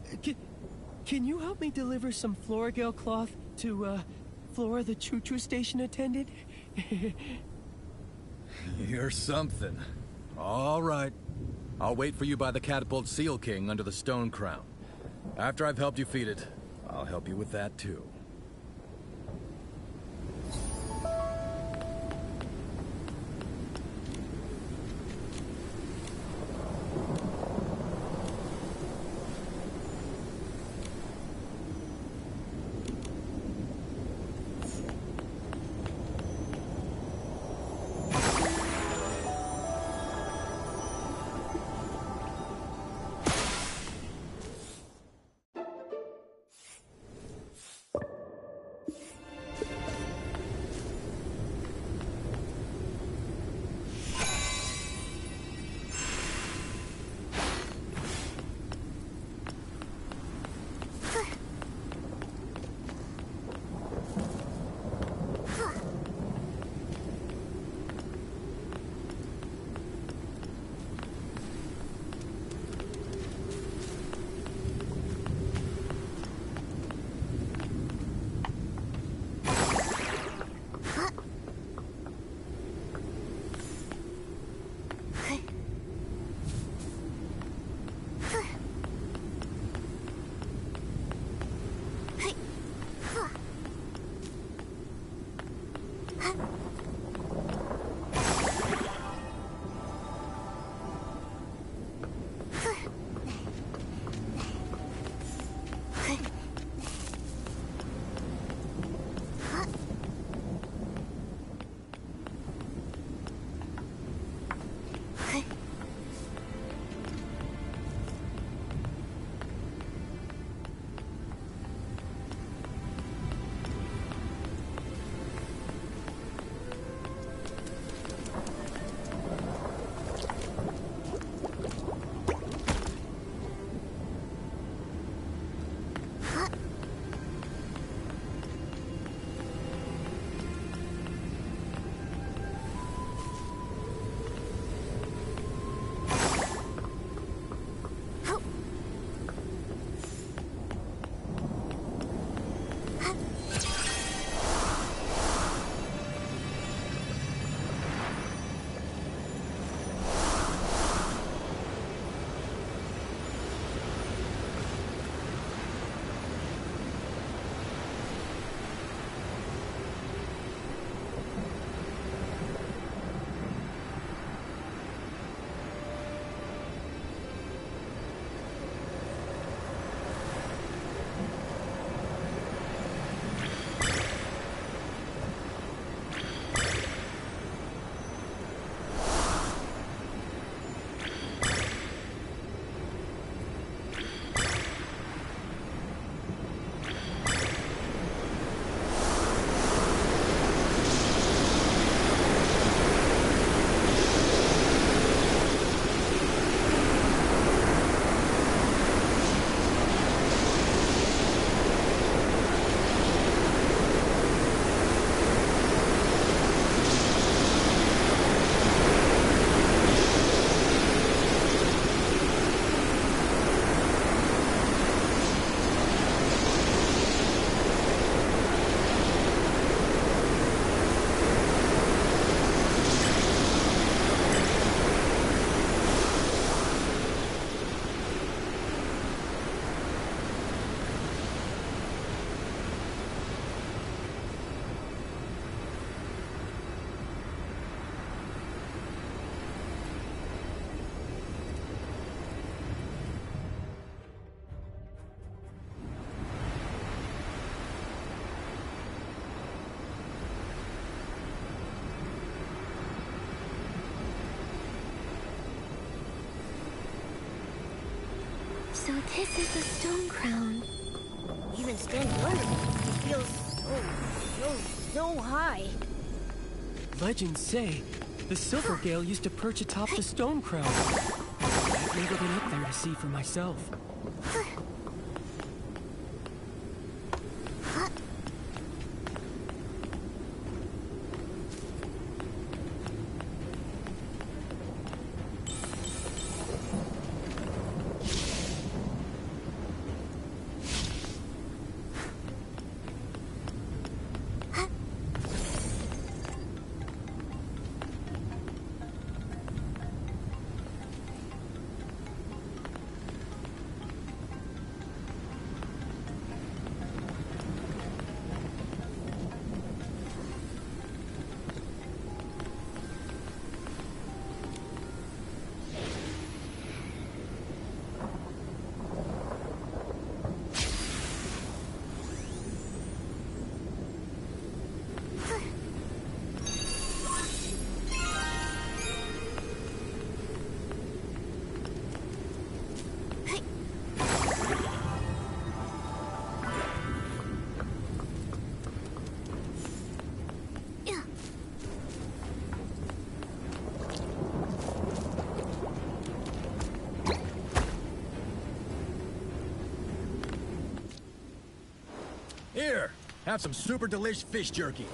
can you help me deliver some Floragale cloth to, Flora the choo-choo station attendant? You're something. All right. I'll wait for you by the Catapult Seal King under the Stone Crown. After I've helped you feed it, I'll help you with that too. So this is the stone crown. Even standing under it, it feels so high. Legends say the Silvergale used to perch atop the stone crown. I've never been up there to see for myself. Here, have some super delish fish jerky.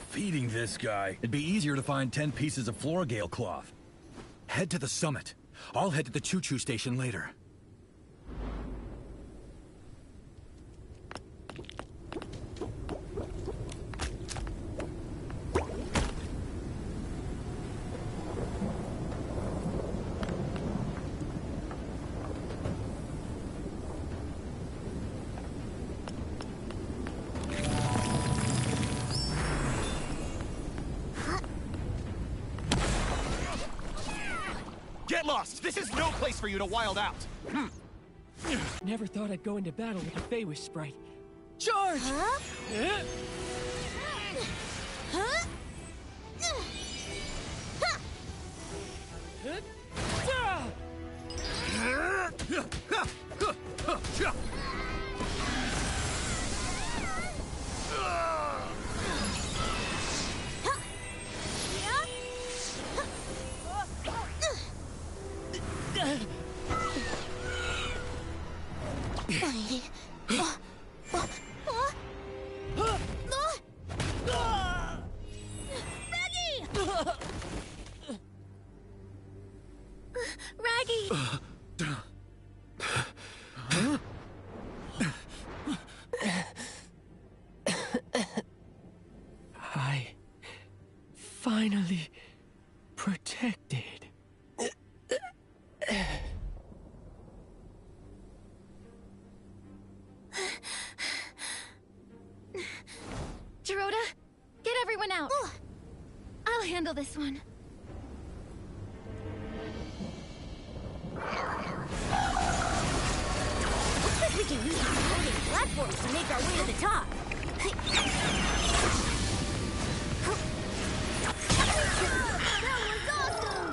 Feeding this guy. It'd be easier to find 10 pieces of Floragale cloth. Head to the summit. I'll head to the choo-choo station later. Get lost! This is no place for you to wild out! Never thought I'd go into battle with a Feywish sprite. Charge! Huh? Huh? I finally protected. Gerota, get everyone out. I'll handle this one. Looks like we can use these floating platforms to make our way to the top. That was awesome!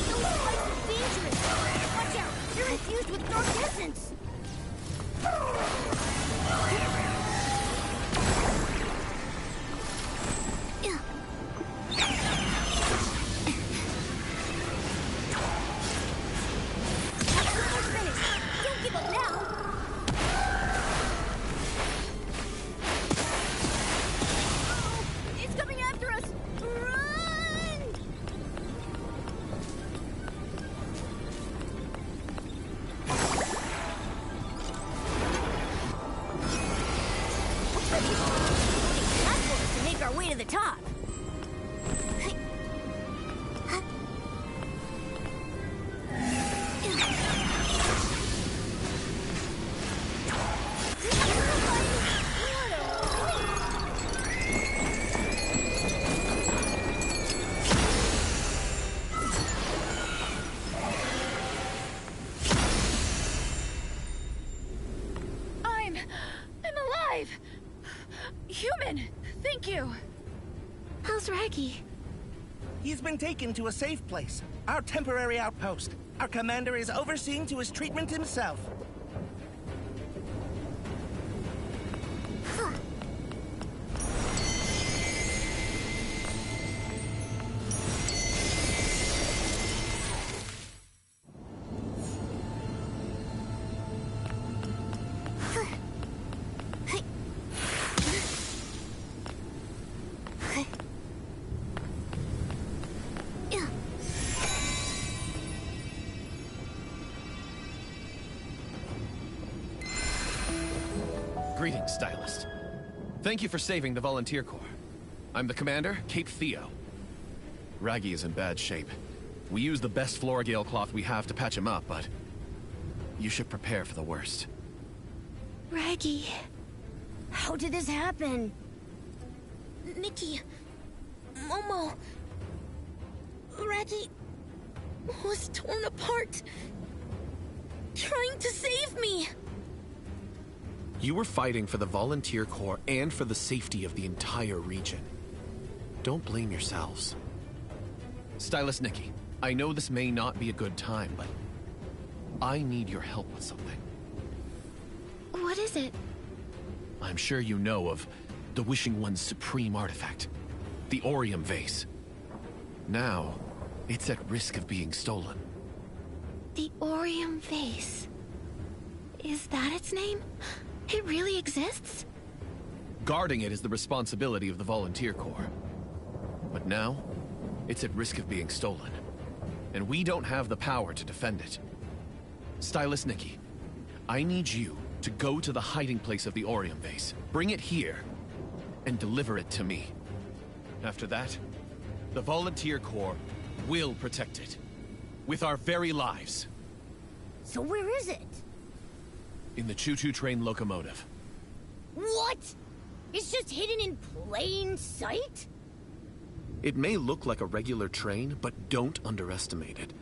Those spikes are dangerous. Watch out, you're infused with dark essence. Don't give up now! It's coming after us! Run! Looks like we can use platforms to make our way to the top. alive! Human, thank you! How's Raggy? He's been taken to a safe place, our temporary outpost. Our commander is overseeing to his treatment himself. Greetings, Stylist. Thank you for saving the Volunteer Corps. I'm the commander, Cape Theo. Raggy is in bad shape. We use the best Floragale cloth we have to patch him up, but you should prepare for the worst. Raggy. How did this happen? Nikki, Momo, Raggy was torn apart, trying to save me. You were fighting for the Volunteer Corps and for the safety of the entire region. Don't blame yourselves. Stylist Nikki, I know this may not be a good time, but I need your help with something. What is it? I'm sure you know of the Wishing One's supreme artifact, the Orium Vase. Now, it's at risk of being stolen. The Orium Vase. Is that its name? It really exists? Guarding it is the responsibility of the Volunteer Corps. But now, it's at risk of being stolen. And we don't have the power to defend it. Stylist Nikki, I need you to go to the hiding place of the Orium Vase, bring it here, and deliver it to me. After that, the Volunteer Corps will protect it. With our very lives. So where is it? In the choo-choo train locomotive. What? It's just hidden in plain sight? It may look like a regular train, but don't underestimate it.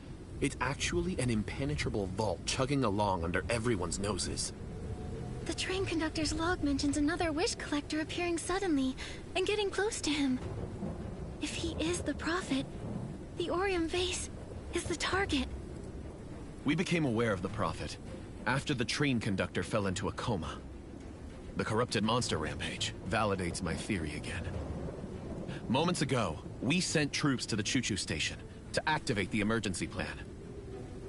It's actually an impenetrable vault chugging along under everyone's noses. The train conductor's log mentions another wish collector appearing suddenly and getting close to him. If he is the prophet, the Orium Vase is the target. We became aware of the prophet after the train conductor fell into a coma. The corrupted monster rampage validates my theory again. Moments ago, we sent troops to the choo-choo station to activate the emergency plan.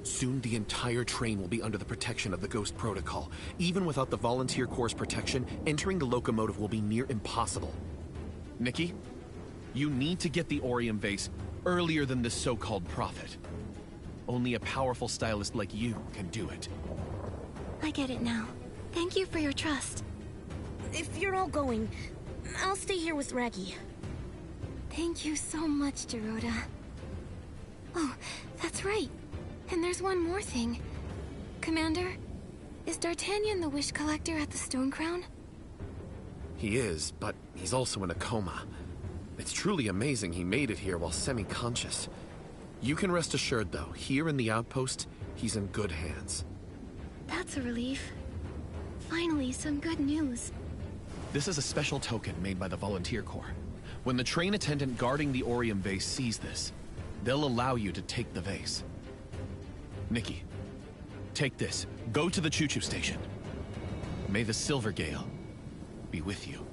Soon the entire train will be under the protection of the Ghost Protocol. Even without the Volunteer Corps' protection, entering the locomotive will be near impossible. Nikki, you need to get the Orium Vase earlier than this so-called prophet. Only a powerful stylist like you can do it. I get it now. Thank you for your trust. If you're all going, I'll stay here with Raggy. Thank you so much, Dorota. Oh, that's right. And there's one more thing. Commander, is D'Artagnan the wish collector at the Stone Crown? He is, but he's also in a coma. It's truly amazing he made it here while semi-conscious. You can rest assured, though, here in the outpost, he's in good hands. That's a relief. Finally, some good news. This is a special token made by the Volunteer Corps. When the train attendant guarding the Orium Vase sees this, they'll allow you to take the vase. Nikki, take this. Go to the choo-choo station. May the Silver Gale be with you.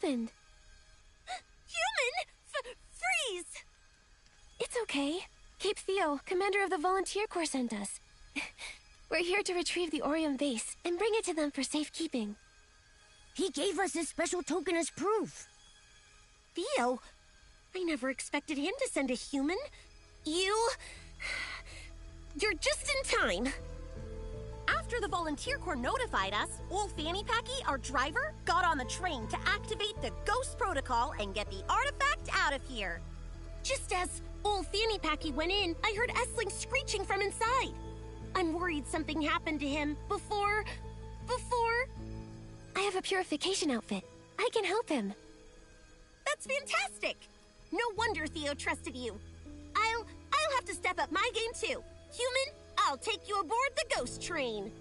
happened? Human! Freeze! It's okay. Cape Theo, commander of the Volunteer Corps, sent us. We're here to retrieve the Orium vase and bring it to them for safekeeping. He gave us his special token as proof. Theo, I never expected him to send a human. You're just in time. After the Volunteer Corps notified us, old Fanny Packy, our driver, got on the train to activate the Ghost Protocol and get the artifact out of here. Just as old Fanny Packy went in, I heard Essling screeching from inside. I'm worried something happened to him before... I have a purification outfit. I can help him. That's fantastic! No wonder Theo trusted you. I'll have to step up my game too. Human, I'll take you aboard the ghost train.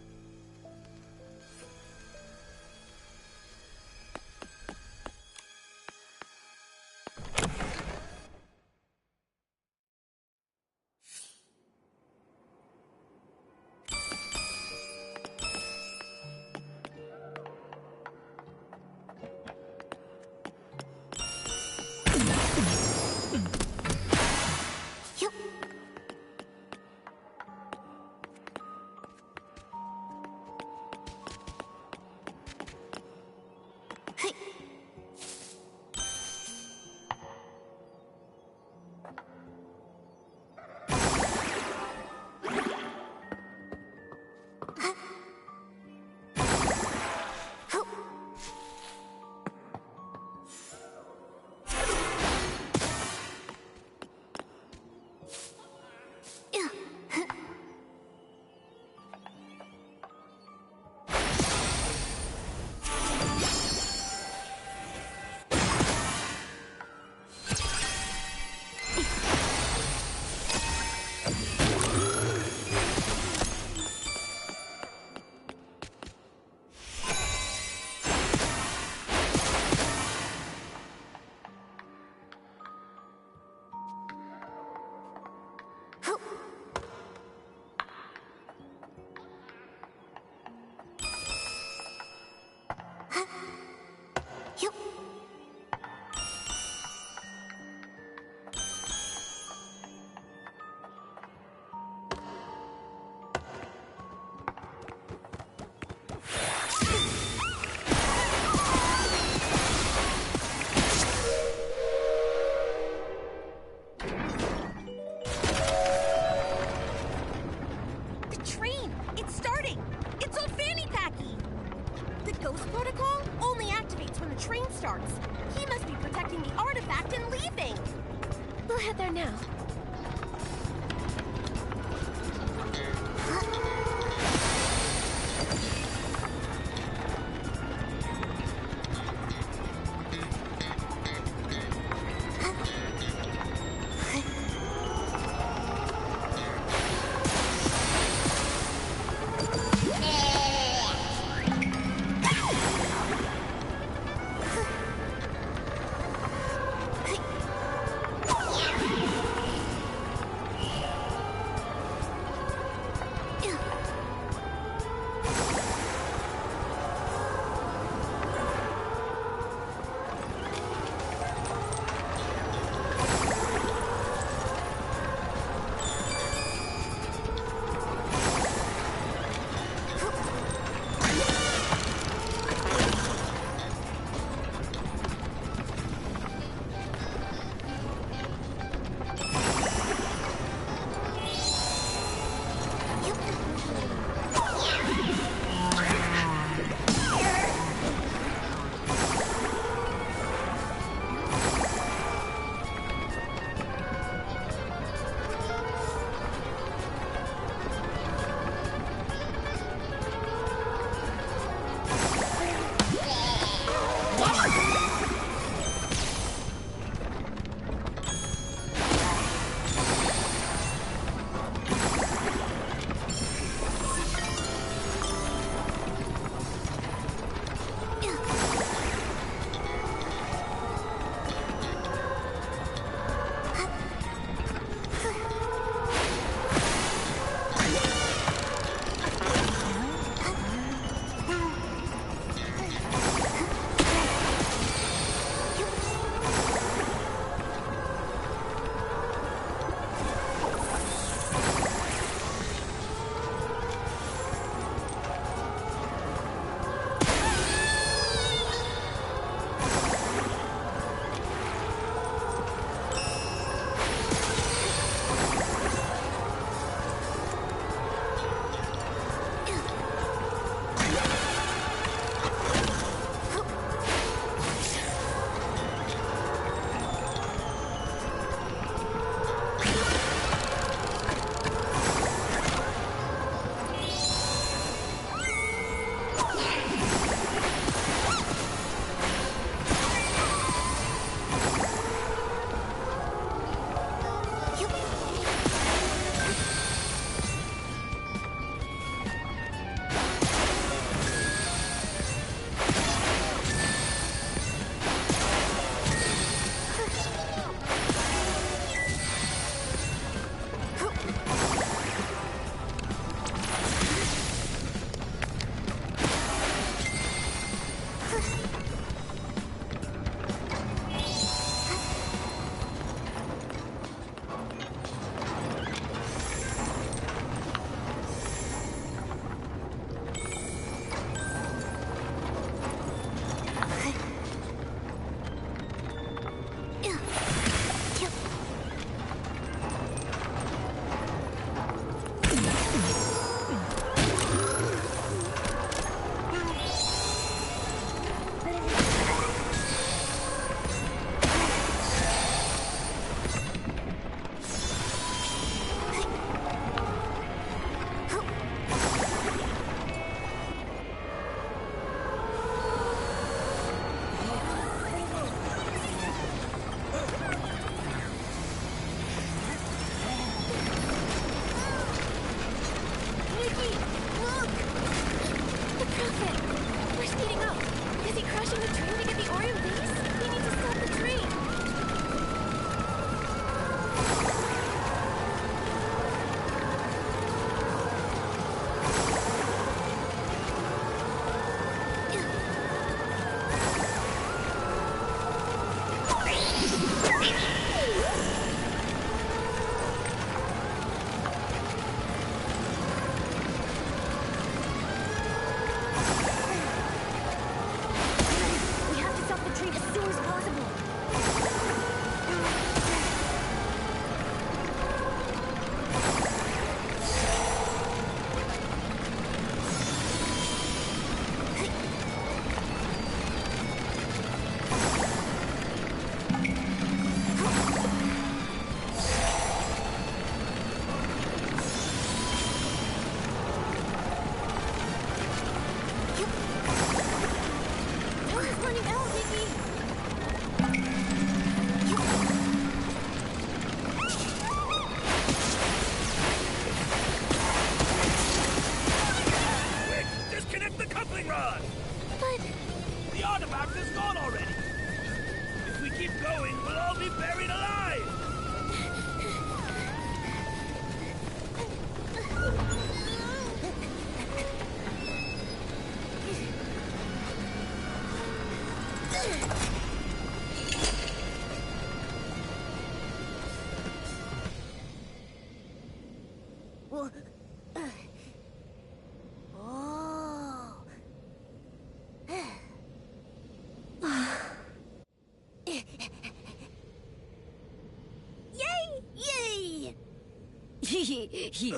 Yay!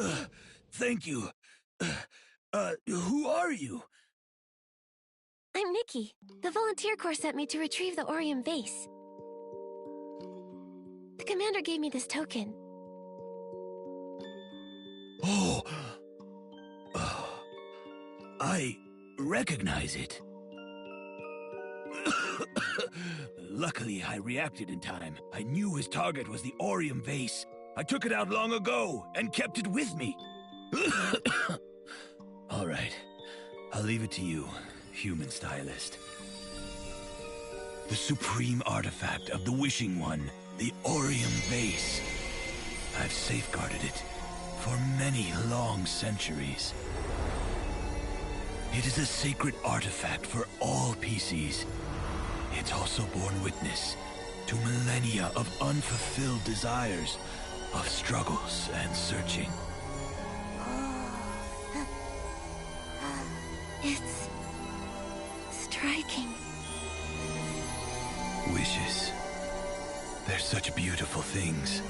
Thank you. Who are you? I'm Nikki. The Volunteer Corps sent me to retrieve the Orium vase. The commander gave me this token. Oh. I recognize it. Luckily, I reacted in time. I knew his target was the Orium vase. I took it out long ago and kept it with me. All right. I'll leave it to you, human stylist. The supreme artifact of the Wishing One, the Orium vase. I've safeguarded it for many long centuries. It is a sacred artifact for all PCs. It's also borne witness to millennia of unfulfilled desires, of struggles and searching. It's striking. Wishes. They're such beautiful things.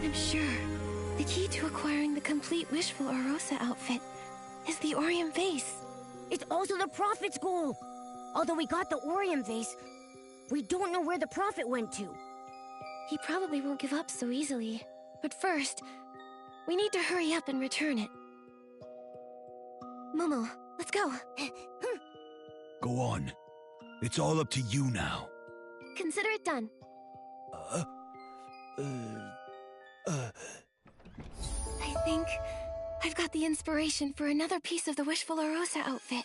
I'm sure the key to acquiring the complete Wishful Orosa outfit is the Orium vase. It's also the Prophet's goal. Although we got the Orium vase, we don't know where the Prophet went to. He probably won't give up so easily. But first, we need to hurry up and return it. Momo, let's go. Go on. It's all up to you now. Consider it done. I think I've got the inspiration for another piece of the Wishful Orosa outfit.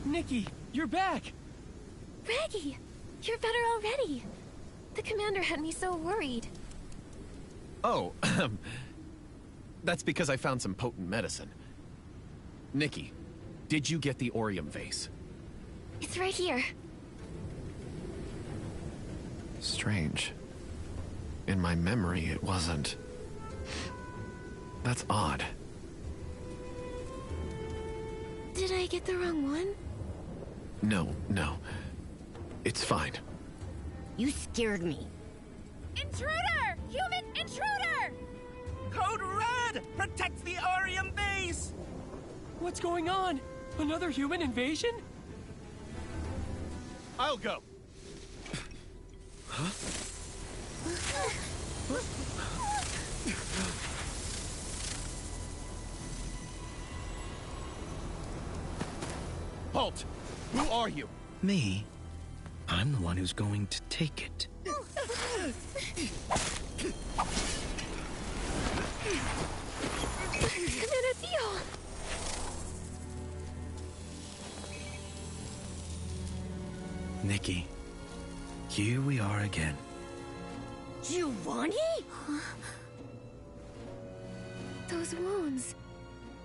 Nikki, you're back! Raggy, you're better already. The commander had me so worried. Oh, that's because I found some potent medicine. Nikki, did you get the Orium vase? It's right here. Strange. In my memory, it wasn't. That's odd. Did I get the wrong one? No. It's fine. You scared me. Intruder! Human intruder! Code Red protects the Orium base! What's going on? Another human invasion? I'll go. Huh? Halt! Who are you? Me? I'm the one who's going to take it. Commander Theo! Nikki, here we are again. Giovanni? Those wounds.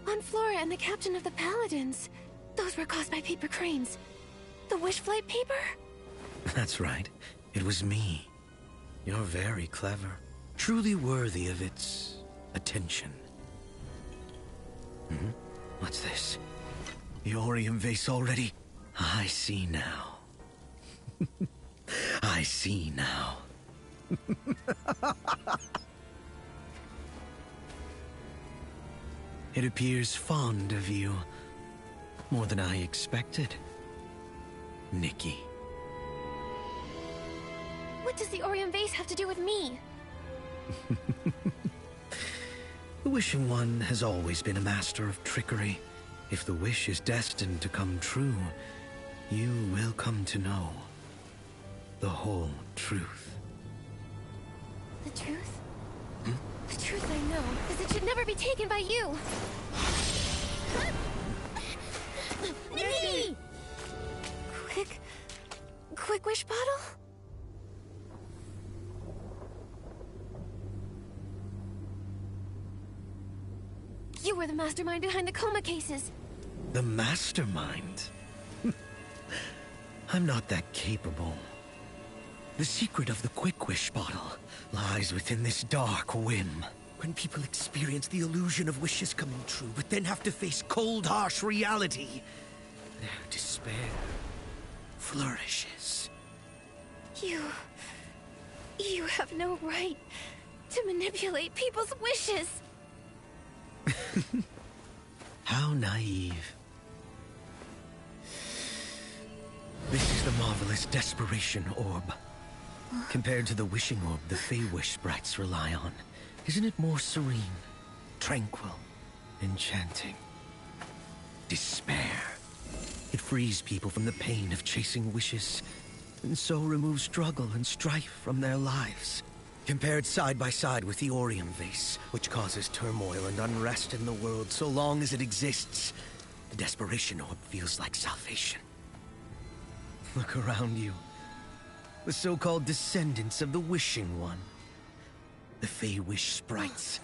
On Flora and the captain of the Paladins. Those were caused by paper cranes. The wish flight paper? That's right. It was me. You're very clever. Truly worthy of its attention. What's this? The Orium vase already? I see now. I see now. It appears fond of you. More than I expected. Nikki. What does the Orium vase have to do with me? The Wishing One has always been a master of trickery. If the wish is destined to come true, you will come to know the whole truth. The truth? The truth I know is it should never be taken by you. Nikki! Quick wish bottle? You were the mastermind behind the coma cases. The mastermind? I'm not that capable. The secret of the quick wish bottle lies within this dark whim. When people experience the illusion of wishes coming true, but then have to face cold, harsh reality, their despair flourishes. You have no right to manipulate people's wishes. How naive. This is the marvelous Desperation Orb. Compared to the wishing orb the Fey-Wish sprites rely on, isn't it more serene, tranquil, enchanting? Despair. It frees people from the pain of chasing wishes, and so removes struggle and strife from their lives. Compared side by side with the Orium Vase, which causes turmoil and unrest in the world so long as it exists, the Desperation Orb feels like salvation. Look around you. The so-called descendants of the Wishing One. The Fey-Wish sprites.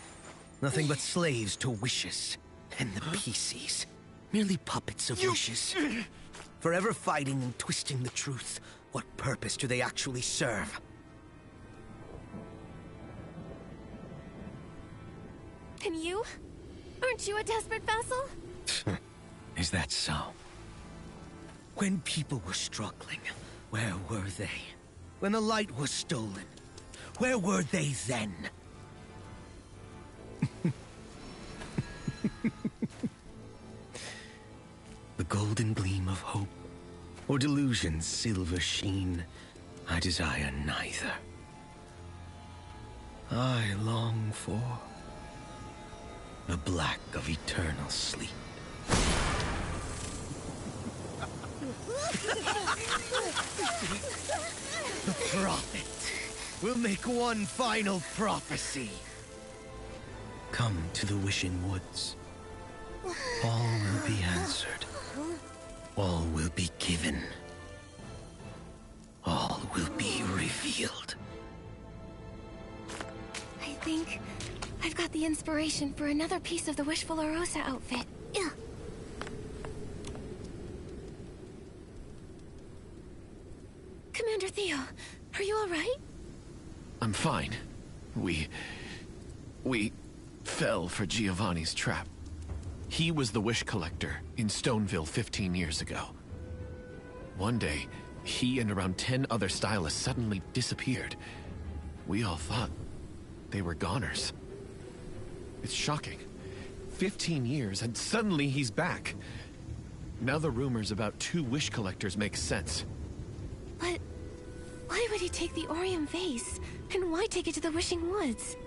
Nothing but slaves to wishes. And the PCs. Merely puppets of wishes. Forever fighting and twisting the truth. What purpose do they actually serve? And you? Aren't you a desperate vessel? Is that so? When people were struggling, where were they? When the light was stolen, where were they then? The golden gleam of hope, or delusion's silver sheen, I desire neither. I long for the black of eternal sleep. The prophet will make one final prophecy. Come to the Wishing Woods. All will be answered. All will be given. All will be revealed. I think I've got the inspiration for another piece of the Wishful Arosa outfit. Yeah. Commander Theo, are you all right? I'm fine. We fell for Giovanni's trap. He was the wish collector in Stoneville 15 years ago. One day, he and around 10 other stylists suddenly disappeared. We all thought they were goners. It's shocking. 15 years and suddenly he's back. Now the rumors about 2 wish collectors make sense. But why would he take the Orium Vase? And why take it to the Wishing Woods?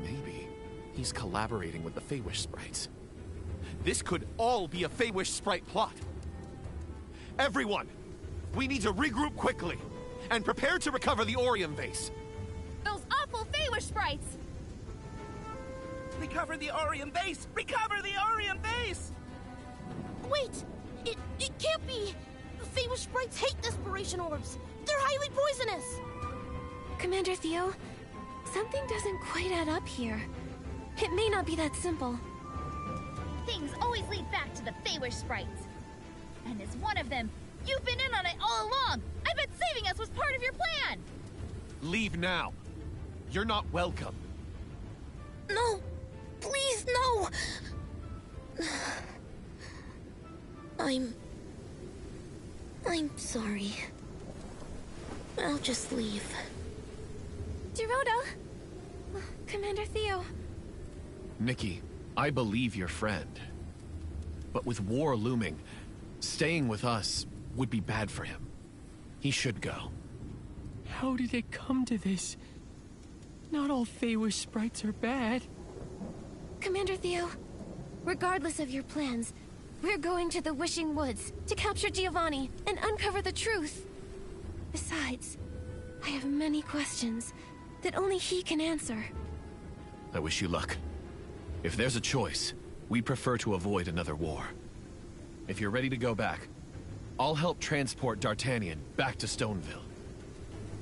Maybe he's collaborating with the Fey-Wish sprites. This could all be a Fey-Wish sprite plot. Everyone, we need to regroup quickly and prepare to recover the Orium Vase. Those awful Fey-Wish sprites! Recover the Orium Vase! Recover the Orium Vase! Wait! It can't be! The Fey-Wish sprites hate Desperation Orbs! They're highly poisonous! Commander Theo, something doesn't quite add up here. It may not be that simple. Things always lead back to the Fey-Wish sprites. And as one of them, you've been in on it all along! I bet saving us was part of your plan! Leave now. You're not welcome. No! Please, no! I'm sorry. I'll just leave. Geroda! Commander Theo. Nikki, I believe your friend. But with war looming, staying with us would be bad for him. He should go. How did it come to this? Not all Fey-Wish sprites are bad. Commander Theo, regardless of your plans, We're going to the Wishing Woods to capture Giovanni and uncover the truth. Besides, I have many questions that only he can answer. I wish you luck. If there's a choice, we'd prefer to avoid another war. If you're ready to go back, I'll help transport D'Artagnan back to Stoneville.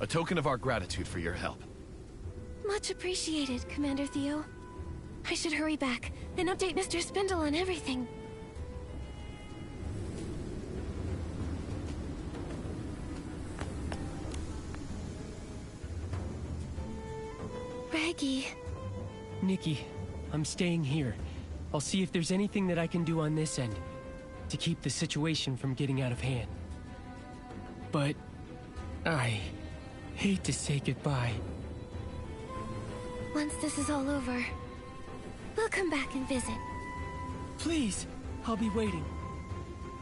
A token of our gratitude for your help. Much appreciated, Commander Theo. I should hurry back and update Mr. Spindle on everything. Raggy. Nikki, I'm staying here. I'll see if there's anything that I can do on this end to keep the situation from getting out of hand. But I hate to say goodbye. Once this is all over, we'll come back and visit. Please, I'll be waiting.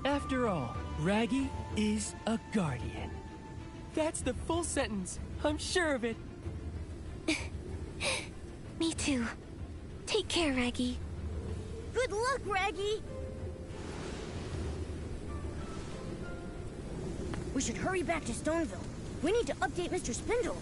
After all, Raggy is a guardian. That's the full sentence. I'm sure of it. Me too. Take care, Raggy. Good luck, Raggy! We should hurry back to Stoneville. We need to update Mr. Spindle.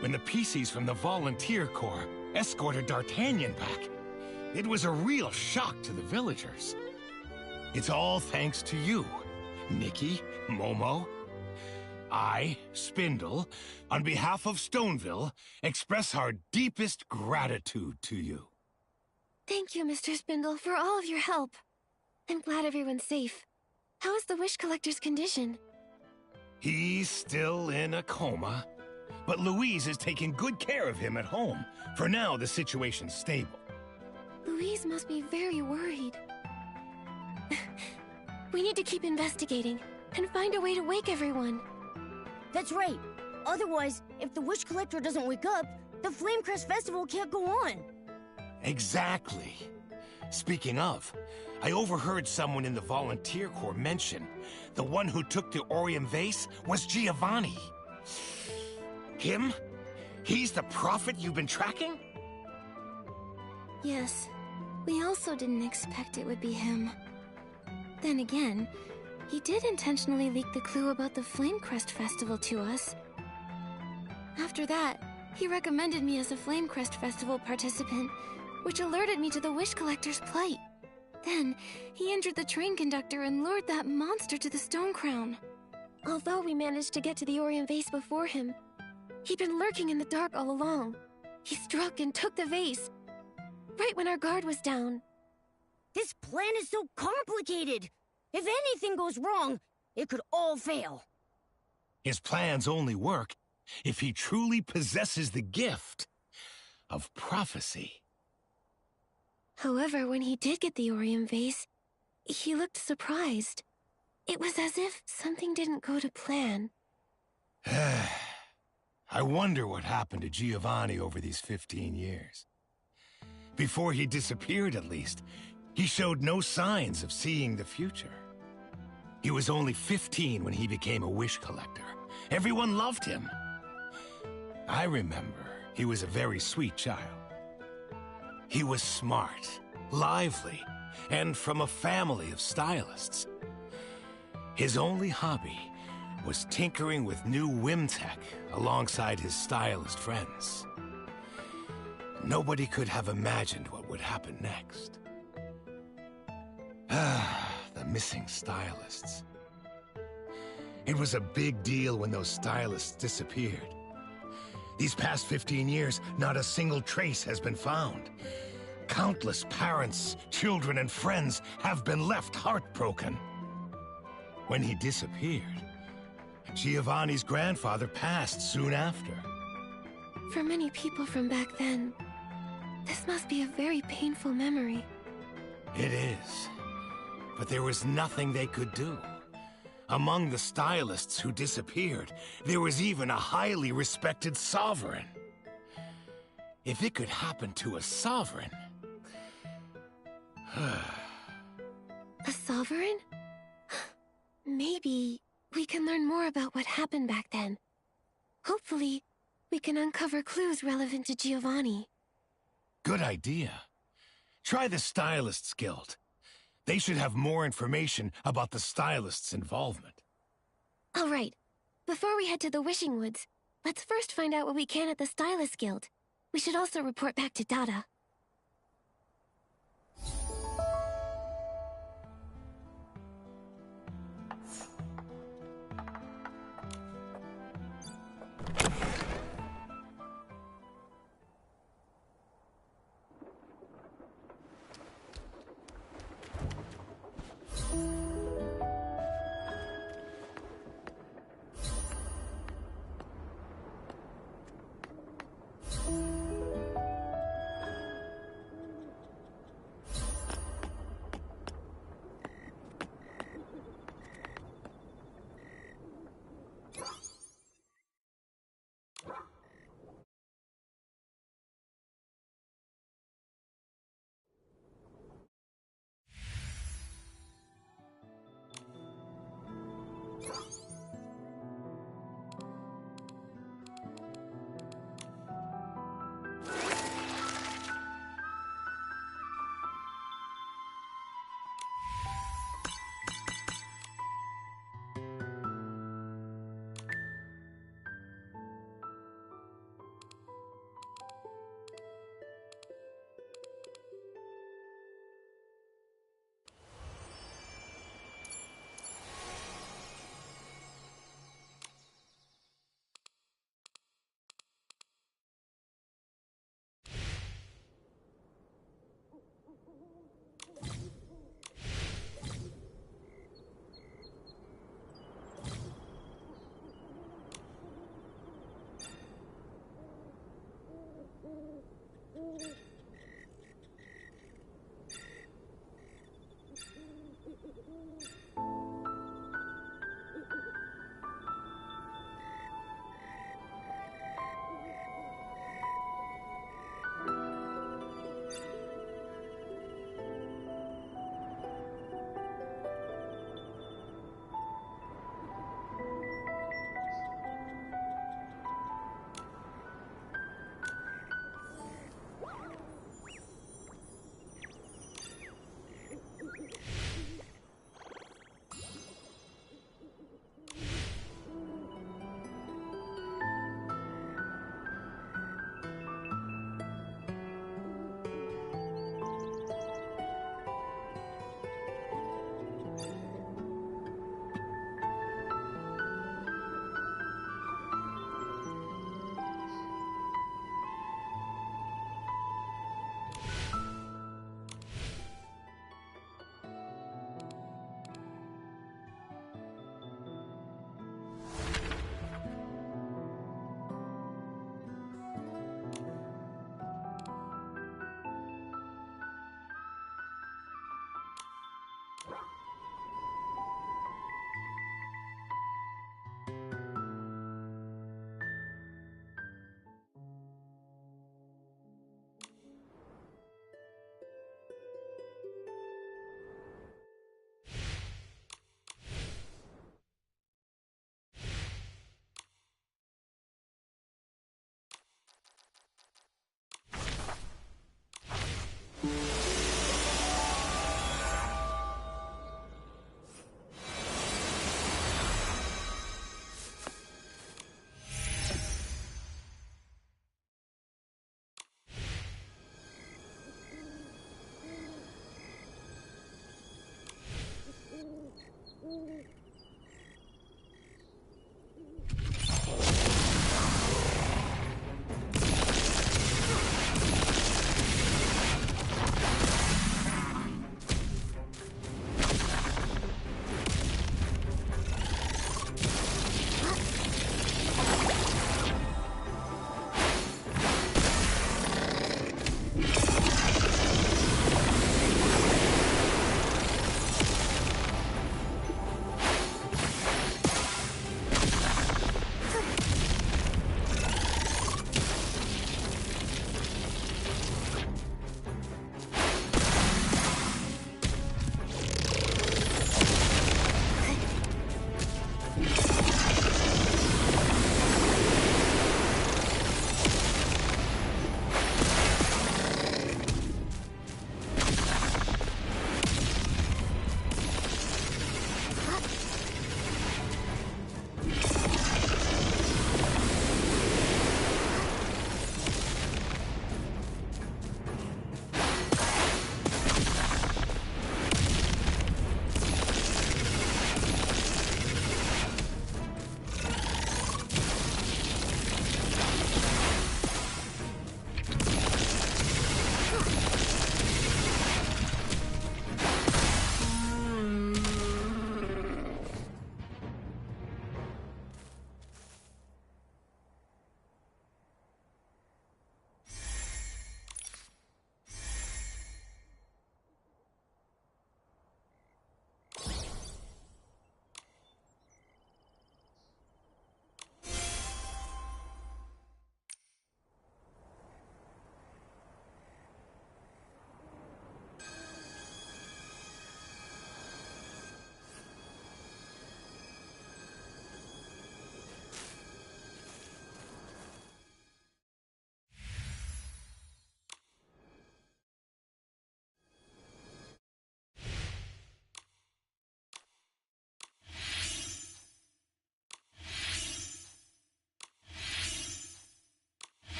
When the PCs from the Volunteer Corps escorted D'Artagnan back, it was a real shock to the villagers. It's all thanks to you, Nikki, Momo. I, Spindle, on behalf of Stoneville, express our deepest gratitude to you. Thank you, Mr. Spindle, for all of your help. I'm glad everyone's safe. How is the Wish Collector's condition? He's still in a coma, but Louise is taking good care of him at home. For now, the situation's stable. Louise must be very worried. We need to keep investigating and find a way to wake everyone. That's right. Otherwise, if the Wish Collector doesn't wake up, the Flamecrest Festival can't go on. Exactly. Speaking of, I overheard someone in the Volunteer Corps mention the one who took the Orium Vase was Giovanni. Him? He's the prophet you've been tracking? Yes. We also didn't expect it would be him. Then again, he did intentionally leak the clue about the Flamecrest Festival to us. After that, he recommended me as a Flamecrest Festival participant, which alerted me to the Wish Collector's plight. Then, he injured the train conductor and lured that monster to the Stone Crown. Although we managed to get to the Orium Vase before him, he'd been lurking in the dark all along. He struck and took the vase, right when our guard was down. This plan is so complicated. If anything goes wrong, it could all fail. His plans only work if he truly possesses the gift of prophecy. However, when he did get the Orium Vase, he looked surprised. It was as if something didn't go to plan. I wonder what happened to Giovanni over these 15 years. Before he disappeared, at least, he showed no signs of seeing the future. He was only 15 when he became a wish collector. Everyone loved him. I remember he was a very sweet child. He was smart, lively, and from a family of stylists. His only hobby was tinkering with new whim tech alongside his stylist friends. Nobody could have imagined what would happen next. The missing stylists. It was a big deal when those stylists disappeared. These past 15 years, not a single trace has been found. Countless parents, children, and friends have been left heartbroken. When he disappeared, Giovanni's grandfather passed soon after. For many people from back then, this must be a very painful memory. It is. But there was nothing they could do. Among the stylists who disappeared, there was even a highly respected sovereign. If it could happen to a sovereign... A sovereign? Maybe we can learn more about what happened back then. Hopefully, we can uncover clues relevant to Giovanni. Good idea. Try the Stylists Guild. They should have more information about the stylists' involvement. All right. Before we head to the Wishing Woods, let's first find out what we can at the Stylist Guild. We should also report back to Dada.